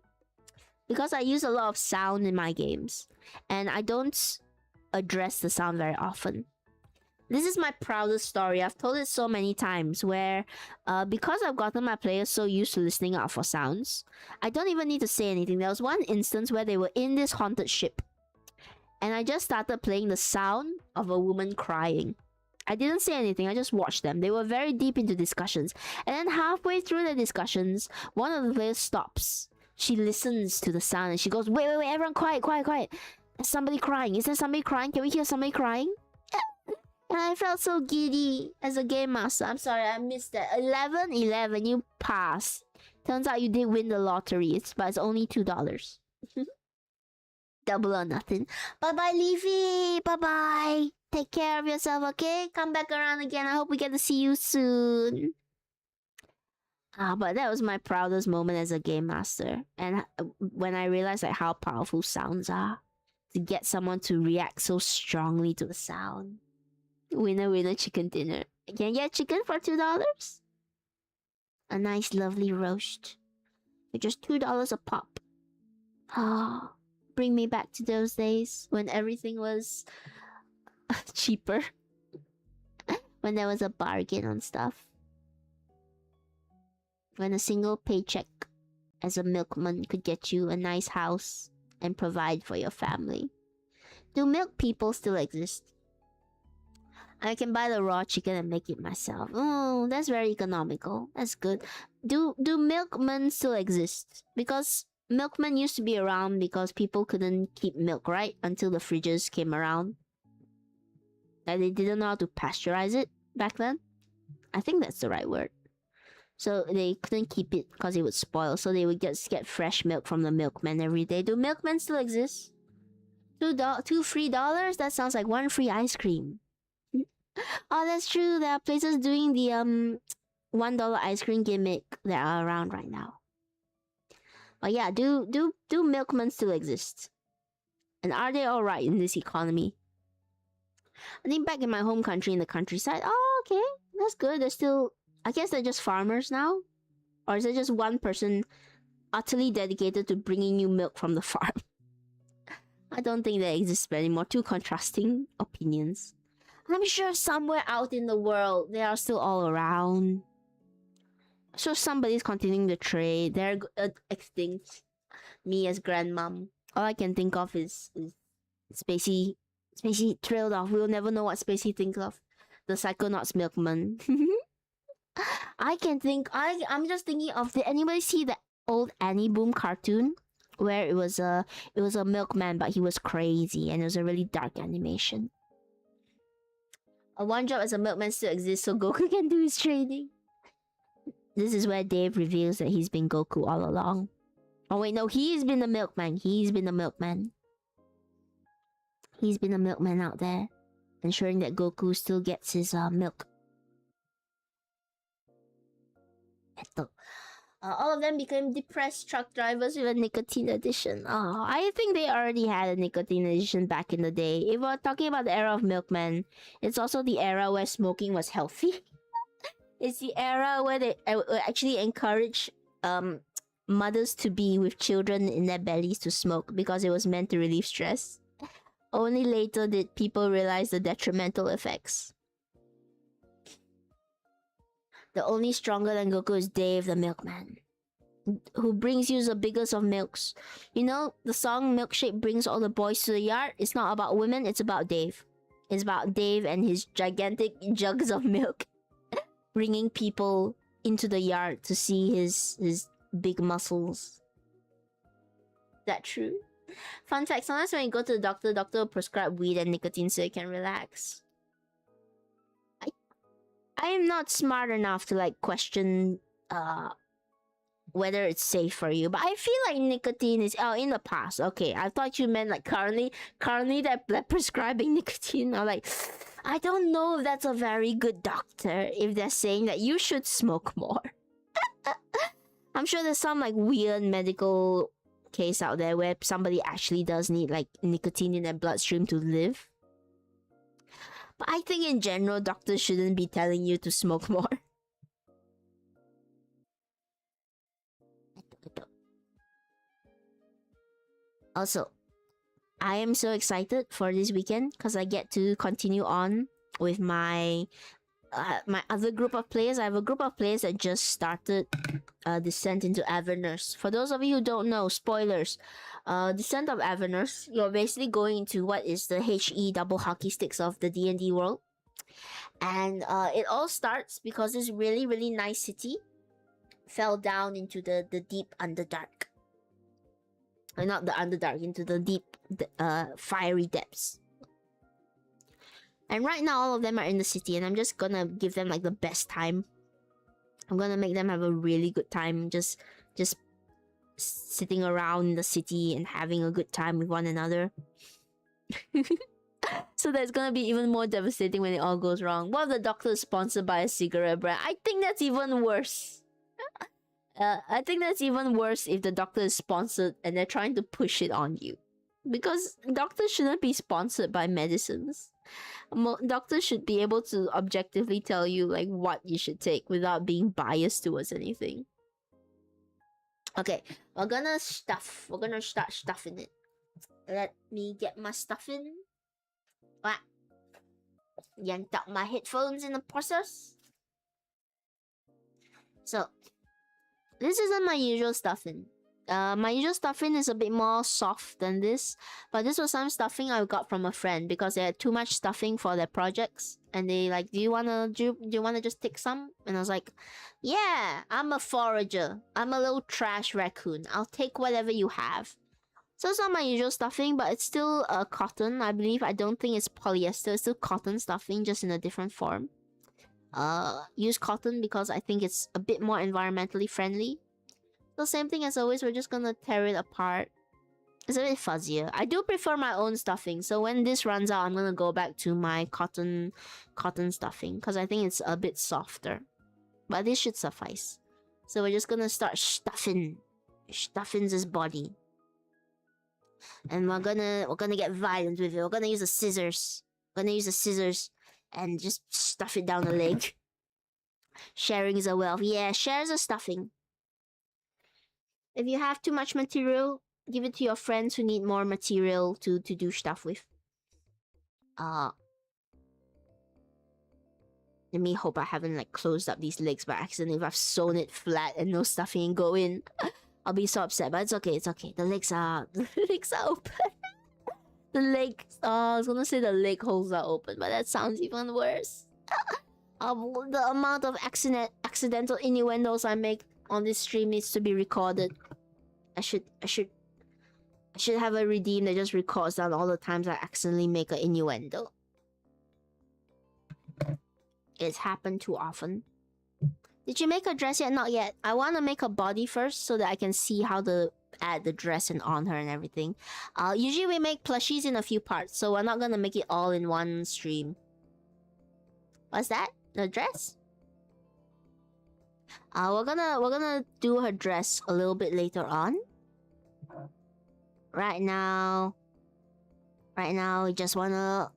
Because I use a lot of sound in my games. And I don't address the sound very often. This is my proudest story. I've told it so many times where because I've gotten my players so used to listening out for sounds, I don't even need to say anything. There was one instance where they were in this haunted ship and I just started playing the sound of a woman crying. I didn't say anything, I just watched them. They were very deep into discussions. And then halfway through the discussions, one of the players stops. She listens to the sound and she goes, wait, everyone quiet. There's somebody crying. Is there somebody crying? Can we hear somebody crying? And I felt so giddy as a game master. I'm sorry, I missed that. 11, you passed. Turns out you did win the lottery, but it's only $2. Double or nothing. Bye-bye, Leafy. Bye-bye. Take care of yourself, okay? Come back around again. I hope we get to see you soon. But that was my proudest moment as a game master. And when I realized like how powerful sounds are, to get someone to react so strongly to the sound. Winner, chicken dinner. Can you get chicken for $2? A nice, lovely roast for just $2 a pop. Bring me back to those days when everything was cheaper. When there was a bargain on stuff. When a single paycheck as a milkman could get you a nice house and provide for your family. Do milk people still exist? I can buy the raw chicken and make it myself. Oh, that's very economical. That's good. Do milkmen still exist? Because milkmen used to be around because people couldn't keep milk, right? Until the fridges came around. Like they didn't know how to pasteurize it back then. I think that's the right word. So they couldn't keep it because it would spoil. So they would just get fresh milk from the milkman every day. Do milkmen still exist? $2 free dollars? That sounds like one free ice cream. Oh, that's true. There are places doing the $1 ice cream gimmick that are around right now. But yeah, do milkmen still exist? And are they alright in this economy? I think back in my home country, in the countryside, oh, okay, that's good. They're still, I guess they're just farmers now? Or is it just one person utterly dedicated to bringing you milk from the farm? I don't think they exist anymore. Two contrasting opinions. I'm sure somewhere out in the world, they are still all around. So somebody's continuing the trade. They're extinct. Me as grandmom. All I can think of is Spacey. Spacey trailed off. We'll never know what Spacey thinks of. The Psychonauts milkman. I can think. I'm just thinking of. Did anybody see the old Annie Boom cartoon where it was a milkman, but he was crazy and it was a really dark animation. A one job as a milkman still exists, so Goku can do his trading. This is where Dave reveals that he's been Goku all along. Oh wait, no, he's been the milkman. He's been the milkman. He's been the milkman out there, ensuring that Goku still gets his milk. All of them became depressed truck drivers with a nicotine addiction. Oh, I think they already had a nicotine addiction back in the day. If we're talking about the era of milkmen, it's also the era where smoking was healthy. It's the era where they actually encourage mothers to be with children in their bellies to smoke because it was meant to relieve stress. Only later did people realize the detrimental effects. The only stronger than Goku is Dave the milkman, who brings you the biggest of milks. You know, the song Milkshake brings all the boys to the yard. It's not about women, it's about Dave. It's about Dave and his gigantic jugs of milk. Bringing people into the yard to see his big muscles. Is that true? Fun fact, sometimes when you go to the doctor will prescribe weed and nicotine so you can relax. I am not smart enough to like question whether it's safe for you, but I feel like nicotine is in the past. Okay, I thought you meant like currently they're prescribing nicotine. I'm like, I don't know if that's a very good doctor if they're saying that you should smoke more. I'm sure there's some like weird medical case out there where somebody actually does need like nicotine in their bloodstream to live. But I think in general, doctors shouldn't be telling you to smoke more. Also, I am so excited for this weekend because I get to continue on with my my other group of players. I have a group of players that just started Descent into Avernus. For those of you who don't know, spoilers. Descent of Avernus, you're basically going into what is the HE double hockey sticks of the D&D world. And it all starts because this really, really nice city fell down into the deep underdark. Not the underdark, into the deep fiery depths. And right now all of them are in the city, and I'm just gonna give them like the best time. I'm gonna make them have a really good time just sitting around the city and having a good time with one another. So that's gonna be even more devastating when it all goes wrong. What if the doctor is sponsored by a cigarette brand? I think that's even worse. I think that's even worse if the doctor is sponsored and they're trying to push it on you. Because doctors shouldn't be sponsored by medicines. Doctors should be able to objectively tell you like what you should take without being biased towards anything. Okay, we're gonna start stuffing it. Let me get my stuffing. What? Yanked out my headphones in the process. So this isn't my usual stuffing. My usual stuffing is a bit more soft than this, but this was some stuffing I got from a friend because they had too much stuffing for their projects, and they like, do you wanna just take some? And I was like, yeah, I'm a forager. I'm a little trash raccoon. I'll take whatever you have. So it's not my usual stuffing, but it's still cotton, I believe. I don't think it's polyester. It's still cotton stuffing, just in a different form. Use cotton because I think it's a bit more environmentally friendly. So same thing as always, we're just gonna tear it apart. It's a bit fuzzier. I do prefer my own stuffing, so when this runs out, I'm gonna go back to my cotton stuffing because I think it's a bit softer. But this should suffice. So we're just gonna start stuffing his body. And we're gonna get violent with it. We're gonna use the scissors. And just stuff it down the leg. Sharing is a wealth. Yeah, shares a stuffing. If you have too much material, give it to your friends who need more material to do stuff with. Let me hope I haven't like closed up these legs by accident. If I've sewn it flat and no stuffing go in, I'll be so upset. But it's okay. It's okay. The legs are open. The leg. I was gonna say the leg holes are open, but that sounds even worse. The amount of accidental innuendos I make on this stream needs to be recorded. I should have a redeem that just records down all the times I accidentally make an innuendo. It's happened too often. Did you make a dress yet? Not yet. I want to make a body first so that I can see how to add the dress and on her and everything. Usually we make plushies in a few parts, so we're not gonna make it all in one stream. What's that? The dress? We're gonna do her dress a little bit later on. Right now, we just wanna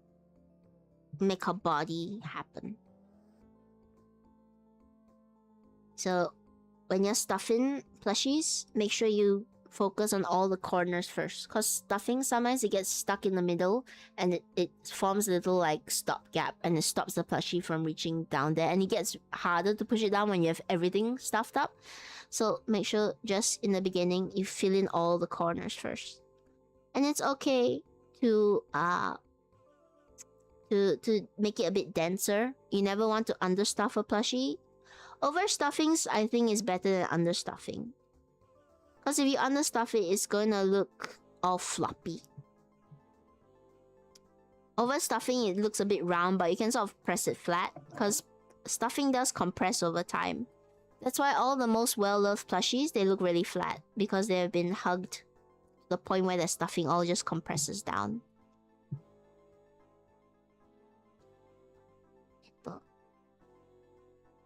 make her body happen. So, when you're stuffing plushies, make sure you focus on all the corners first. Because stuffing, sometimes it gets stuck in the middle and it forms a little like stop gap and it stops the plushie from reaching down there. And it gets harder to push it down when you have everything stuffed up. So make sure just in the beginning, you fill in all the corners first. And it's okay to make it a bit denser. You never want to understuff a plushie. Overstuffings, I think, is better than understuffing. Because if you understuff it, it's going to look all floppy. Overstuffing, it looks a bit round, but you can sort of press it flat. Because stuffing does compress over time. That's why all the most well-loved plushies, they look really flat. Because they have been hugged to the point where the stuffing all just compresses down.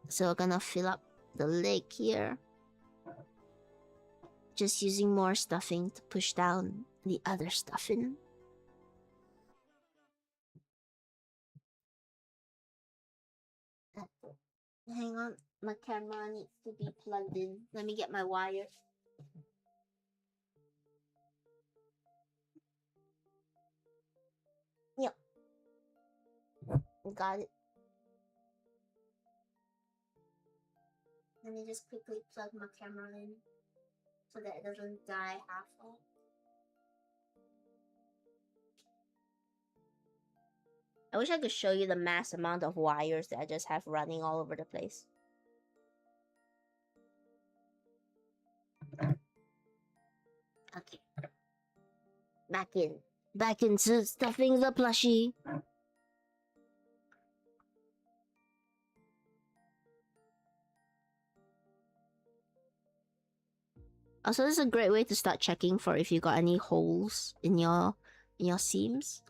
So we're gonna fill up the leg here. Just using more stuffing to push down the other stuffing. Hang on, my camera needs to be plugged in. Let me get my wire. Got it. Let me just quickly plug my camera in so that it doesn't die half off. I wish I could show you the mass amount of wires that I just have running all over the place. Okay. Back into stuffing the plushie. Also, this is a great way to start checking for if you got any holes in your seams.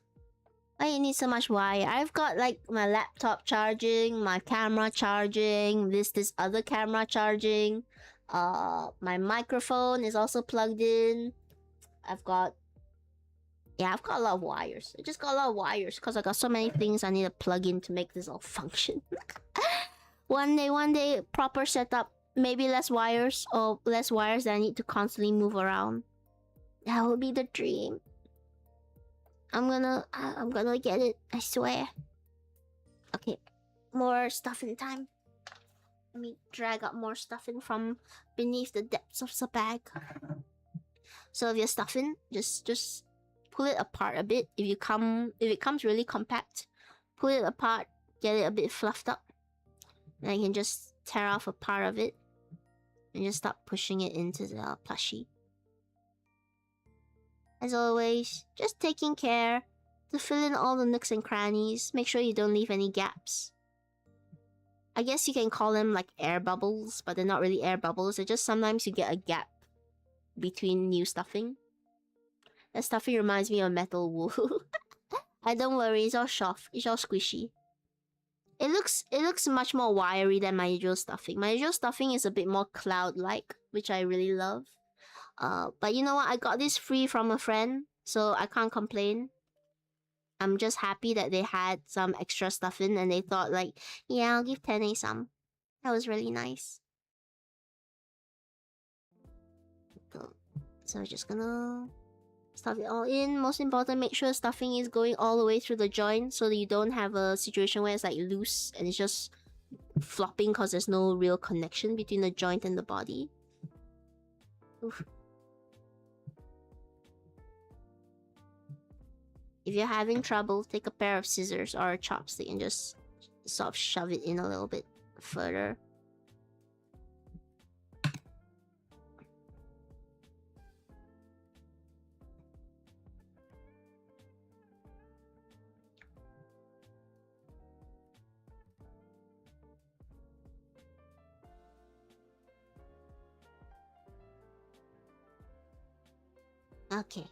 Why you need so much wire? I've got like my laptop charging, my camera charging, this other camera charging. My microphone is also plugged in. I've got a lot of wires. I just got a lot of wires because I got so many things I need to plug in to make this all function. One day, proper setup. Maybe less wires that I need to constantly move around. That would be the dream. I'm gonna get it, I swear. Okay, more stuffing time. Let me drag up more stuffing from beneath the depths of the bag. So if you're stuffing, just pull it apart a bit. If it comes really compact, pull it apart, get it a bit fluffed up. And I can just tear off a part of it and just start pushing it into the plushie. As always, just taking care to fill in all the nooks and crannies. Make sure you don't leave any gaps. I guess you can call them like air bubbles, but they're not really air bubbles. They're just sometimes you get a gap between new stuffing. That stuffing reminds me of metal wool. Don't worry, it's all soft. It's all squishy. It looks much more wiry than my usual stuffing. My usual stuffing is a bit more cloud-like, which I really love. But you know what? I got this free from a friend, so I can't complain. I'm just happy that they had some extra stuffing and they thought like, yeah, I'll give Tene some. That was really nice. So we're just gonna stuff it all in. Most important, make sure stuffing is going all the way through the joint so that you don't have a situation where it's like loose and it's just flopping because there's no real connection between the joint and the body. Oof. If you're having trouble, take a pair of scissors or a chopstick and just sort of shove it in a little bit further. Okay.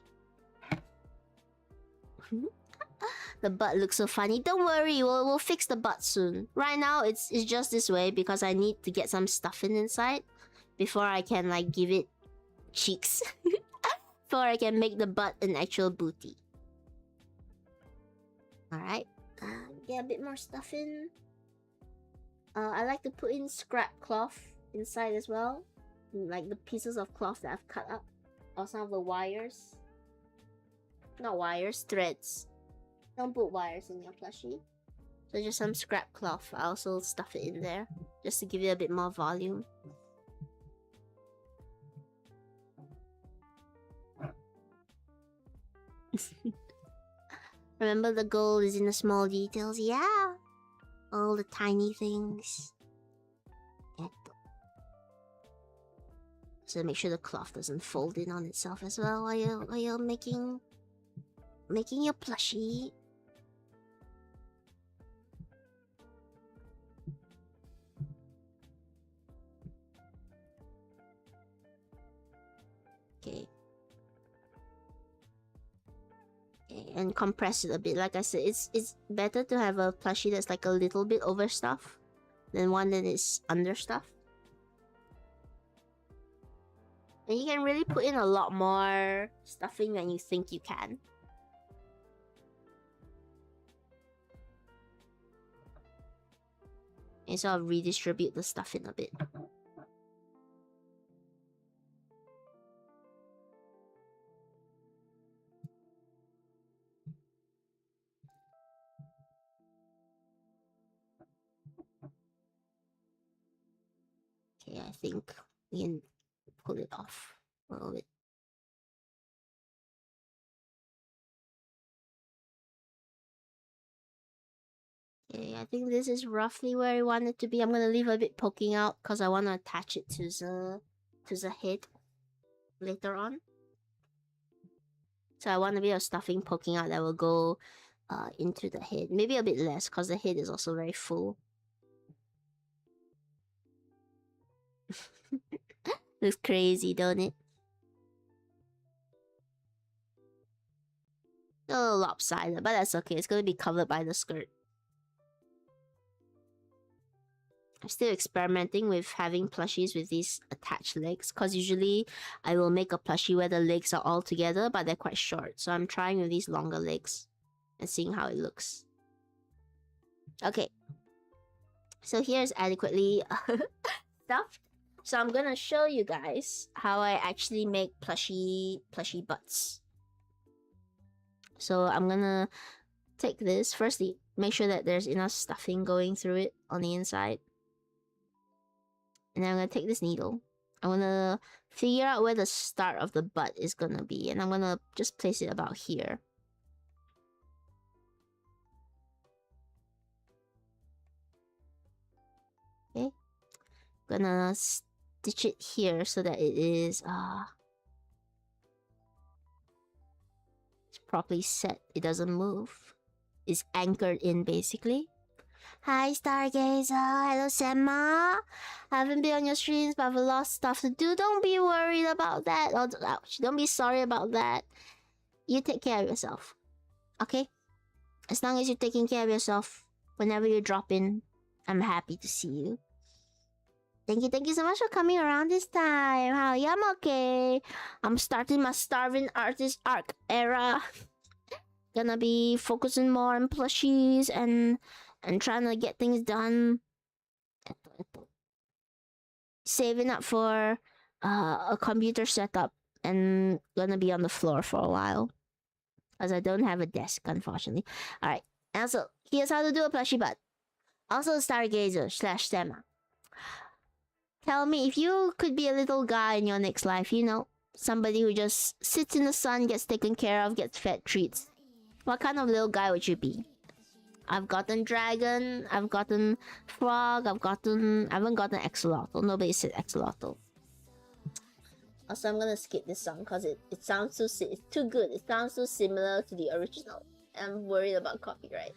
The butt looks so funny. Don't worry, we'll fix the butt soon. Right now, it's just this way because I need to get some stuffing inside before I can like give it cheeks. Before I can make the butt an actual booty. Alright. Get a bit more stuffing. I like to put in scrap cloth inside as well. Like the pieces of cloth that I've cut up. Or some of the wires. Not wires, threads. Don't put wires in your plushie. So just some scrap cloth. I also stuff it in there. Just to give it a bit more volume. Remember, the gold is in the small details. Yeah! All the tiny things. So make sure the cloth doesn't fold in on itself as well while you're making your plushie. Okay. And compress it a bit. Like I said, it's better to have a plushie that's like a little bit overstuffed than one that is understuffed. And you can really put in a lot more stuffing than you think you can. And sort of redistribute the stuffing a bit. I think we can pull it off a little bit. Okay, I think this is roughly where I want it to be. I'm gonna leave a bit poking out because I want to attach it to the head later on. So I want a bit of stuffing poking out that will go into the head. Maybe a bit less because the head is also very full. Looks crazy, don't it? A little lopsided, but that's okay. It's gonna be covered by the skirt. I'm still experimenting with having plushies with these attached legs because usually I will make a plushie where the legs are all together but they're quite short. So I'm trying with these longer legs and seeing how it looks. Okay. So here's adequately stuffed. So I'm gonna show you guys how I actually make plushie butts. So I'm gonna take this. Firstly, make sure that there's enough stuffing going through it on the inside. And then I'm gonna take this needle. I'm gonna figure out where the start of the butt is gonna be. And I'm gonna just place it about here. Okay. Gonna stitch it here so that it is it's properly set. It doesn't move. It's anchored in basically. Hi Stargazer, hello Semma. I haven't been on your streams but I've a lot of stuff to do. Don't be worried about that. Oh, ouch. Don't be sorry about that. You take care of yourself. Okay? As long as you're taking care of yourself, whenever you drop in, I'm happy to see you. Thank you so much for coming around this time. How yeah, I'm okay. I'm starting my starving artist arc era. Gonna be focusing more on plushies and trying to get things done. Saving up for a computer setup and gonna be on the floor for a while. Because I don't have a desk, unfortunately. Alright, also, here's how to do a plushie butt. Also, Stargazer / Stemma. Tell me, if you could be a little guy in your next life, you know, somebody who just sits in the sun, gets taken care of, gets fed treats. What kind of little guy would you be? I've gotten dragon, I've gotten frog, I haven't gotten axolotl. Nobody said axolotl. Also, I'm gonna skip this song because it sounds so it's too good. It sounds so similar to the original. I'm worried about copyright.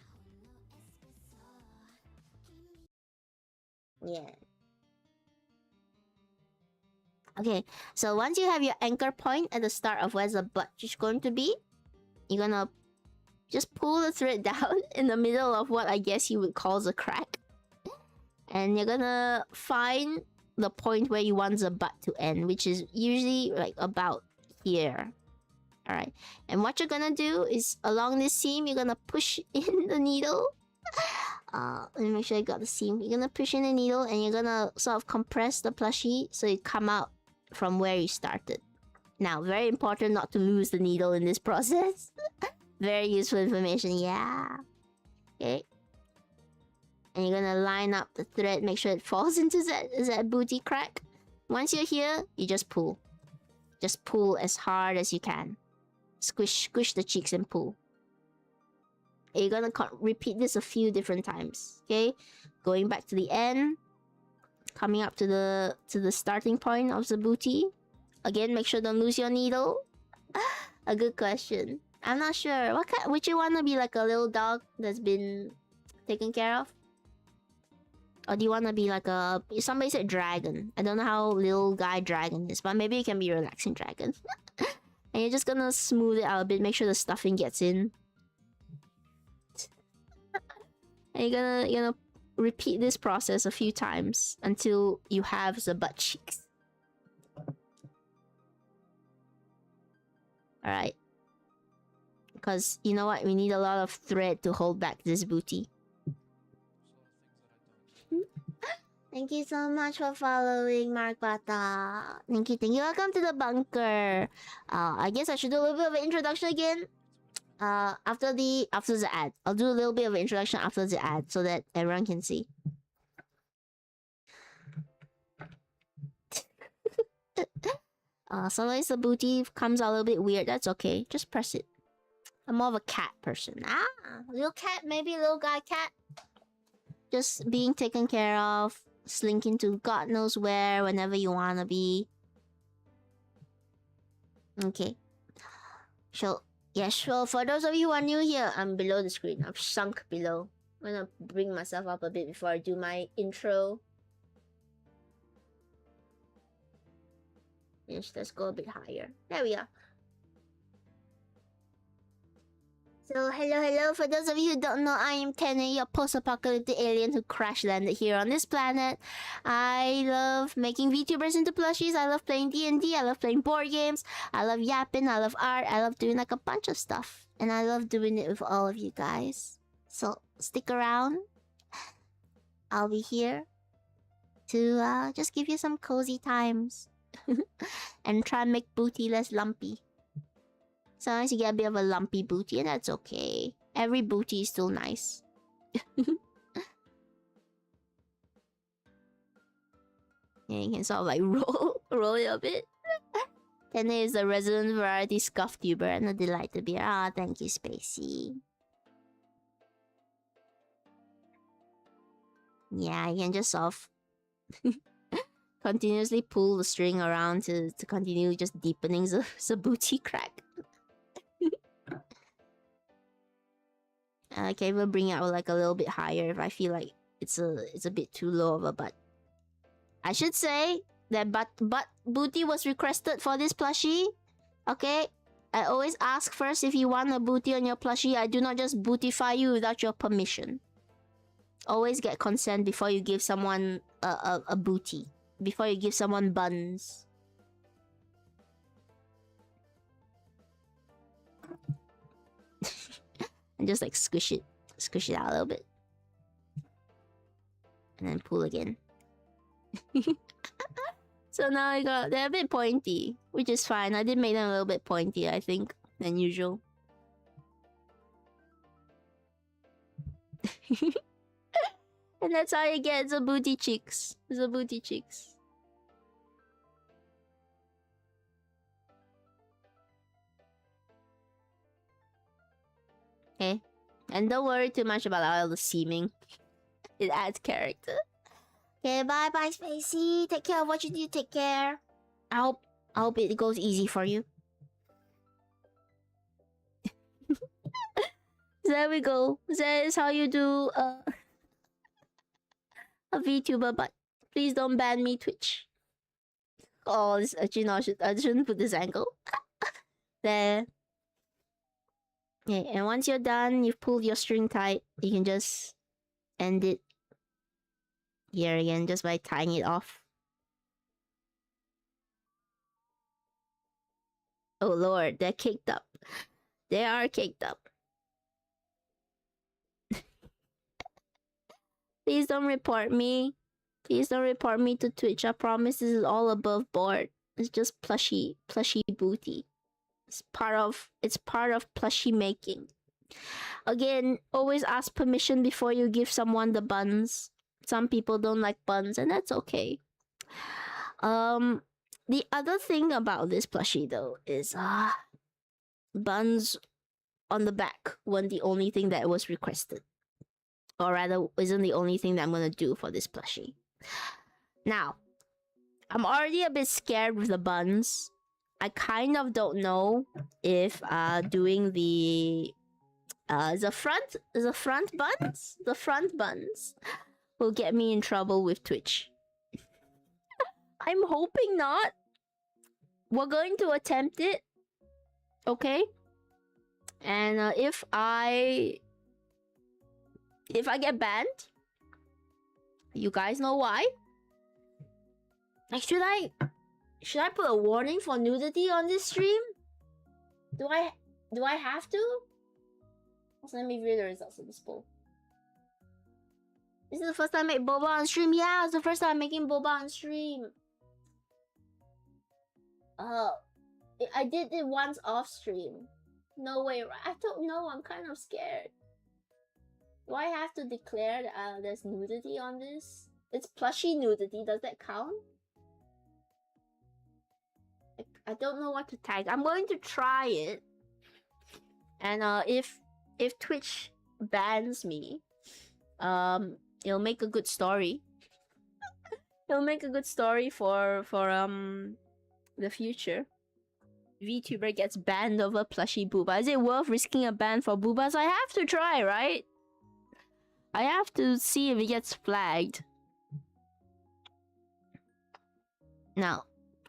Yeah. Okay, so once you have your anchor point at the start of where the butt is going to be, you're gonna just pull the thread down in the middle of what I guess you would call the crack. And you're gonna find the point where you want the butt to end, which is usually like about here. Alright, and what you're gonna do is along this seam, you're gonna push in the needle. Let me make sure I got the seam. You're gonna push in the needle and you're gonna sort of compress the plushie so it come out from where you started. Now, very important not to lose the needle in this process. Very useful information, yeah. Okay. And you're gonna line up the thread, make sure it falls into that booty crack. Once you're here, you just pull. Just pull as hard as you can. Squish the cheeks and pull. And you're gonna repeat this a few different times, okay? Going back to the end, coming up to the starting point of the booty. Again, make sure don't lose your needle. A good question. I'm not sure. What kind? Would you want to be like a little dog that's been taken care of? Or do you want to be like a... Somebody said dragon. I don't know how little guy dragon is, but maybe you can be a relaxing dragon. And you're just gonna smooth it out a bit, make sure the stuffing gets in. And you're gonna repeat this process a few times until you have the butt cheeks. Alright. Because, you know what? We need a lot of thread to hold back this booty. Thank you so much for following, Mark Bata. Thank you. Welcome to the bunker. I guess I should do a little bit of an introduction again. After the ad. I'll do a little bit of an introduction after the ad so that everyone can see. Sometimes the booty comes out a little bit weird. That's okay. Just press it. I'm more of a cat person. Little cat, maybe little guy cat. Just being taken care of. Slinking to God knows where whenever you wanna be. Okay. So, yes, well, for those of you who are new here, I'm below the screen. I've sunk below. I'm gonna bring myself up a bit before I do my intro. Yes, let's go a bit higher. There we are. So, hello. For those of you who don't know, I am Tenny, a post-apocalyptic alien who crash landed here on this planet. I love making VTubers into plushies. I love playing D&D. I love playing board games. I love yapping. I love art. I love doing like a bunch of stuff. And I love doing it with all of you guys. So, stick around. I'll be here to just give you some cozy times. And try and make booty less lumpy. Sometimes you get a bit of a lumpy booty, and that's okay. Every booty is still nice. Yeah, you can sort of like roll it a bit. Tenny is the resident variety scuff tuber and a delight to be here. Ah, thank you, Spacey. Yeah, you can just sort of continuously pull the string around to continue just deepening the booty crack. I can even bring it out like a little bit higher if I feel like it's a bit too low of a butt. I should say that butt booty was requested for this plushie. Okay? I always ask first if you want a booty on your plushie. I do not just bootify you without your permission. Always get consent before you give someone a booty. Before you give someone buns. And just like squish it out a little bit. And then pull again. So now they're a bit pointy, which is fine. I did make them a little bit pointy, I think, than usual. And that's how you get the booty cheeks. The booty cheeks. Okay. And don't worry too much about all the seaming. It adds character. Okay, bye Spacey. Take care of what you do. Take care. I hope it goes easy for you. There we go. That is how you do a VTuber, but please don't ban me, Twitch. Oh, this actually no, I shouldn't put this angle. There. Okay, and once you're done, you've pulled your string tight, you can just end it here again just by tying it off. Oh lord, they're caked up. They are caked up. Please don't report me. Please don't report me to Twitch. I promise this is all above board. It's just plushy booty. It's part of plushie making. Again, always ask permission before you give someone the buns. Some people don't like buns, and that's okay. The other thing about this plushie though is buns on the back weren't the only thing that was requested. Or rather, isn't the only thing that I'm gonna do for this plushie. Now, I'm already a bit scared with the buns. I kind of don't know if doing the front buns will get me in trouble with Twitch. I'm hoping not. We're going to attempt it. Okay? And if I get banned, you guys know why. Like, should I put a warning for nudity on this stream? Do I have to? Also, let me read the results of this poll. This is the first time I make boba on stream. Yeah, it's the first time I'm making boba on stream. I did it once off stream. No way, I don't know. I'm kind of scared. Do I have to declare that there's nudity on this? It's plushie nudity. Does that count? I don't know what to tag. I'm going to try it. And if Twitch bans me, it'll make a good story. It'll make a good story for the future. VTuber gets banned over plushie booba. Is it worth risking a ban for boobas? I have to try, right? I have to see if it gets flagged. Now,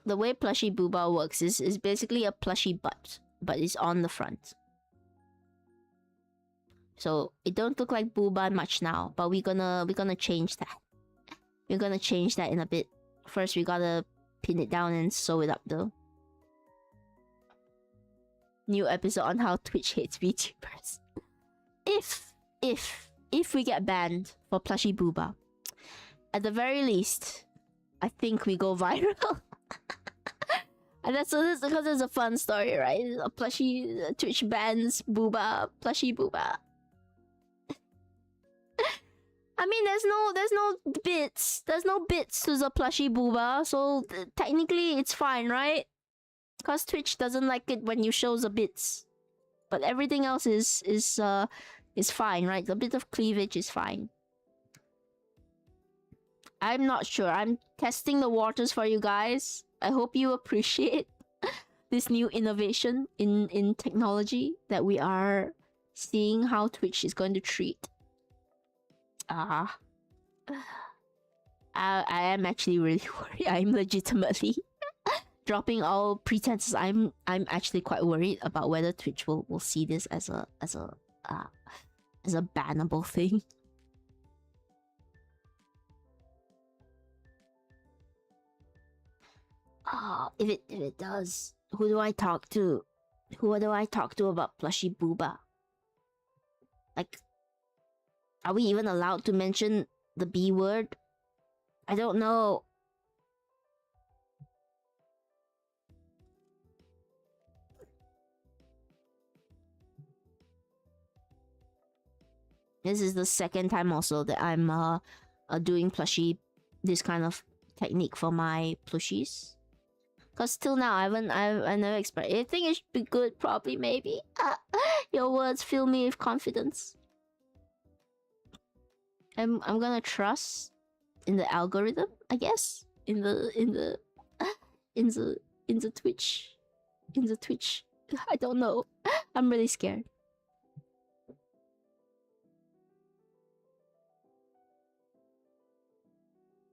the way plushie booba works is basically a plushie butt, but it's on the front. So it don't look like booba much now, but we're gonna change that. We're gonna change that in a bit. First, we gotta pin it down and sew it up though. New episode on how Twitch hates VTubers. If we get banned for plushie booba, at the very least, I think we go viral. And that's because it's a fun story, right? A plushie Twitch bans booba, plushie booba. I mean, there's no bits. There's no bits to the plushie booba, so technically it's fine, right? Because Twitch doesn't like it when you show the bits, but everything else is fine, right? A bit of cleavage is fine. I'm not sure. I'm testing the waters for you guys. I hope you appreciate this new innovation in technology that we are seeing how Twitch is going to treat. I am actually really worried. I'm legitimately dropping all pretenses. I'm actually quite worried about whether Twitch will see this as a bannable thing. If it does, who do I talk to? Who do I talk to about plushie booba? Like, are we even allowed to mention the B word? I don't know. This is the second time also that I'm doing plushie, this kind of technique for my plushies. Cause till now I never experienced. I think it should be good, probably, maybe. Your words fill me with confidence. I'm gonna trust in the algorithm, I guess. In the Twitch. I don't know. I'm really scared.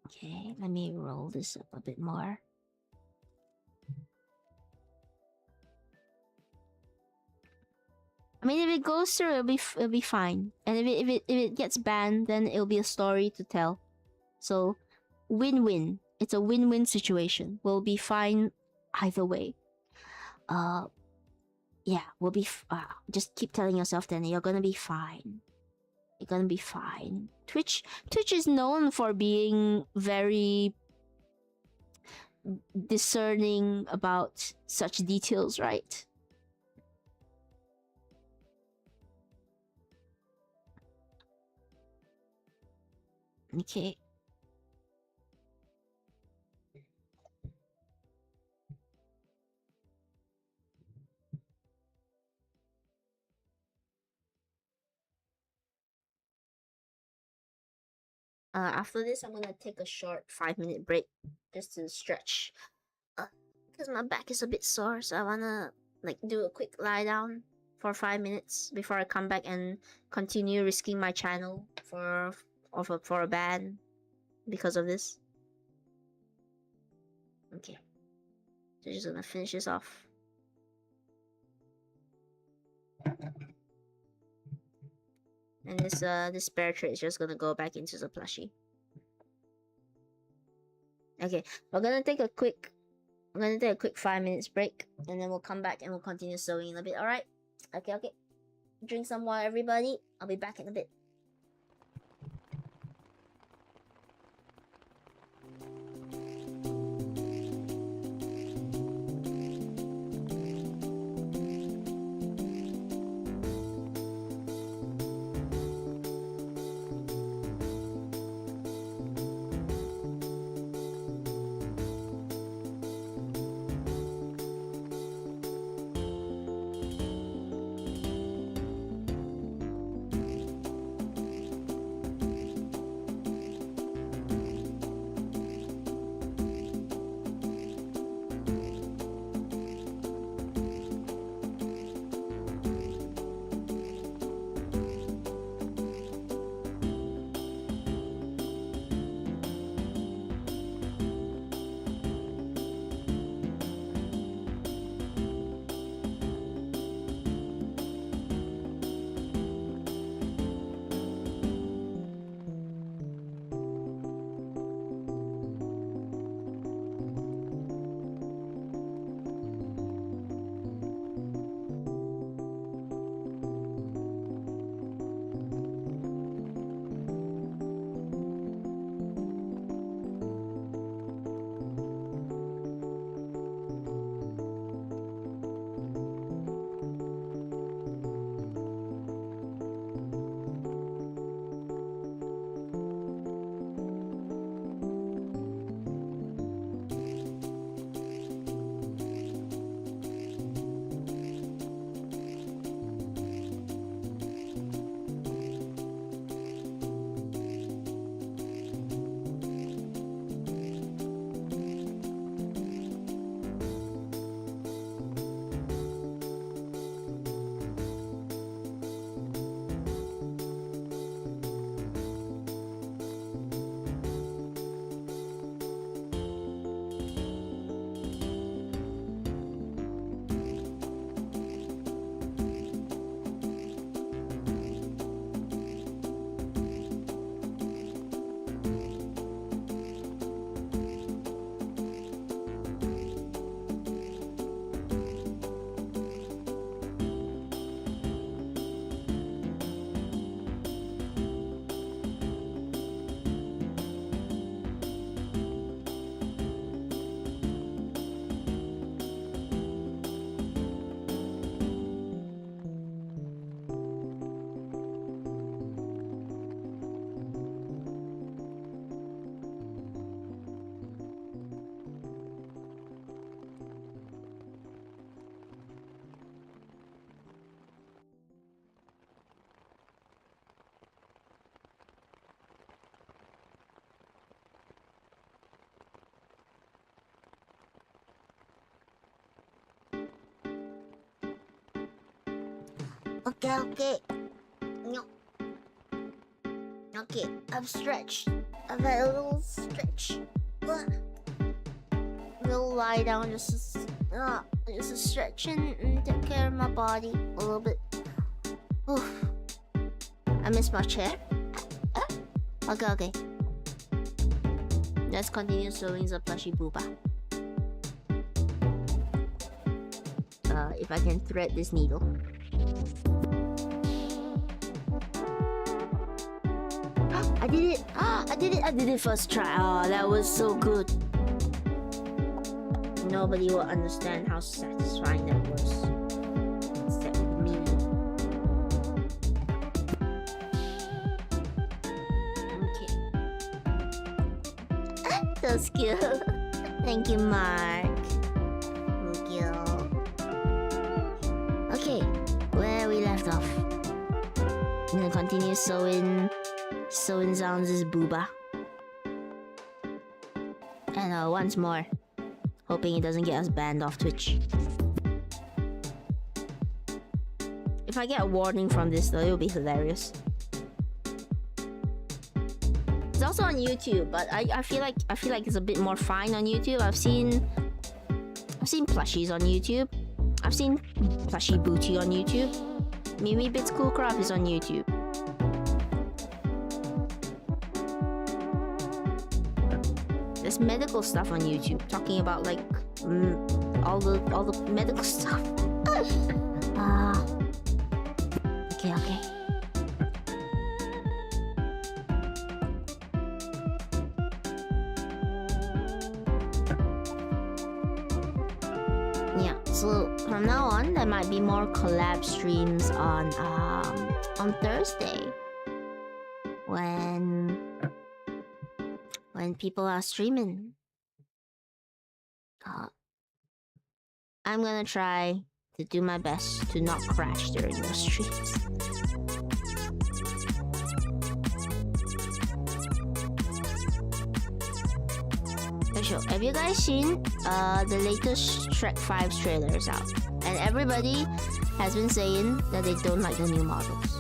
Okay, let me roll this up a bit more. I mean, if it goes through, it'll be fine. And if it gets banned, then it'll be a story to tell. So, win-win. It's a win-win situation. We'll be fine either way. Yeah, we'll be. Just keep telling yourself, then you're gonna be fine. You're gonna be fine. Twitch is known for being very discerning about such details, right? Okay. After this, I'm gonna take a short 5-minute break just to stretch. Because my back is a bit sore, so I wanna like do a quick lie down for 5 minutes before I come back and continue risking my channel for a ban because of this. Okay, so just gonna finish this off. And this spare tray is just gonna go back into the plushie. Okay, we're gonna take a quick 5 minutes break, and then we'll come back and we'll continue sewing in a bit. All right? Okay. Drink some water, everybody. I'll be back in a bit. Okay. No. Okay, I've stretched. I've had a little stretch. We'll lie down just to stretch and take care of my body a little bit. Oof. I miss my chair. Okay. Let's continue sewing the plushie booba. If I can thread this needle. I did it! I did it first try. Oh, that was so good. Nobody will understand how satisfying that was. Except me. Okay. So cute. Thank you, Mark. Thank you. Okay, where we left off. I'm gonna continue sewing Sounds' booba. And once more. Hoping it doesn't get us banned off Twitch. If I get a warning from this though, it'll be hilarious. It's also on YouTube, but I feel like it's a bit more fine on YouTube. I've seen plushies on YouTube. I've seen plushie booty on YouTube. Mimi Bits Cool Craft is on YouTube. There's medical stuff on YouTube talking about like all the medical stuff. Okay. Yeah, so from now on there might be more collab streams on Thursday when people are streaming. I'm gonna try to do my best to not crash during those streams. Have you guys seen the latest Shrek 5 trailers out? And everybody has been saying that they don't like the new models.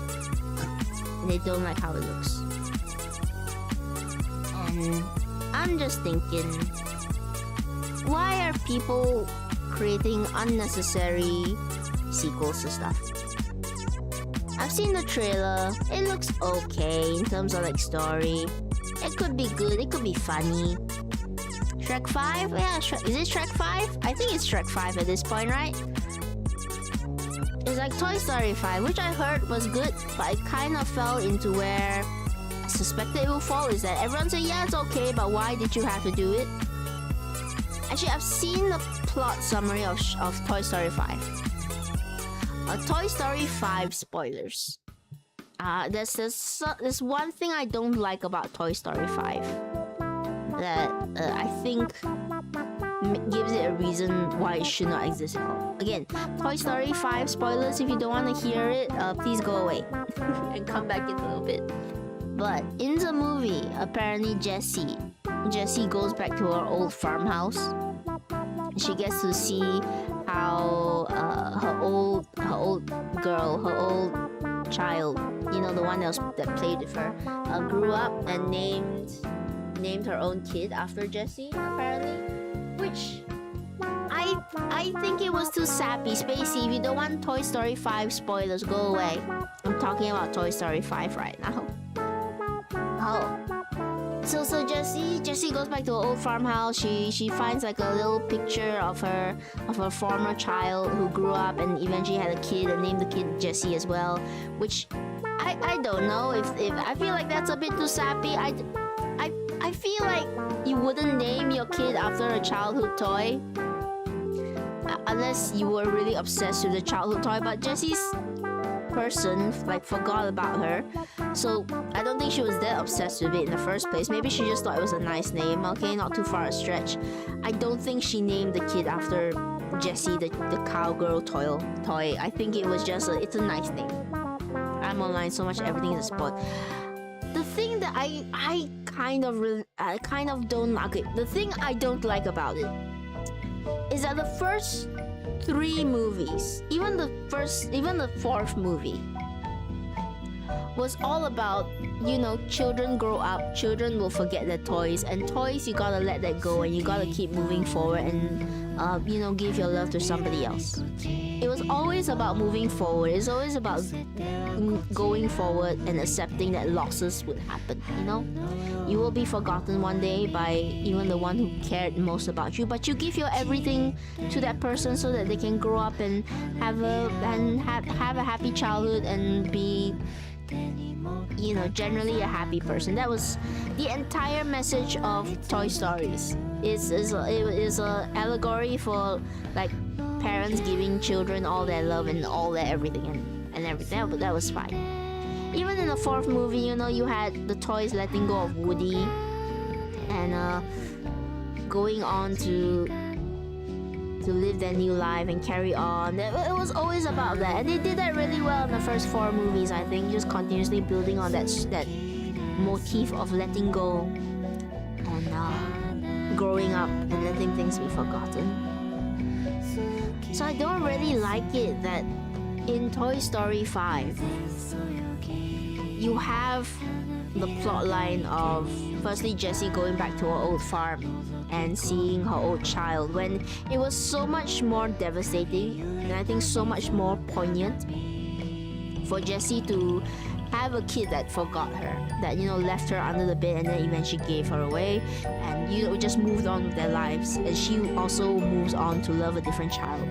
They don't like how it looks. And I'm just thinking, why are people creating unnecessary sequels to stuff? I've seen the trailer. It looks okay in terms of like story. It could be good. It could be funny. Shrek 5? Yeah, is it Shrek 5? I think it's Shrek 5 at this point, right? It's like Toy Story 5, which I heard was good, but it kind of fell into where I suspected it will fall, is that everyone said, yeah, it's okay, but why did you have to do it? Actually, I've seen the plot summary of Toy Story 5. Toy Story 5 spoilers. There's one thing I don't like about Toy Story 5. That I think gives it a reason why it should not exist at all. Again, Toy Story 5 spoilers, if you don't want to hear it, please go away and come back in a little bit. But in the movie, apparently Jessie goes back to her old farmhouse. She gets to see how her old child, you know, the one that played with her, grew up and named her own kid after Jessie, apparently, which I think it was too sappy. Spacey, if you don't want Toy Story 5 spoilers, go away. I'm talking about Toy Story 5 right now. So Jessie goes back to her old farmhouse. She finds like a little picture of her former child who grew up and eventually had a kid and named the kid Jessie as well, which I don't know if I feel like that's a bit too sappy. I feel like you wouldn't name your kid after a childhood toy unless you were really obsessed with the childhood toy, but Jessie's person like forgot about her, so I don't think she was that obsessed with it in the first place.Maybe she just thought it was a nice name. Okay, not too far a stretch. I don't think she named the kid after Jessie the cowgirl toy. I think it was just it's a nice name. I'm online so much, everything is a sport. The thing that I kind of don't like it. The thing I don't like about it is that the first 3 movies, even the fourth movie, was all about, children grow up, children will forget their toys, and toys, you gotta let that go and you gotta keep moving forward and, give your love to somebody else. It was always about moving forward. It's always about going forward and accepting that losses would happen, You will be forgotten one day by even the one who cared most about you, but you give your everything to that person so that they can grow up and have a happy childhood and be generally a happy person. That was the entire message of Toy Stories. It is a allegory for like parents giving children all their love and all their everything and everything. But that was fine. Even in the fourth movie, you had the toys letting go of Woody and going on to live their new life and carry on. It was always about that, and they did that really well in the first 4 movies. I think just continuously building on that motif of letting go and growing up and letting things be forgotten. So I don't really like it that in Toy Story 5 you have the plot line of firstly Jessie going back to her old farm and seeing her old child, when it was so much more devastating and I think so much more poignant for Jessie to have a kid that forgot her, that left her under the bed and then eventually gave her away, and just moved on with their lives, and she also moves on to love a different child,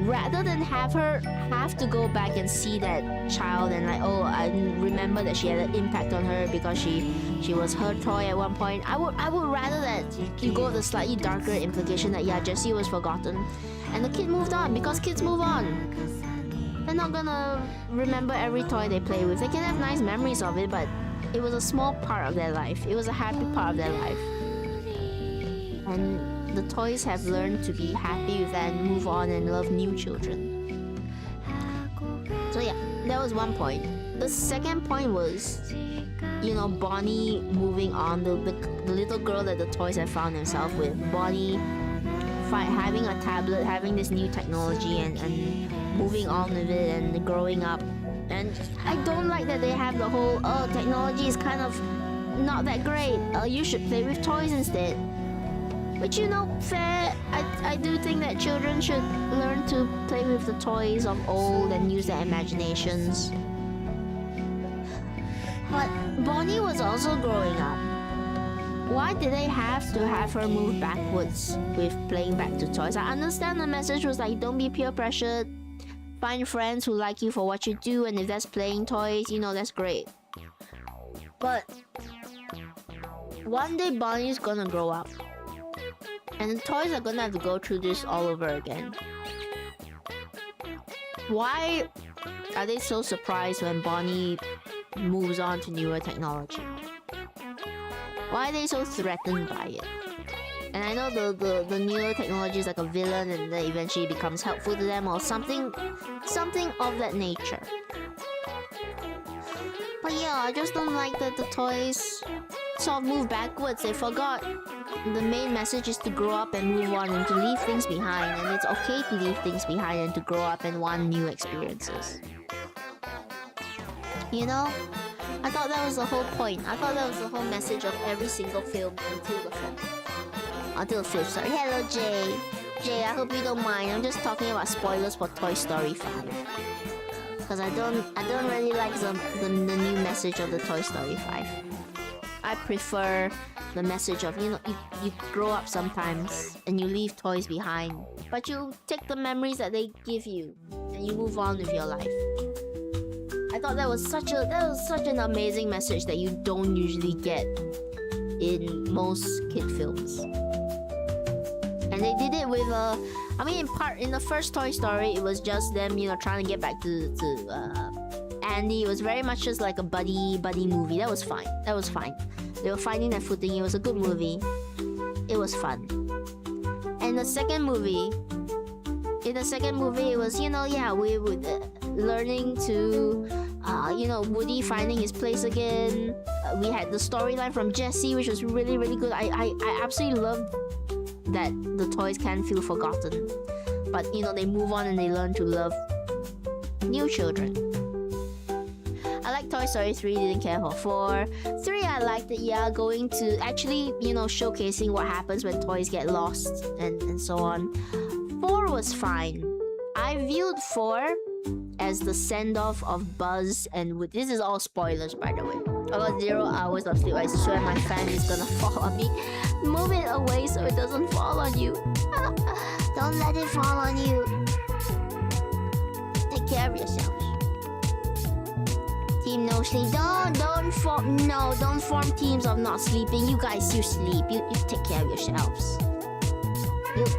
rather than have her have to go back and see that child and like, oh, I remember that she had an impact on her because she was her toy at one point. I would rather that you go with the slightly darker implication that Jessie was forgotten and the kid moved on, because kids move on. They're not gonna remember every toy they play with. They can have nice memories of it, but it was a small part of their life. It was a happy part of their life. And the toys have learned to be happy with that and move on and love new children. So yeah, that was one point. The second point was, Bonnie moving on, the little girl that the toys have found themselves with. Bonnie having a tablet, having this new technology and moving on with it and growing up. And I don't like that they have the whole, technology is kind of not that great. You should play with toys instead. Which, fair. I do think that children should learn to play with the toys of old and use their imaginations. But Bonnie was also growing up. Why did they have to have her move backwards with playing back to toys? I understand the message was like, don't be peer pressured. Find friends who like you for what you do, and if that's playing toys, that's great. But one day Bonnie's gonna grow up. And the toys are gonna have to go through this all over again. Why are they so surprised when Bonnie moves on to newer technology? Why are they so threatened by it? And I know the newer technology is like a villain and then eventually becomes helpful to them or something of that nature. But yeah, I just don't like that the toys sort of move backwards. They forgot the main message is to grow up and move on and to leave things behind, and it's okay to leave things behind and to grow up and want new experiences. I thought that was the whole point. I thought that was the whole message of every single film until the fifth. Sorry. Hello, Jay. Jay, I hope you don't mind. I'm just talking about spoilers for Toy Story 5. Because I don't really like the new message of the Toy Story 5. I prefer the message of, you grow up sometimes and you leave toys behind, but you take the memories that they give you and you move on with your life. I thought that was such an amazing message that you don't usually get in most kid films. And they did it with in part in the first Toy Story it was just them, trying to get back to Andy. It was very much just like a buddy movie. That was fine. They were finding their footing. It was a good movie. It was fun. And the second movie, it was, we would learning to, Woody finding his place again. We had the storyline from Jessie, which was really, really good. I absolutely loved that the toys can feel forgotten. but you know, they move on and they learn to love new children. I like Toy Story 3, didn't care for 4. 3, I liked it, yeah, going to actually, you know, showcasing what happens when toys get lost and so on. 4 was fine. I viewed 4 as the send-off of Buzz and Woody. This is all spoilers, by the way. I got 0 hours of sleep. I swear my fan is gonna fall on me. Move it away so it doesn't fall on you. Don't let it fall on you. Take care of yourselves. Team no sleep. Don't form teams of not sleeping. You guys, you sleep. You take care of yourselves.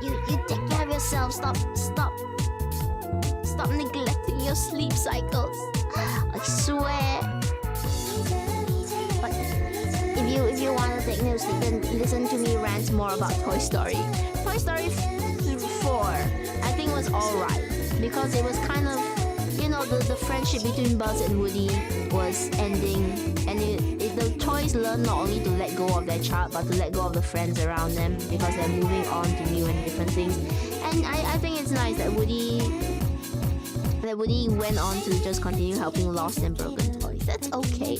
You take care of yourselves. Stop neglecting your sleep cycles. I swear. But if you want to take no sleep, then listen to me rant more about Toy Story. Toy Story 4, I think was alright because it was kind of, you know, the friendship between Buzz and Woody was ending, and the toys learn not only to let go of their child but to let go of the friends around them because they're moving on to new and different things. And I think it's nice that Woody went on to just continue helping lost and broken toys. That's okay.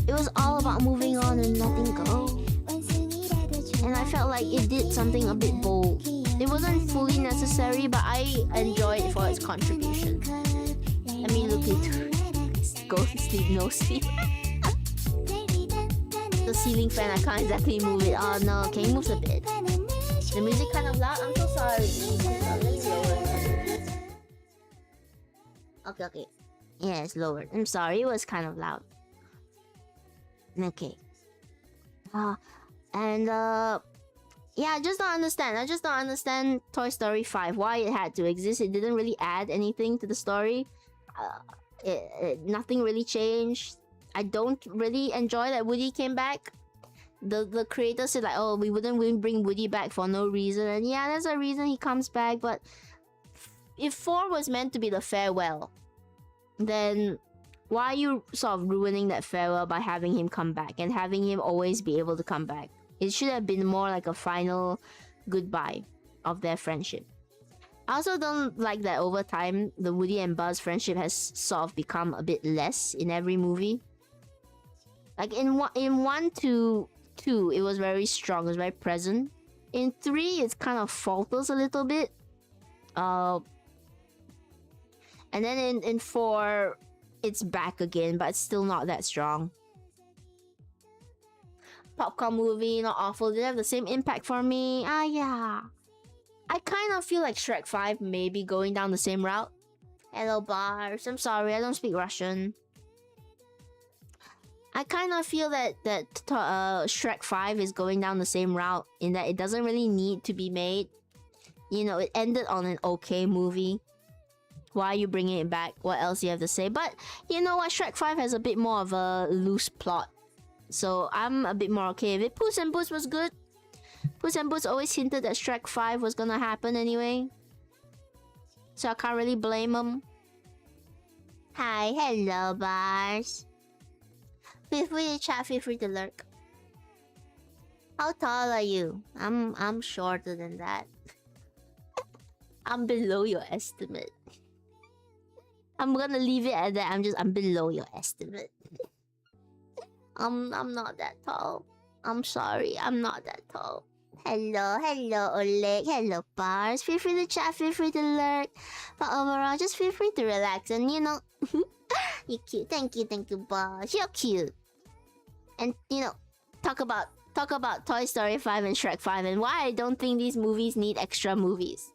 It was all about moving on and letting go. And I felt like it did something a bit bold. It wasn't fully necessary, but I enjoyed it for its contribution. Let me look into it. Go to sleep, no sleep. The ceiling fan, I can't exactly move it. Oh no, can you move a bit? The music kind of loud? I'm so sorry. Let's lower it. Okay. Yeah, it's lowered. I'm sorry, it was kind of loud. Okay. Yeah, I just don't understand Toy Story 5, why it had to exist. It didn't really add anything to the story. Nothing really changed. I don't really enjoy that Woody came back. The creator said like, oh, we wouldn't bring Woody back for no reason. And yeah, there's a reason he comes back. But if 4 was meant to be the farewell, then why are you sort of ruining that farewell by having him come back and having him always be able to come back? It should have been more like a final goodbye of their friendship. I also don't like that over time, the Woody and Buzz friendship has sort of become a bit less in every movie. Like in 1 to 2, it was very strong, it was very present. In 3, it kind of falters a little bit. And then in 4, it's back again, but it's still not that strong. Popcorn movie, not awful. Did it have the same impact for me? Yeah. I kind of feel like Shrek 5 may be going down the same route. Hello, bars. I'm sorry, I don't speak Russian. I kind of feel that Shrek 5 is going down the same route in that it doesn't really need to be made. You know, it ended on an okay movie. Why are you bringing it back? What else do you have to say? But you know what? Shrek 5 has a bit more of a loose plot. So I'm a bit more okay with it. Puss in Boots was good. Puss in Boots always hinted that Shrek 5 was gonna happen anyway. So I can't really blame them. Hi, hello, bars. Feel free to chat, feel free to lurk. How tall are you? I'm shorter than that. I'm below your estimate. I'm gonna leave it at that. I'm below your estimate. I'm not that tall. I'm sorry, I'm not that tall. Hello, Oleg. Hello, bars. Feel free to chat, feel free to lurk. But overall, just feel free to relax and, you know, you're cute. Thank you, bars. You're cute. And, you know, talk about Toy Story 5 and Shrek 5 and why I don't think these movies need extra movies.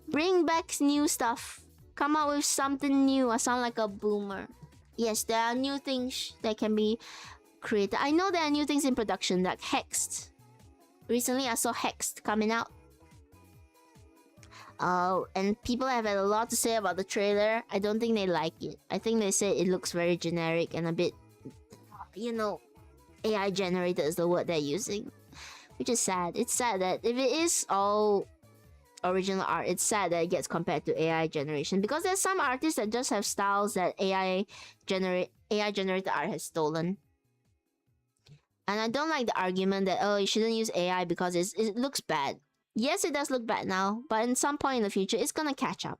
Bring back new stuff. Come out with something new. I sound like a boomer. Yes, there are new things that can be created. I know there are new things in production, like Hexed. Recently, I saw Hexed coming out. And people have had a lot to say about the trailer. I don't think they like it. I think they say it looks very generic and a bit, you know, AI generated is the word they're using. Which is sad. It's sad that if it is all original art, it's sad that it gets compared to AI generation, because there's some artists that just have styles that AI generated art has stolen. And I don't like the argument that, oh, you shouldn't use AI because it looks bad. Yes, it does look bad now, but in some point in the future, it's gonna catch up.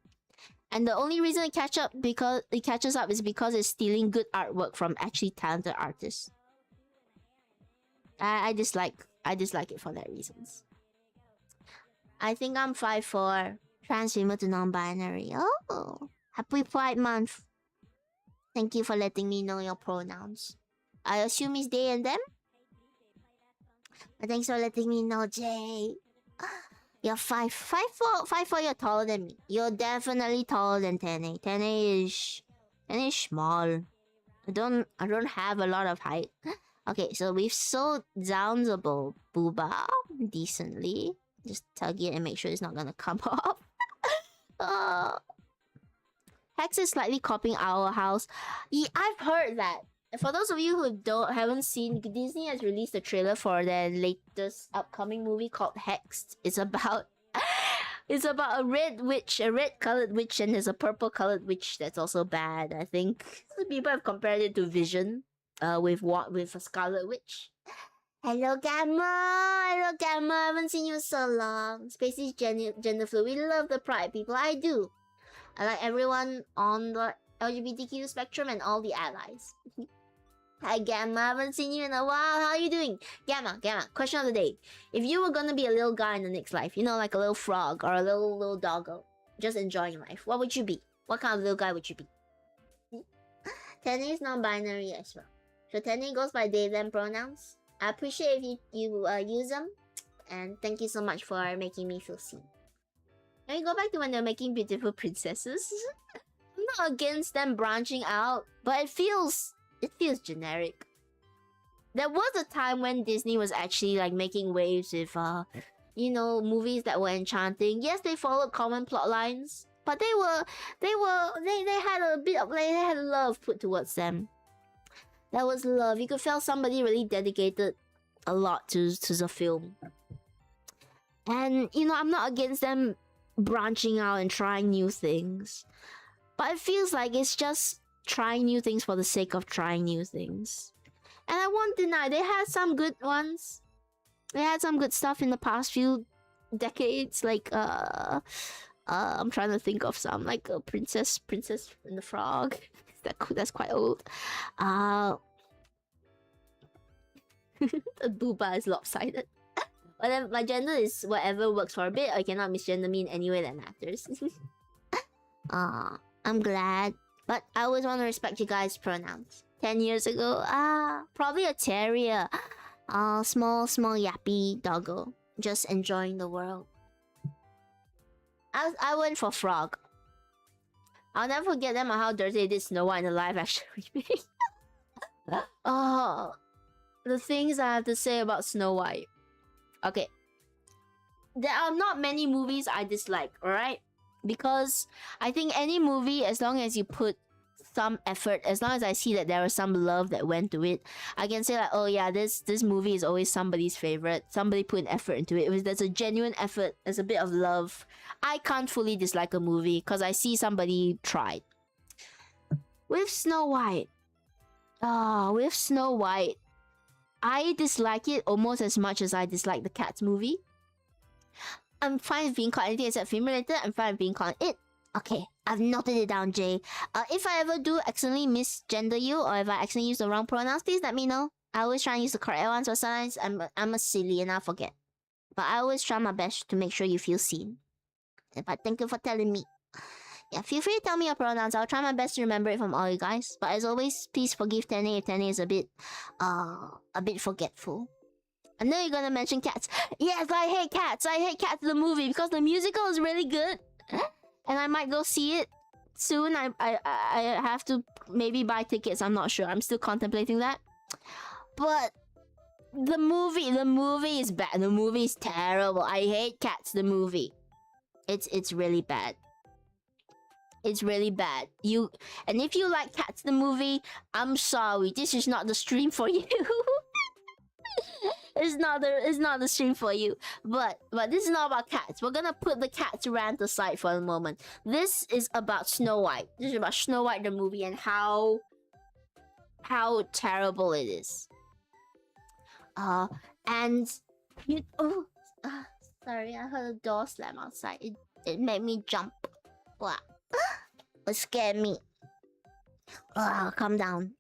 And the only reason it catches up is because it's stealing good artwork from actually talented artists. I dislike it for that reasons. I think I'm 5'4", transhuman to non-binary. Oh, happy Pride Month. Thank you for letting me know your pronouns. I assume it's they and them. But thanks for letting me know, Jay. You're 5'4". You're taller than me. You're definitely taller than Tene. Tene is small. I don't have a lot of height. Okay, so we've sold downable Booba decently. Just tug it and make sure it's not gonna come off. Hex is slightly copying Our House. Yeah, I've heard that. For those of you who haven't seen, Disney has released a trailer for their latest upcoming movie called Hexed. It's about a red witch, a red colored witch, and there's a purple colored witch that's also bad. I think people have compared it to Vision, with a Scarlet Witch. Hello Gamma! Hello Gamma! I haven't seen you in so long. Spacey's gender fluid. We love the pride people. I do. I like everyone on the LGBTQ spectrum and all the allies. Hi Gamma, I haven't seen you in a while. How are you doing? Gamma, question of the day. If you were gonna be a little guy in the next life, you know, like a little frog or a little doggo, just enjoying life, what would you be? What kind of little guy would you be? Tenny is non-binary as well. So Tenny goes by they, them pronouns. I appreciate if you use them. And thank you so much for making me feel seen. Can we go back to when they're making beautiful princesses? I'm not against them branching out, but it feels generic. There was a time when Disney was actually like making waves with you know, movies that were enchanting. Yes, they followed common plot lines, but they had love put towards them. That was love. You could feel somebody really dedicated a lot to the film. And you know, I'm not against them branching out and trying new things, but it feels like it's just trying new things for the sake of trying new things. And I won't deny they had some good ones. They had some good stuff in the past few decades, like I'm trying to think of some, like Princess and the Frog. That's quite old. The Booba is lopsided. But then my gender is whatever works for a bit. I cannot misgender me in any way that matters. I'm glad. But I always want to respect you guys' pronouns. 10 years ago, probably a terrier. Small yappy doggo. Just enjoying the world. I went for frog. I'll never forget them on how dirty they did Snow White in the live action remake. Oh, the things I have to say about Snow White. Okay. There are not many movies I dislike, alright? Because I think any movie, as long as you put some effort, as long as I see that there was some love that went to it, I can say like, oh yeah, this movie is always somebody's favorite. Somebody put an effort into it. If there's a genuine effort, there's a bit of love, I can't fully dislike a movie because I see somebody tried. With Snow White, I dislike it almost as much as I dislike the Cats movie. I'm fine with being called anything except film related. I'm fine with being called it. Okay, I've noted it down, Jay. If I ever do accidentally misgender you, or if I accidentally use the wrong pronouns, please let me know. I always try and use the correct ones, but sometimes I'm a silly and I forget. But I always try my best to make sure you feel seen. But thank you for telling me. Yeah, feel free to tell me your pronouns. I'll try my best to remember it from all you guys. But as always, please forgive Tene if Tene is a bit forgetful. I know you're gonna mention Cats. Yes, I hate Cats. I hate Cats the movie because the musical is really good. And I might go see it soon. I have to maybe buy tickets. I'm not sure. I'm still contemplating that. But the movie is bad. The movie is terrible. I hate Cats the movie. It's really bad. It's really bad. And if you like Cats the movie, I'm sorry. This is not the stream for you. It's not the stream for you. But this is not about Cats. We're gonna put the Cats rant aside for a moment. This is about Snow White. This is about Snow White the movie and how terrible it is. Sorry, I heard a door slam outside. It made me jump. Wow. It scared me. Calm down.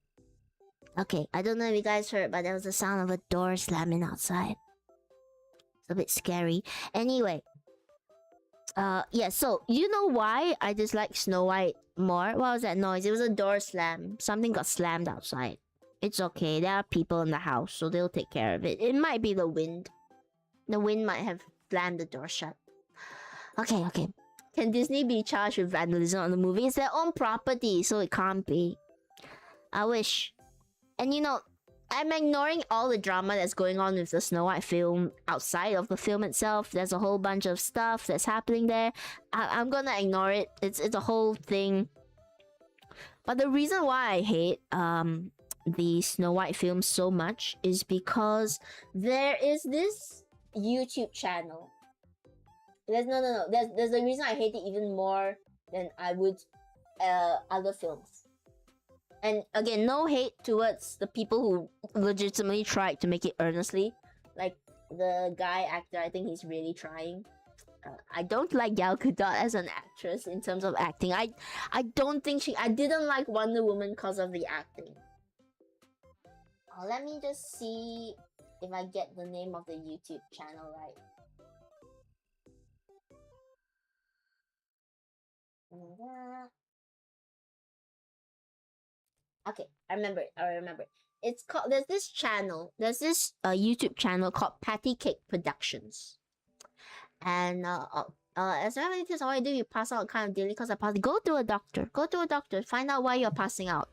Okay, I don't know if you guys heard, but there was the sound of a door slamming outside. It's a bit scary. Anyway. Yeah, so you know why I dislike Snow White more? What was that noise? It was a door slam. Something got slammed outside. It's okay. There are people in the house, so they'll take care of it. It might be the wind. The wind might have slammed the door shut. Okay. Can Disney be charged with vandalism on the movie? It's their own property, so it can't be. I wish. And you know, I'm ignoring all the drama that's going on with the Snow White film outside of the film itself. There's a whole bunch of stuff that's happening there. I'm gonna ignore it. It's a whole thing. But the reason why I hate the Snow White film so much is because there is this YouTube channel. There's a reason I hate it even more than I would other films. And again, no hate towards the people who legitimately tried to make it earnestly. Like the guy actor, I think he's really trying. I don't like Gal Gadot as an actress in terms of acting. I don't think I didn't like Wonder Woman because of the acting. Let me just see if I get the name of the YouTube channel right. Okay, I remember it. It's called, there's this YouTube channel called Patty Cake Productions. And as many things I want to do, you pass out kind of daily because I pass. Go to a doctor. Find out why you're passing out.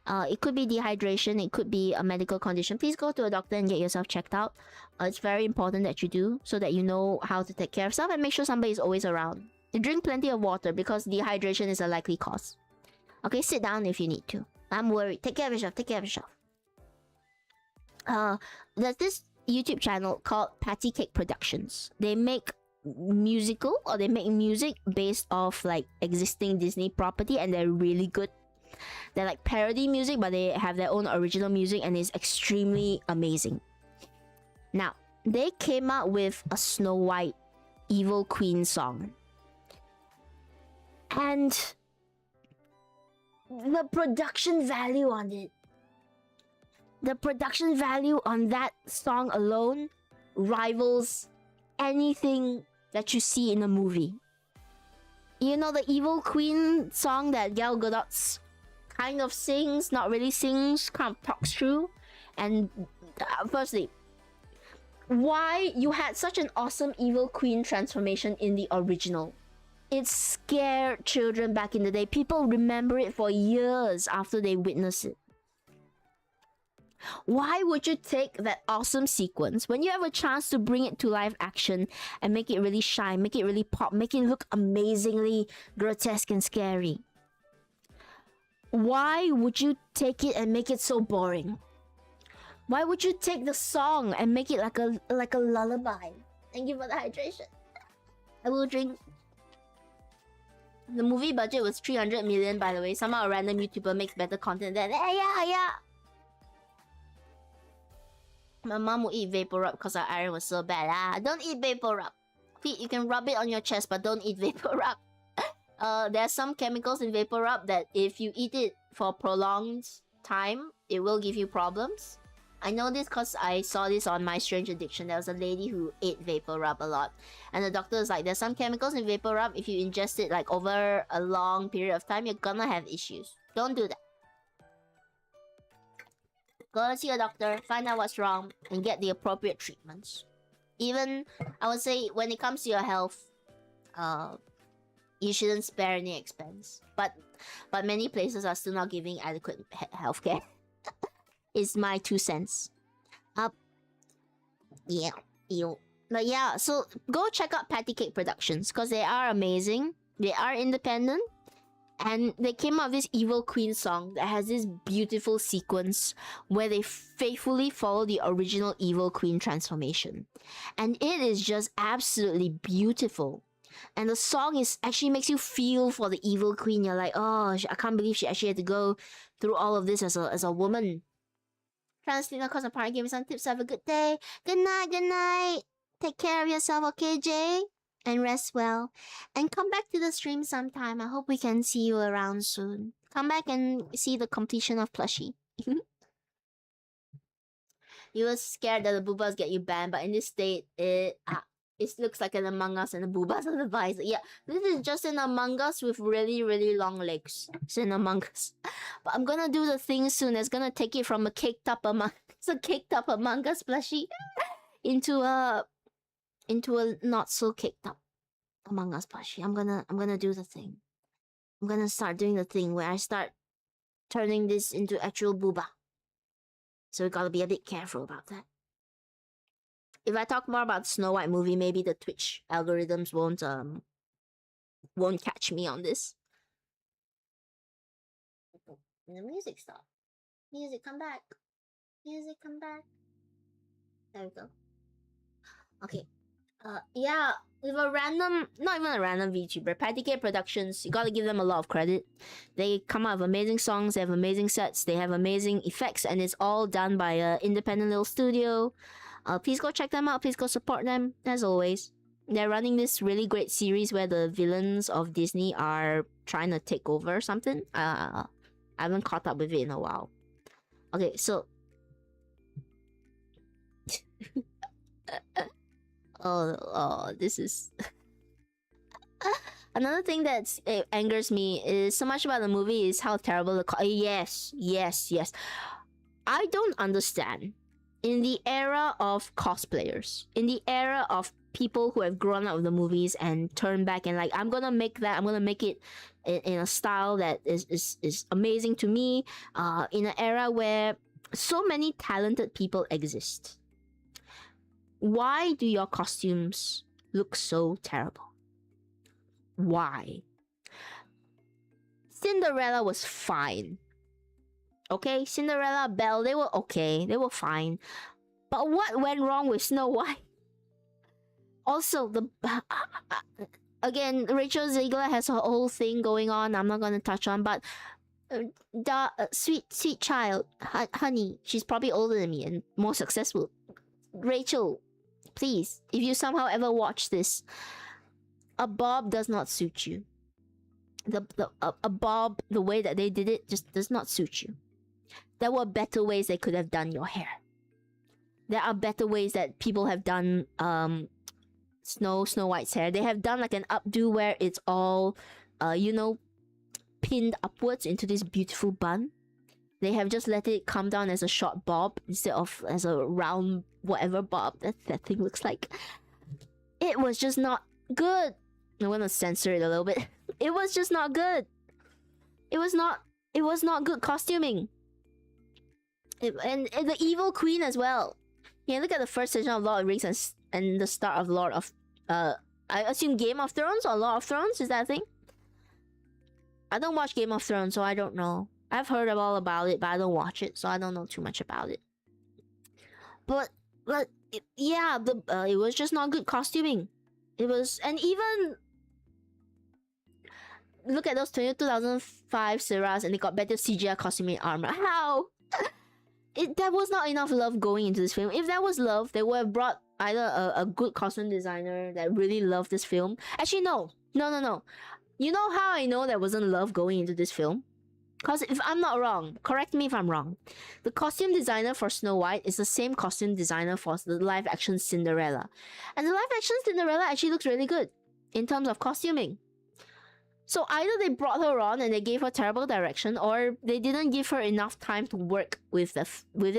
It could be dehydration. It could be a medical condition. Please go to a doctor and get yourself checked out. It's very important that you do so that you know how to take care of yourself and make sure somebody is always around. You drink plenty of water because dehydration is a likely cause. Okay, sit down if you need to. I'm worried. Take care of yourself. There's this YouTube channel called Patty Cake Productions. They make music based off like existing Disney property, and they're really good. They're like parody music, but they have their own original music, and it's extremely amazing. Now, they came out with a Snow White Evil Queen song. And the production value on it. The production value on that song alone rivals anything that you see in a movie. You know the Evil Queen song that Gal Gadot kind of sings, not really sings, kind of talks through. And firstly, why you had such an awesome Evil Queen transformation in the original? It scared children back in the day. People remember it for years after they witness it. Why would you take that awesome sequence when you have a chance to bring it to live action and make it really shine, make it really pop, make it look amazingly grotesque and scary? Why would you take it and make it so boring? Why would you take the song and make it like a lullaby? Thank you for the hydration. I will drink. The movie budget was 300 million, by the way. Somehow a random YouTuber makes better content than yeah. My mom will eat Vapor Rub because our iron was so bad. Don't eat Vapor Rub. You can rub it on your chest, but don't eat Vapor Rub. There's some chemicals in Vapor Rub that if you eat it for prolonged time, it will give you problems. I know this because I saw this on My Strange Addiction. There was a lady who ate Vapor Rub a lot. And the doctor was like, there's some chemicals in Vapor Rub. If you ingest it like over a long period of time, you're gonna have issues. Don't do that. Go to see a doctor, find out what's wrong, and get the appropriate treatments. Even, I would say, when it comes to your health, you shouldn't spare any expense. But many places are still not giving adequate healthcare. Is my 2 cents. Yeah. But yeah, so go check out Patty Cake Productions because they are amazing. They are independent. And they came out with this Evil Queen song that has this beautiful sequence where they faithfully follow the original Evil Queen transformation. And it is just absolutely beautiful. And the song actually makes you feel for the Evil Queen. You're like, oh, I can't believe she actually had to go through all of this as a woman. Trying to sleep now because my partner gave me some tips. Have a good day. Good night. Take care of yourself, okay, Jay? And rest well. And come back to the stream sometime. I hope we can see you around soon. Come back and see the completion of Plushie. You were scared that the boobas get you banned, but in this state, it looks like an Among Us and the boobas on the visor. Yeah, this is just an Among Us with really, really long legs. It's an Among Us. But I'm gonna do the thing soon that's gonna take it from a caked up Among Us plushie into a not so caked up Among Us plushie. I'm gonna do the thing. I'm gonna start doing the thing where I start turning this into actual booba. So we gotta be a bit careful about that. If I talk more about Snow White movie, maybe the Twitch algorithms won't catch me on this. The music stopped. Music, come back. Music, come back. There we go. Okay. Yeah, with a random, not even a random VTuber, Patty K Productions, you gotta give them a lot of credit. They come out with amazing songs, they have amazing sets, they have amazing effects, and it's all done by an independent little studio. Please go check them out, please go support them, as always. They're running this really great series where the villains of Disney are trying to take over something. I haven't caught up with it in a while. Okay, so... Oh, this is... Another thing that angers me is so much about the movie is how terrible the... Yes. I don't understand. In the era of cosplayers, in the era of people who have grown up with the movies and turned back and like, I'm gonna make it in a style that is amazing to me, in an era where so many talented people exist. Why do your costumes look so terrible? Why? Cinderella was fine. Okay, Cinderella, Belle, they were okay. They were fine. But what went wrong with Snow White? Also, again, Rachel Zegler has her whole thing going on. I'm not gonna touch on, but the sweet child, honey, she's probably older than me and more successful. Rachel, please, if you somehow ever watch this, a bob does not suit you. A bob, the way that they did it, just does not suit you. There were better ways they could have done your hair. There are better ways that people have done Snow White's hair. They have done like an updo where it's all you know, pinned upwards into this beautiful bun. They have just let it come down as a short bob instead of as a round whatever bob that thing looks like. It was just not good. I'm gonna censor it a little bit. It was just not good. It was not good costuming. And the evil queen as well. Yeah, look at the first season of Lord of the Rings and the start of Lord of I assume Game of Thrones or Lord of Thrones, is that a thing? I don't watch Game of Thrones, so I don't know. I've heard all about it, but I don't watch it, so I don't know too much about it. But yeah, it was just not good costuming. It was, and even look at those 2005 Sarahs and they got better CGI costuming armor. How? There was not enough love going into this film. If there was love, they would have brought either a good costume designer that really loved this film. Actually, no. You know how I know there wasn't love going into this film? Because if I'm not wrong, correct me if I'm wrong, the costume designer for Snow White is the same costume designer for the live-action Cinderella. And the live-action Cinderella actually looks really good in terms of costuming. So either they brought her on and they gave her terrible direction, or they didn't give her enough time to work with it,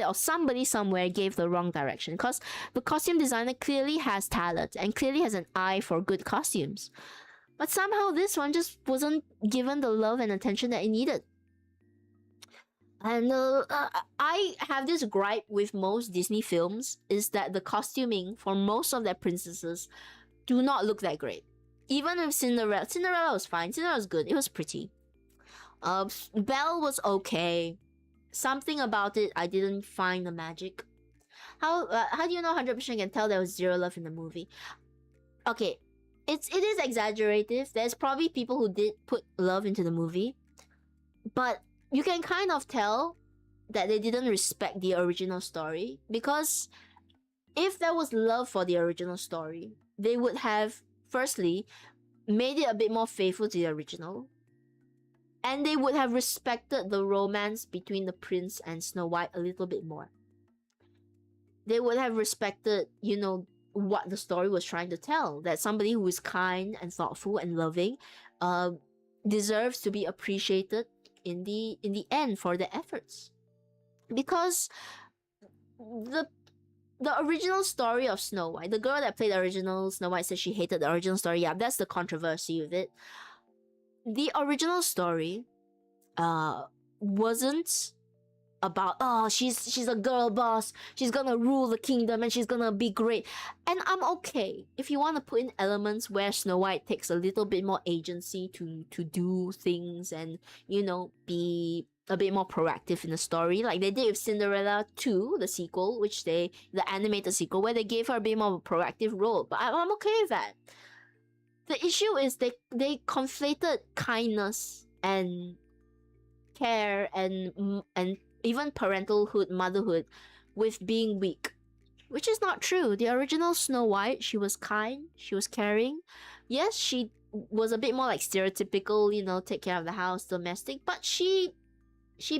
or somebody somewhere gave the wrong direction. Because the costume designer clearly has talent and clearly has an eye for good costumes. But somehow this one just wasn't given the love and attention that it needed. And I have this gripe with most Disney films, is that the costuming for most of their princesses do not look that great. Even with Cinderella was fine. Cinderella was good. It was pretty. Belle was okay. Something about it, I didn't find the magic. How do you know 100% can tell there was zero love in the movie? Okay, it is exaggerative. There's probably people who did put love into the movie, but you can kind of tell that they didn't respect the original story, because if there was love for the original story, they would have firstly made it a bit more faithful to the original, and they would have respected the romance between the prince and Snow White a little bit more. They would have respected, you know, what the story was trying to tell, that somebody who is kind and thoughtful and loving deserves to be appreciated in the end for their efforts. Because the original story of Snow White, the girl that played the original Snow White said she hated the original story. Yeah, that's the controversy with it. The original story wasn't about, oh, she's a girl boss, she's gonna rule the kingdom and she's gonna be great. And I'm okay if you want to put in elements where Snow White takes a little bit more agency to do things and, you know, be a bit more proactive in the story, like they did with Cinderella 2, the sequel, the animated sequel, where they gave her a bit more of a proactive role. But I'm okay with that. The issue is they conflated kindness and care and even parentalhood, motherhood, with being weak, which is not true. The original Snow White, she was kind, she was caring. Yes, she was a bit more like stereotypical, you know, take care of the house, domestic, but she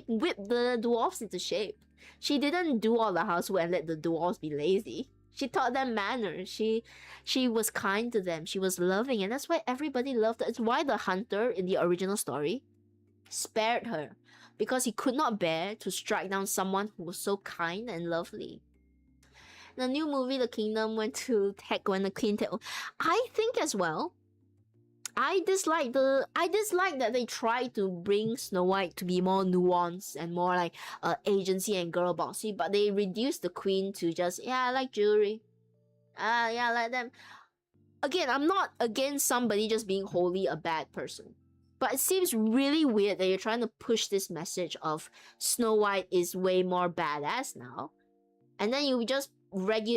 whipped the dwarfs into shape. She didn't do all the housework and let the dwarfs be lazy. She taught them manners. She was kind to them. She was loving, and that's why everybody loved her. It's why the hunter in the original story spared her, because he could not bear to strike down someone who was so kind and lovely. The new movie, The Kingdom, went to heck when the queen took. I think as well, I dislike that they tried to bring Snow White to be more nuanced and more like agency and girl bossy, but they reduced the queen to just, yeah, I like jewelry. Yeah, I like them. Again, I'm not against somebody just being wholly a bad person. But it seems really weird that you're trying to push this message of Snow White is way more badass now. And then you just like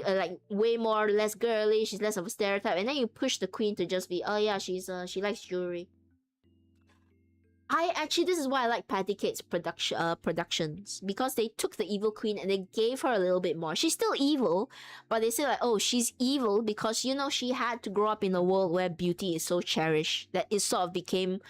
way more less girly, she's less of a stereotype, and then you push the queen to just be, oh yeah, she likes jewelry. This is why I like Patty Cate's productions, because they took the evil queen and they gave her a little bit more. She's still evil, but they say like, oh, she's evil because, you know, she had to grow up in a world where beauty is so cherished that it sort of became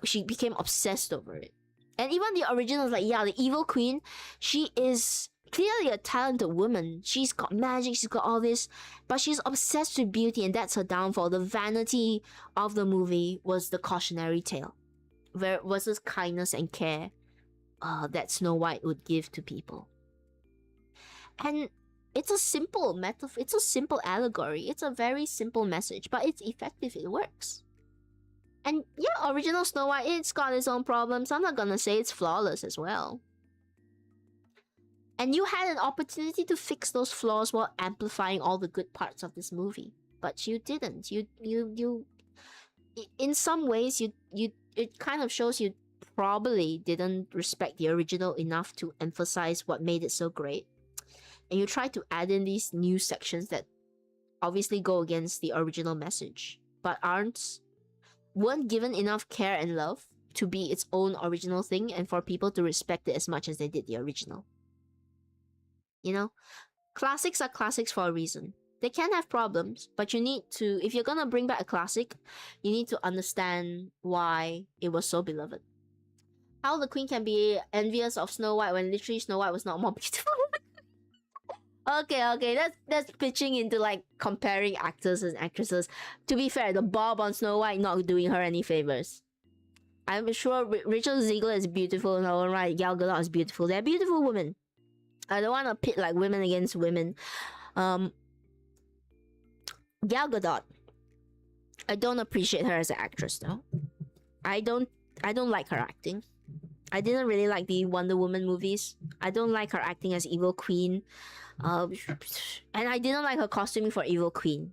she became obsessed over it. And even the original is like, yeah, the evil queen, she is clearly a talented woman. She's got magic, she's got all this, but she's obsessed with beauty, and that's her downfall. The vanity of the movie was the cautionary tale versus kindness and care that Snow White would give to people. And it's a simple metaphor, it's a simple allegory, it's a very simple message, but it's effective, it works. And yeah, original Snow White, it's got its own problems. I'm not gonna say it's flawless as well. And you had an opportunity to fix those flaws while amplifying all the good parts of this movie, but you didn't. You in some ways, it kind of shows you probably didn't respect the original enough to emphasize what made it so great. And you try to add in these new sections that obviously go against the original message, but weren't given enough care and love to be its own original thing and for people to respect it as much as they did the original. You know, classics are classics for a reason. They can have problems, but you need to, if you're gonna bring back a classic, you need to understand why it was so beloved. How the queen can be envious of Snow White when literally Snow White was not more beautiful. Okay, that's pitching into like comparing actors and actresses. To be fair, the bob on Snow White not doing her any favors. I'm sure Rachel Ziegler is beautiful in her own right. Gal Gadot is beautiful. They're beautiful women. I don't want to pit like women against women. Gal Gadot, I don't appreciate her as an actress though. I don't like her acting. I didn't really like the Wonder Woman movies. I don't like her acting as Evil Queen. And I didn't like her costuming for Evil Queen.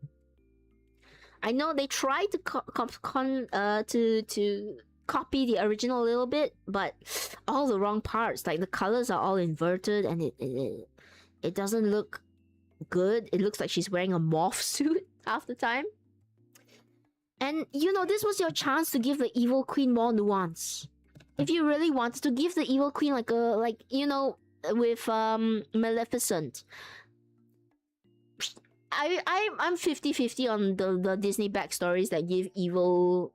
I know they tried to copy the original a little bit, but all the wrong parts. Like the colors are all inverted, and it doesn't look good. It looks like she's wearing a morph suit half the time. And you know, this was your chance to give the Evil Queen more nuance. If you really wanted to give the Evil Queen like you know, with Maleficent, I'm 50-50 on the Disney backstories that give evil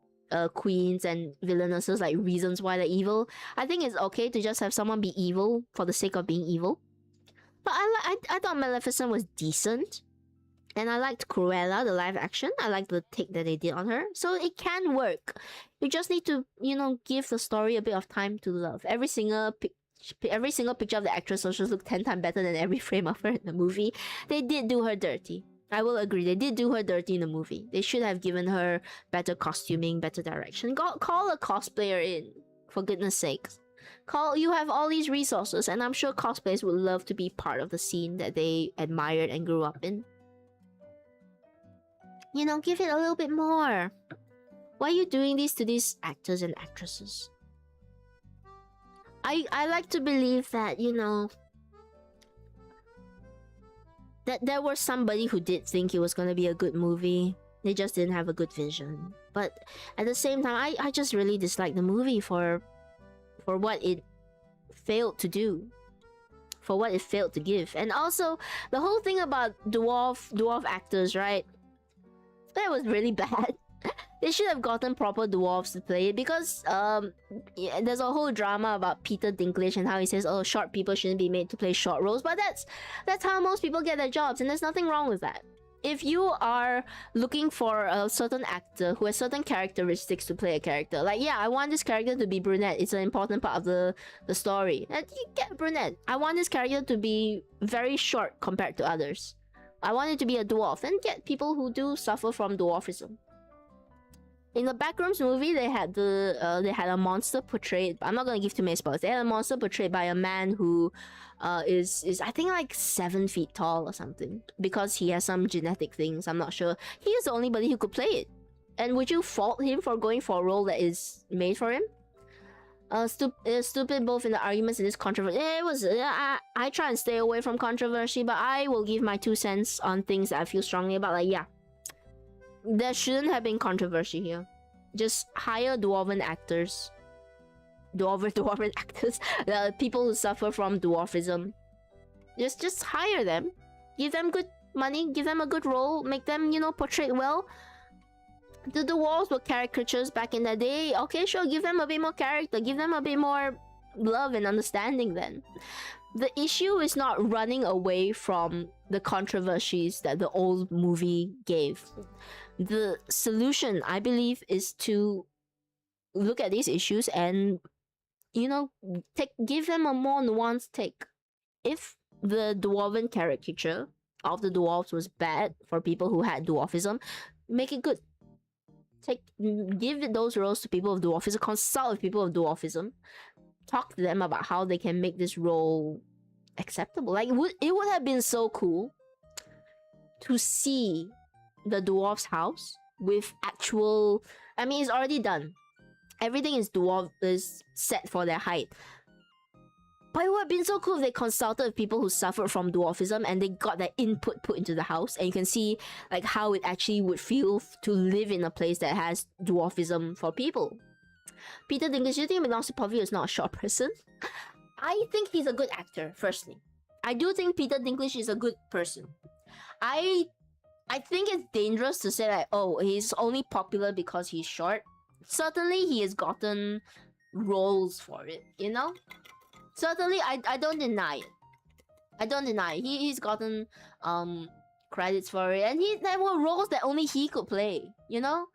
queens and villainesses like reasons why they're evil. I think it's okay to just have someone be evil for the sake of being evil. But I thought Maleficent was decent. And I liked Cruella, the live action. I liked the take that they did on her. So it can work. You just need to, you know, give the story a bit of time to love. Every single picture of the actress will just look 10 times better than every frame of her in the movie. They did do her dirty. I will agree. They did do her dirty in the movie. They should have given her better costuming, better direction. Call a cosplayer in, for goodness sakes. You have all these resources, and I'm sure cosplayers would love to be part of the scene that they admired and grew up in. You know, give it a little bit more. Why are you doing this to these actors and actresses? I like to believe that, you know, that there was somebody who did think it was going to be a good movie. They just didn't have a good vision. But at the same time, I just really dislike the movie for what it failed to do. For what it failed to give. And also, the whole thing about dwarf actors, right? That was really bad. They should have gotten proper dwarves to play it, because yeah, there's a whole drama about Peter Dinklage and how he says, oh, short people shouldn't be made to play short roles. But that's how most people get their jobs, and there's nothing wrong with that. If you are looking for a certain actor who has certain characteristics to play a character, like, yeah, I want this character to be brunette, it's an important part of the story, and you get brunette. I want this character to be very short compared to others. I want it to be a dwarf, and get people who do suffer from dwarfism. In the Backrooms movie, they had a monster portrayed. I'm not gonna give too many spoilers. They had a monster portrayed by a man who is I think like 7 feet tall or something, because he has some genetic things. I'm not sure. He is the only body who could play it. And would you fault him for going for a role that is made for him? Stupid both in the arguments and this controversy. It was I try and stay away from controversy, but I will give my 2 cents on things that I feel strongly about. Like, yeah, there shouldn't have been controversy here. Just hire dwarven actors. Dwarven actors. The people who suffer from dwarfism. Just hire them. Give them good money. Give them a good role. Make them, you know, portrayed well. The dwarves were caricatures back in the day. Okay, sure, give them a bit more character. Give them a bit more love and understanding then. The issue is not running away from the controversies that the old movie gave. The solution, I believe, is to look at these issues and, you know, give them a more nuanced take. If the dwarven caricature of the dwarves was bad for people who had dwarfism, make it good. Give those roles to people of dwarfism. Consult with people of dwarfism. Talk to them about how they can make this role acceptable. Like, it would have been so cool to see the dwarf's house with actual. I mean, it's already done. Everything is set for their height. But it would have been so cool if they consulted with people who suffered from dwarfism and they got their input put into the house, and you can see like how it actually would feel to live in a place that has dwarfism for people. Peter Dinklage, do you think Benoit Poirier is not a short person? I think he's a good actor, firstly. I do think Peter Dinklage is a good person. I think it's dangerous to say that, oh, he's only popular because he's short. Certainly, he has gotten roles for it, you know? Certainly, I don't deny it. I don't deny it. He's gotten credits for it, and there were roles that only he could play. You know,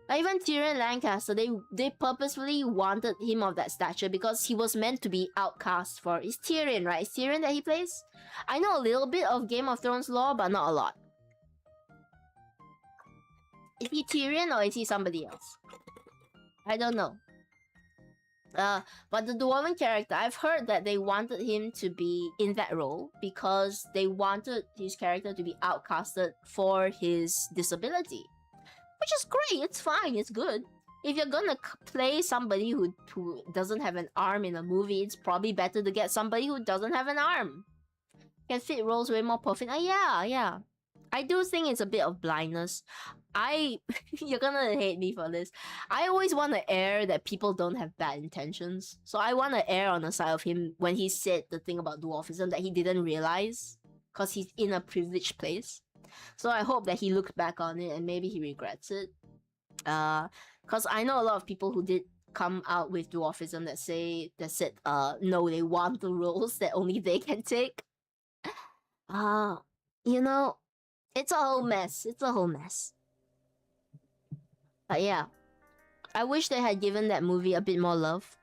like even Tyrion Lancaster, they purposefully wanted him of that stature because he was meant to be outcast for. It's Tyrion, right? It's Tyrion that he plays. I know a little bit of Game of Thrones lore, but not a lot. Is he Tyrion or is he somebody else? I don't know. But the dwarven character, I've heard that they wanted him to be in that role because they wanted his character to be outcasted for his disability. Which is great, it's fine, it's good. If you're gonna play somebody who doesn't have an arm in a movie, it's probably better to get somebody who doesn't have an arm. Can fit roles way more perfect. Yeah. I do think it's a bit of blindness. You're gonna hate me for this. I always want to air that people don't have bad intentions. So I want to air on the side of him when he said the thing about dwarfism that he didn't realize because he's in a privileged place. So I hope that he looks back on it and maybe he regrets it. Because I know a lot of people who did come out with dwarfism that said no, they want the roles that only they can take. You know, it's a whole mess. It's a whole mess. But yeah, I wish they had given that movie a bit more love.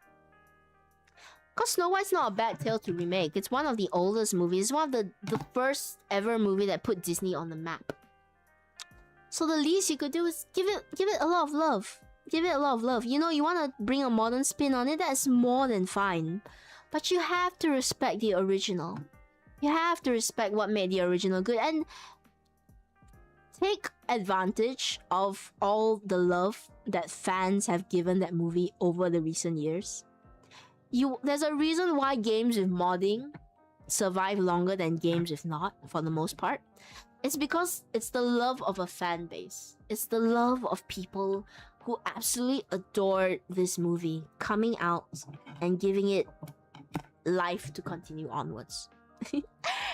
Cause Snow White's not a bad tale to remake. It's one of the oldest movies. It's one of the first ever movie that put Disney on the map. So the least you could do is give it a lot of love. Give it a lot of love. You know, you want to bring a modern spin on it, that's more than fine. But you have to respect the original. You have to respect what made the original good and take advantage of all the love that fans have given that movie over the recent years. There's a reason why games with modding survive longer than games with not, for the most part. It's because it's the love of a fan base. It's the love of people who absolutely adored this movie coming out and giving it life to continue onwards.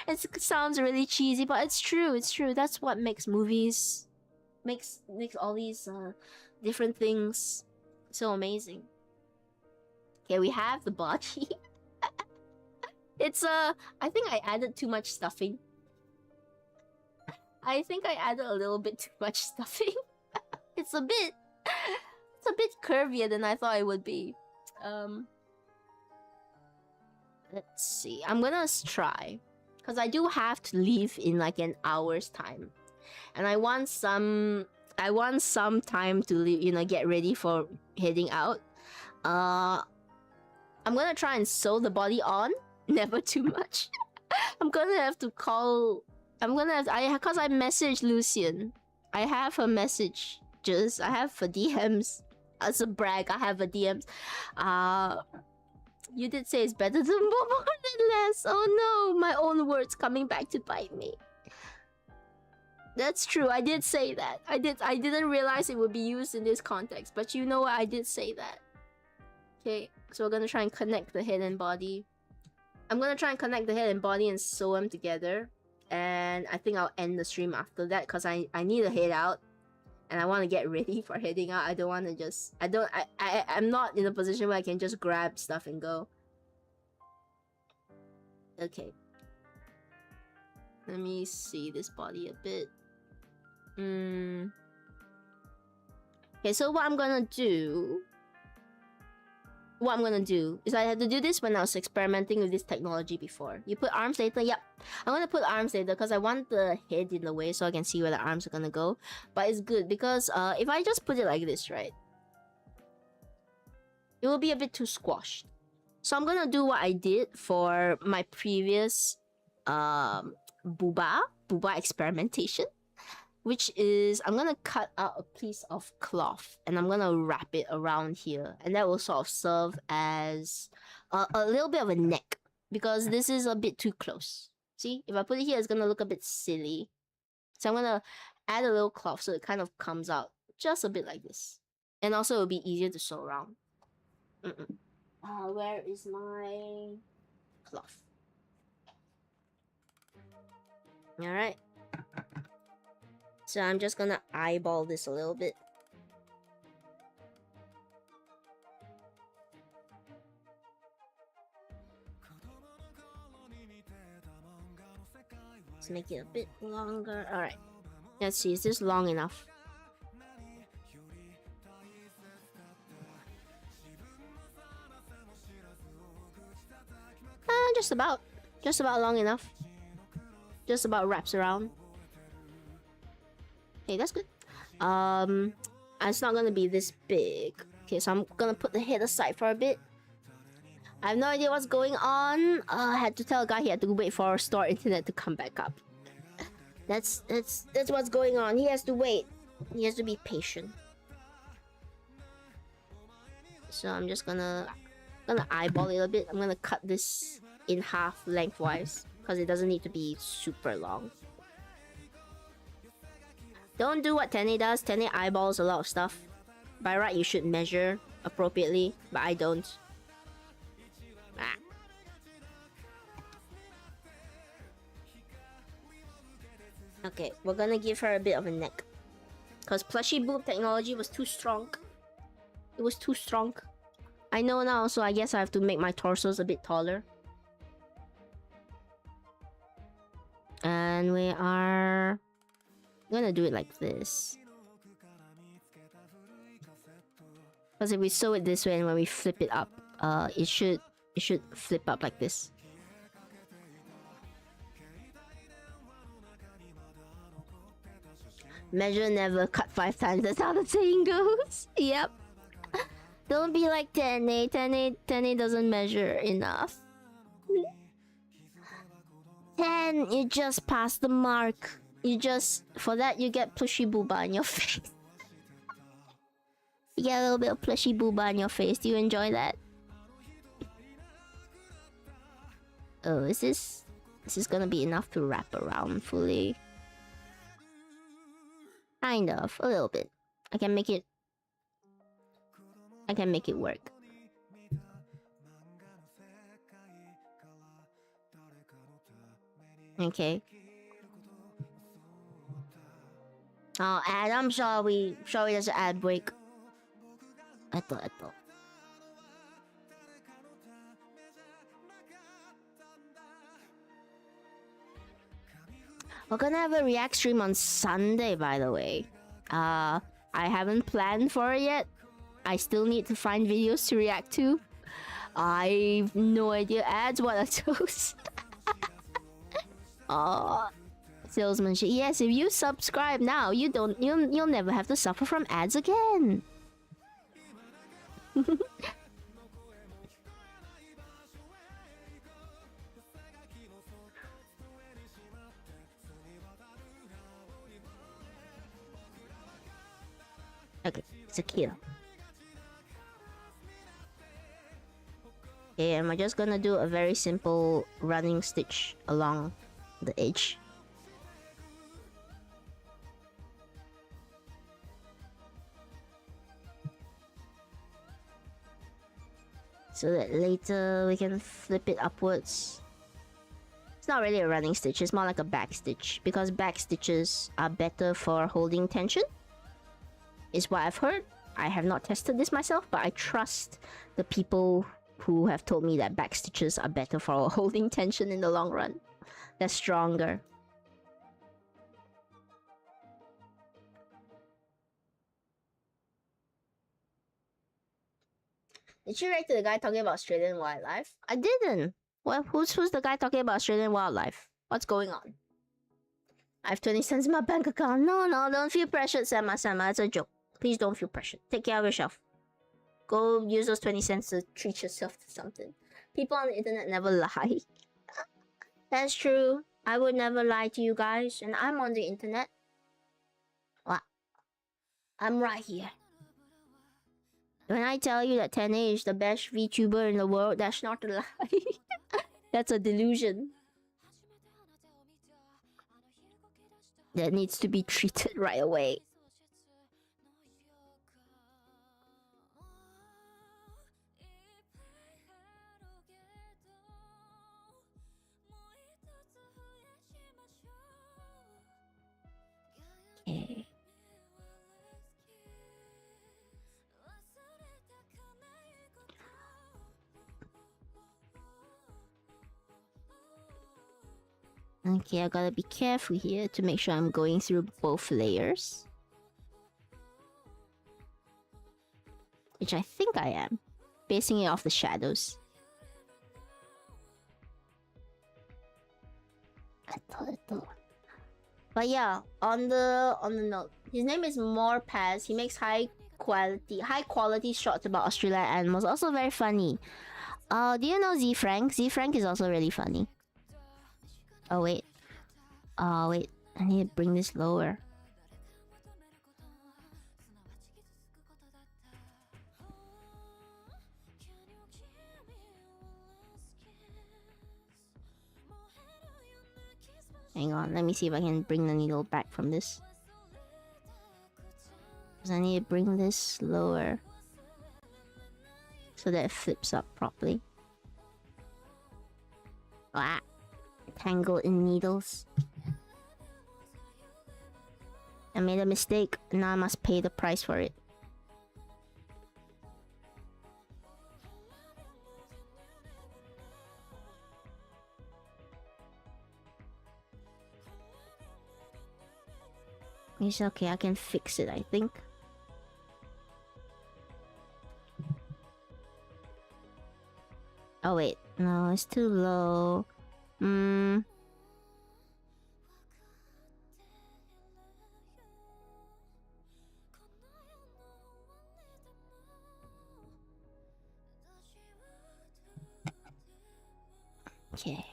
It sounds really cheesy, but it's true. It's true. That's what makes movies, makes all these different things so amazing. Okay, we have the body. It's I think I added too much stuffing. I think I added a little bit too much stuffing. It's a bit curvier than I thought it would be. Let's see. I'm gonna try, because I do have to leave in like an hour's time, and I want some time to leave, you know, get ready for heading out. I'm gonna try and sew the body on, never too much. I'm gonna have to call. Cause I messaged Lucien. I have her message. I have her DMs. As a brag, I have her DMs. You did say it's better than more than less. Oh no, my own words coming back to bite me. That's true. I did say that. I didn't realize it would be used in this context, but you know what? I did say that. Okay, so we're gonna try and connect the head and body. I'm gonna try and connect the head and body and sew them together. And I think I'll end the stream after that, because I need to head out. And I want to get ready for heading out. I don't want to just... I'm not in a position where I can just grab stuff and go. Okay. Let me see this body a bit. Okay, so what I'm gonna do is I had to do this when I was experimenting with this technology before. You put arms later? Yep. I'm gonna put arms later because I want the head in the way so I can see where the arms are gonna go. But it's good because if I just put it like this, right, it will be a bit too squashed. So I'm gonna do what I did for my previous booba experimentation, which is I'm gonna cut out a piece of cloth and I'm gonna wrap it around here, and that will sort of serve as a little bit of a neck, because this is a bit too close. See, if I put it here, it's gonna look a bit silly. So I'm gonna add a little cloth so it kind of comes out just a bit like this, and also it'll be easier to sew around. Where is my cloth? All right. So I'm just gonna eyeball this a little bit. Let's make it a bit longer. Alright. Let's see, is this long enough? Just about long enough. Just about wraps around. Okay, that's good. It's not gonna be this big. Okay, so I'm gonna put the head aside for a bit. I have no idea what's going on. I had to tell a guy he had to wait for our store internet to come back up. That's what's going on. He has to wait. He has to be patient. So I'm just gonna eyeball it a bit. I'm gonna cut this in half lengthwise because it doesn't need to be super long. Don't do what Tenny does. Tenny eyeballs a lot of stuff. By right, you should measure appropriately, but I don't. Ah. Okay. Okay, we're gonna give her a bit of a neck. Because plushie boob technology was too strong. It was too strong. I know now, so I guess I have to make my torsos a bit taller. And we are gonna do it like this. Because if we sew it this way and when we flip it up, it should flip up like this. Measure never, cut 5 times. That's how the saying goes. Yep. Don't be like Tene. Tene doesn't measure enough. 10, you just passed the mark. For that, you get plushy booba in your face. You get a little bit of plushy booba in your face. Do you enjoy that? Oh, is this gonna be enough to wrap around fully? Kind of, a little bit. I can make it work. Okay. Oh, ad, I'm sorry. Sorry, there's an ad break. I thought. We're gonna have a react stream on Sunday, by the way. I haven't planned for it yet. I still need to find videos to react to. I've no idea. Ads, what are those? Oh, salesmanship. Yes, if you subscribe now, you'll never have to suffer from ads again. Okay, it's a kill. Okay, and we're just gonna do a very simple running stitch along the edge. So that later we can flip it upwards. It's not really a running stitch, it's more like a back stitch, because back stitches are better for holding tension. Is what I've heard. I have not tested this myself, but I trust the people who have told me that back stitches are better for holding tension in the long run. They're stronger. Did you react to the guy talking about Australian wildlife? I didn't. Well, who's the guy talking about Australian wildlife? What's going on? I have 20 cents in my bank account. No, don't feel pressured, Sama. It's a joke. Please don't feel pressured. Take care of yourself. Go use those 20 cents to treat yourself to something. People on the internet never lie. That's true. I would never lie to you guys, and I'm on the internet. What? I'm right here. When I tell you that Tene is the best VTuber in the world, that's not a lie. That's a delusion. That needs to be treated right away. Okay. Okay, I gotta be careful here to make sure I'm going through both layers. Which I think I am. Basing it off the shadows. I thought. But yeah, on the note, his name is Morpaz. He makes high quality shots about Australian animals. Also very funny. Do you know Z Frank? Z Frank is also really funny. Oh wait. I need to bring this lower. Hang on, let me see if I can bring the needle back from this. Because I need to bring this lower so that it flips up properly. Ah, tangled in needles. I made a mistake. Now I must pay the price for it. It's okay, I can fix it, I think. Oh wait, no, it's too low. Okay.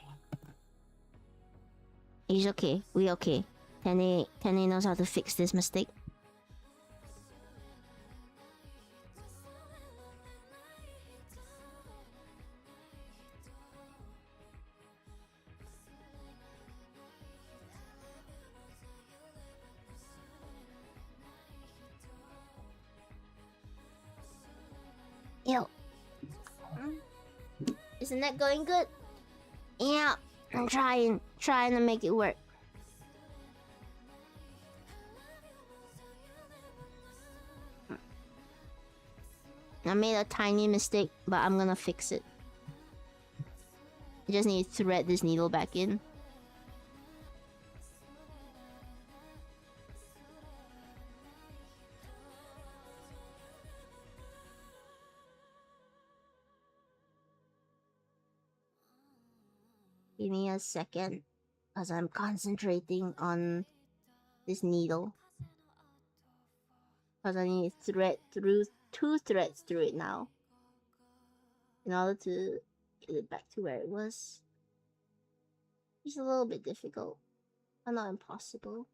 He's okay. We okay. Tenny knows how to fix this mistake. Yo. Isn't that going good? Yeah, I'm trying to make it work. I made a tiny mistake, but I'm gonna fix it. I just need to thread this needle back in. Give me a second, as I'm concentrating on this needle. Because I need to thread through 2 threads through it now, in order to get it back to where it was. It's a little bit difficult, but not impossible.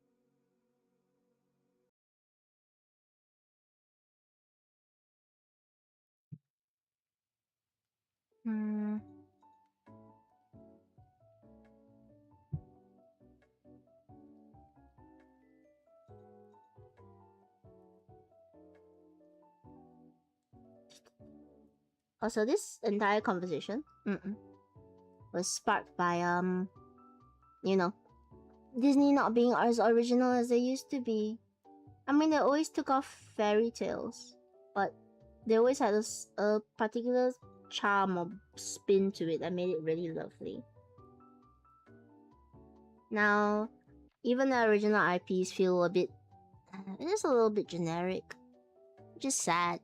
Also, this entire conversation was sparked by you know, Disney not being as original as they used to be. I mean, they always took off fairy tales, but they always had a particular charm or spin to it that made it really lovely. Now, even the original IPs feel a bit, just a little bit generic, which is sad.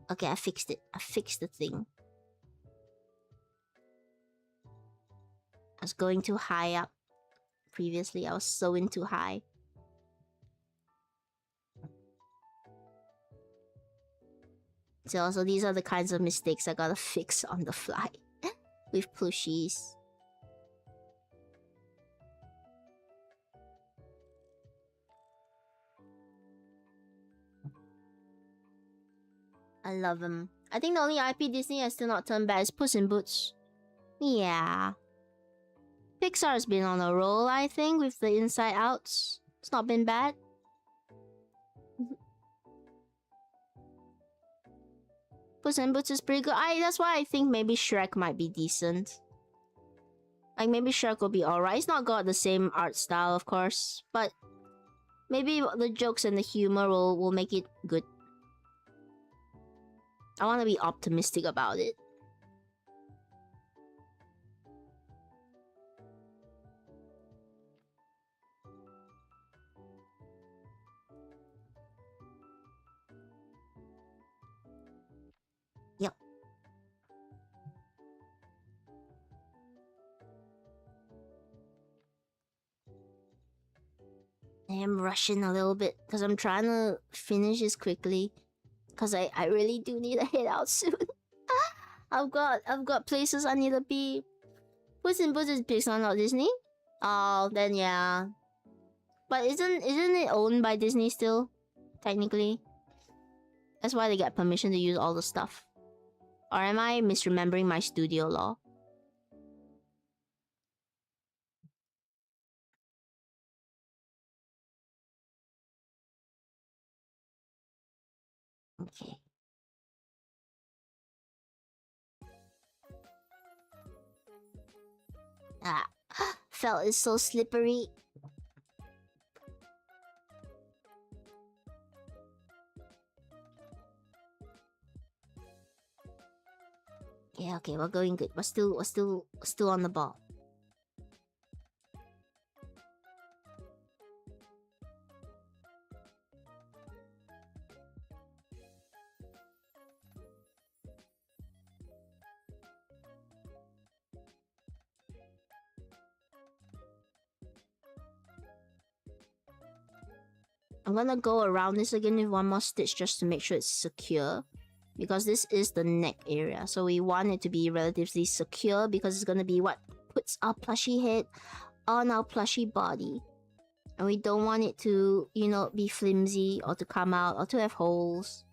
Okay, I fixed it. I fixed the thing. I was going too high up. Previously, I was sewing too high. So also, these are the kinds of mistakes I gotta fix on the fly with plushies. I love them. I think the only IP Disney has still not turned bad is Puss in Boots. Yeah. Pixar's been on a roll, I think, with the Inside Outs. It's not been bad. Puss in Boots is pretty good. That's why I think maybe Shrek might be decent. Like, maybe Shrek will be alright. It's not got the same art style, of course, but maybe the jokes and the humor will make it good. I want to be optimistic about it. Yep. I am rushing a little bit because I'm trying to finish this quickly. Because I really do need to head out soon. I've got places I need to be. Puss in Boots is Pixar, not Disney? Oh, then yeah. But isn't it owned by Disney still? Technically. That's why they get permission to use all the stuff. Or am I misremembering my studio law? Okay. Felt is so slippery. Yeah, okay, we're going good. We're still on the ball. I'm gonna go around this again with one more stitch just to make sure it's secure. Because this is the neck area. So we want it to be relatively secure because it's gonna be what puts our plushie head on our plushie body. And we don't want it to, you know, be flimsy or to come out or to have holes.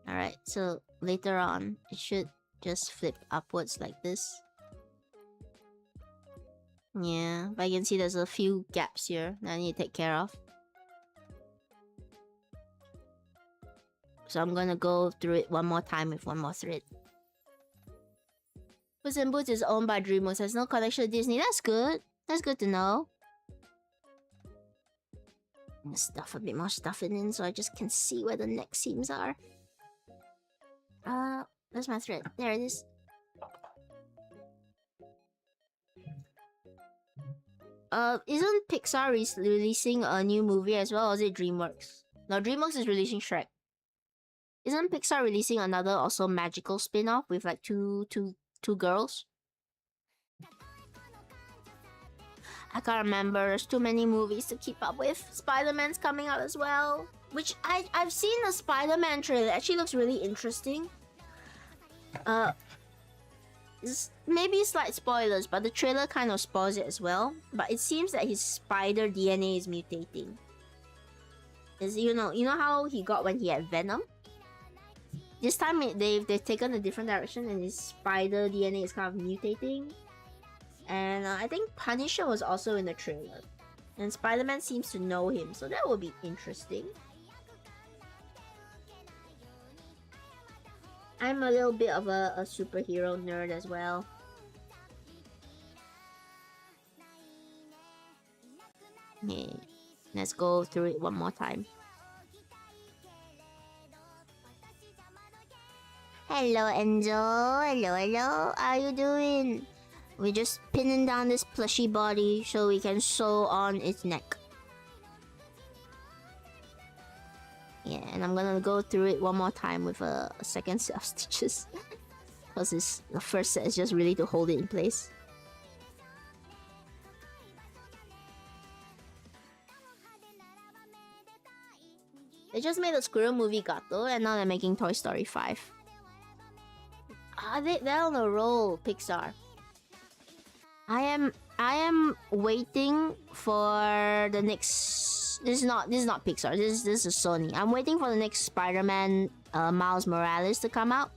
Alright, so later on, it should just flip upwards like this. Yeah, but I can see there's a few gaps here that I need to take care of. So I'm gonna go through it one more time with one more thread. Puss in Boots is owned by DreamWorks. Has no connection to Disney. That's good. That's good to know. I'm gonna stuff a bit more stuff in so I just can see where the neck seams are. Where's my thread? There it is. Isn't Pixar releasing a new movie as well, or is it DreamWorks? No, DreamWorks is releasing Shrek. Isn't Pixar releasing another also magical spin-off with like two girls? I can't remember. There's too many movies to keep up with. Spider-Man's coming out as well, which I've seen the Spider-Man trailer. It actually looks really interesting. Maybe slight spoilers, but the trailer kind of spoils it as well. But it seems that his spider DNA is mutating. You know how he got when he had Venom? This time they've taken a different direction and his spider DNA is kind of mutating. And I think Punisher was also in the trailer. And Spider-Man seems to know him, so that would be interesting. I'm a little bit of a superhero nerd as well. Yeah. Let's go through it one more time. Hello, Angel. Hello. How are you doing? We're just pinning down this plushy body so we can sew on its neck. Yeah, and I'm gonna go through it one more time with a second set of stitches. Because the first set is just really to hold it in place. They just made a squirrel movie Gato, and now they're making Toy Story 5. They're on a roll, Pixar. I am waiting for the next. This is not Pixar. This is Sony. I'm waiting for the next Spider-Man, Miles Morales to come out.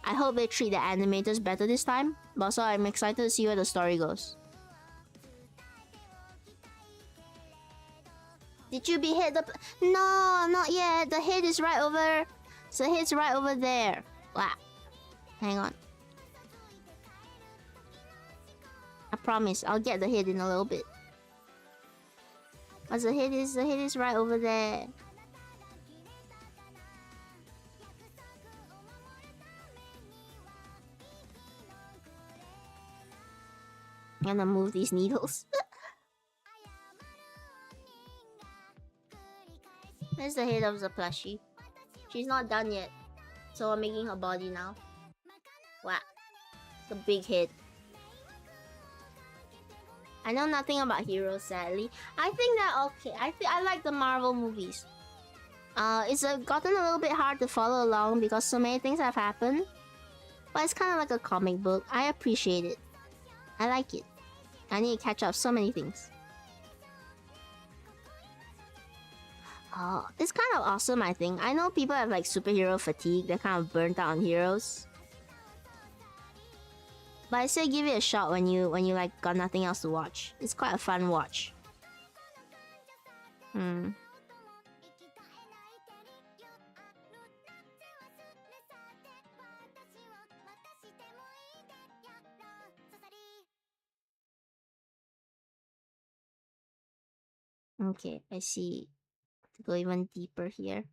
I hope they treat the animators better this time. But also, I'm excited to see where the story goes. Did you behead the? No, not yet. The head is right over. So the head's right over there. Wow. Hang on. I promise, I'll get the head in a little bit. But the head is right over there. I'm gonna move these needles. There's the head of the plushie. She's not done yet. So I'm making her body now. Wow. The big head. I know nothing about heroes, sadly. I think they're okay. I like the Marvel movies. It's gotten a little bit hard to follow along because so many things have happened. But it's kind of like a comic book. I appreciate it. I like it. I need to catch up so many things. Oh, it's kind of awesome, I think. I know people have like superhero fatigue. They're kind of burnt out on heroes. But I say give it a shot when you like got nothing else to watch. It's quite a fun watch. Okay, I see. To go even deeper here.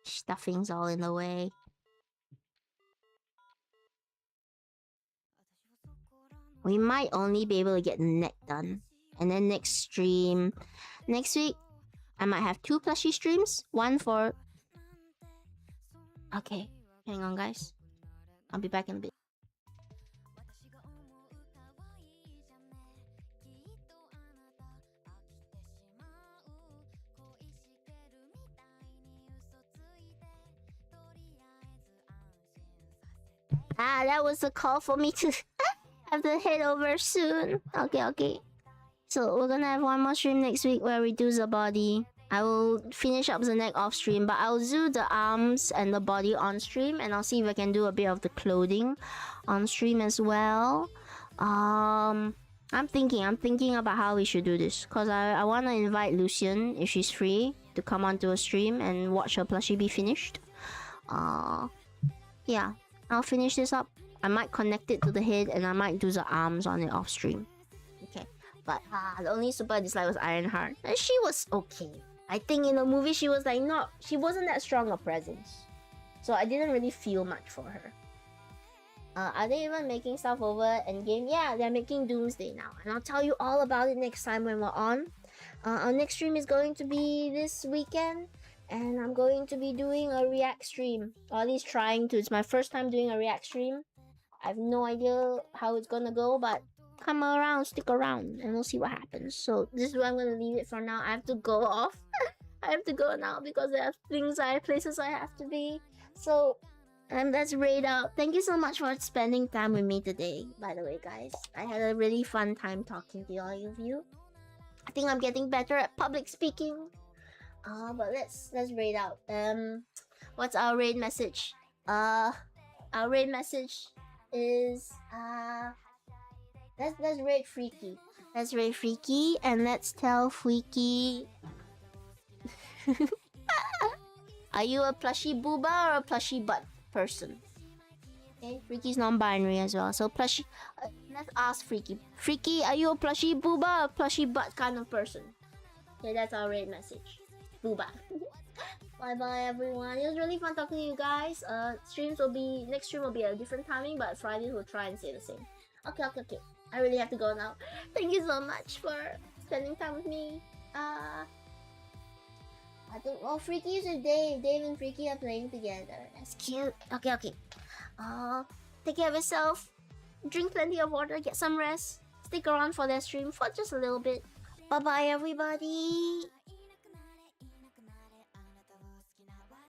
Stuffing's all in the way. We might only be able to get neck done. And then next week, I might have 2 plushie streams. One for... Okay, hang on guys. I'll be back in a bit. That was a call for me to have to head over soon. Okay. So we're gonna have one more stream next week where we do the body. I will finish up the neck off stream, but I'll do the arms and the body on stream, and I'll see if I can do a bit of the clothing on stream as well. I'm thinking about how we should do this, cause I wanna invite Lucien if she's free to come onto a stream and watch her plushie be finished. Yeah, I'll finish this up. I might connect it to the head and I might do the arms on it off stream. Okay, but the only super I disliked was Ironheart. And she was okay. I think in the movie she was like she wasn't that strong a presence. So I didn't really feel much for her. Are they even making stuff over Endgame? Yeah, they're making Doomsday now. And I'll tell you all about it next time when we're on. Our next stream is going to be this weekend. And I'm going to be doing a react stream. Or at least trying to. It's my first time doing a react stream. I have no idea how it's gonna go, but come around, stick around, and we'll see what happens. So this is where I'm gonna leave it for now. I have to go off. I have to go now because there are places I have to be. So let's raid out. Thank you so much for spending time with me today, by the way, guys. I had a really fun time talking to all of you. I think I'm getting better at public speaking. But let's raid out. What's our raid message? Our raid message is let's raid Freaky. Let's raid Freaky and let's tell Freaky. Are you a plushie booba or a plushie butt person? Okay, Freaky's non-binary as well. So plushie. Let's ask Freaky. Freaky, are you a plushie booba or a plushie butt kind of person? Okay, that's our raid message. Booba. Bye bye everyone. It was really fun talking to you guys. Next stream will be at a different timing, but Fridays we'll try and say the same. Okay. I really have to go now. Thank you so much for spending time with me. I think Freaky is with Dave. Dave and Freaky are playing together. That's cute. Okay. Take care of yourself. Drink plenty of water, get some rest. Stick around for their stream for just a little bit. Bye bye everybody.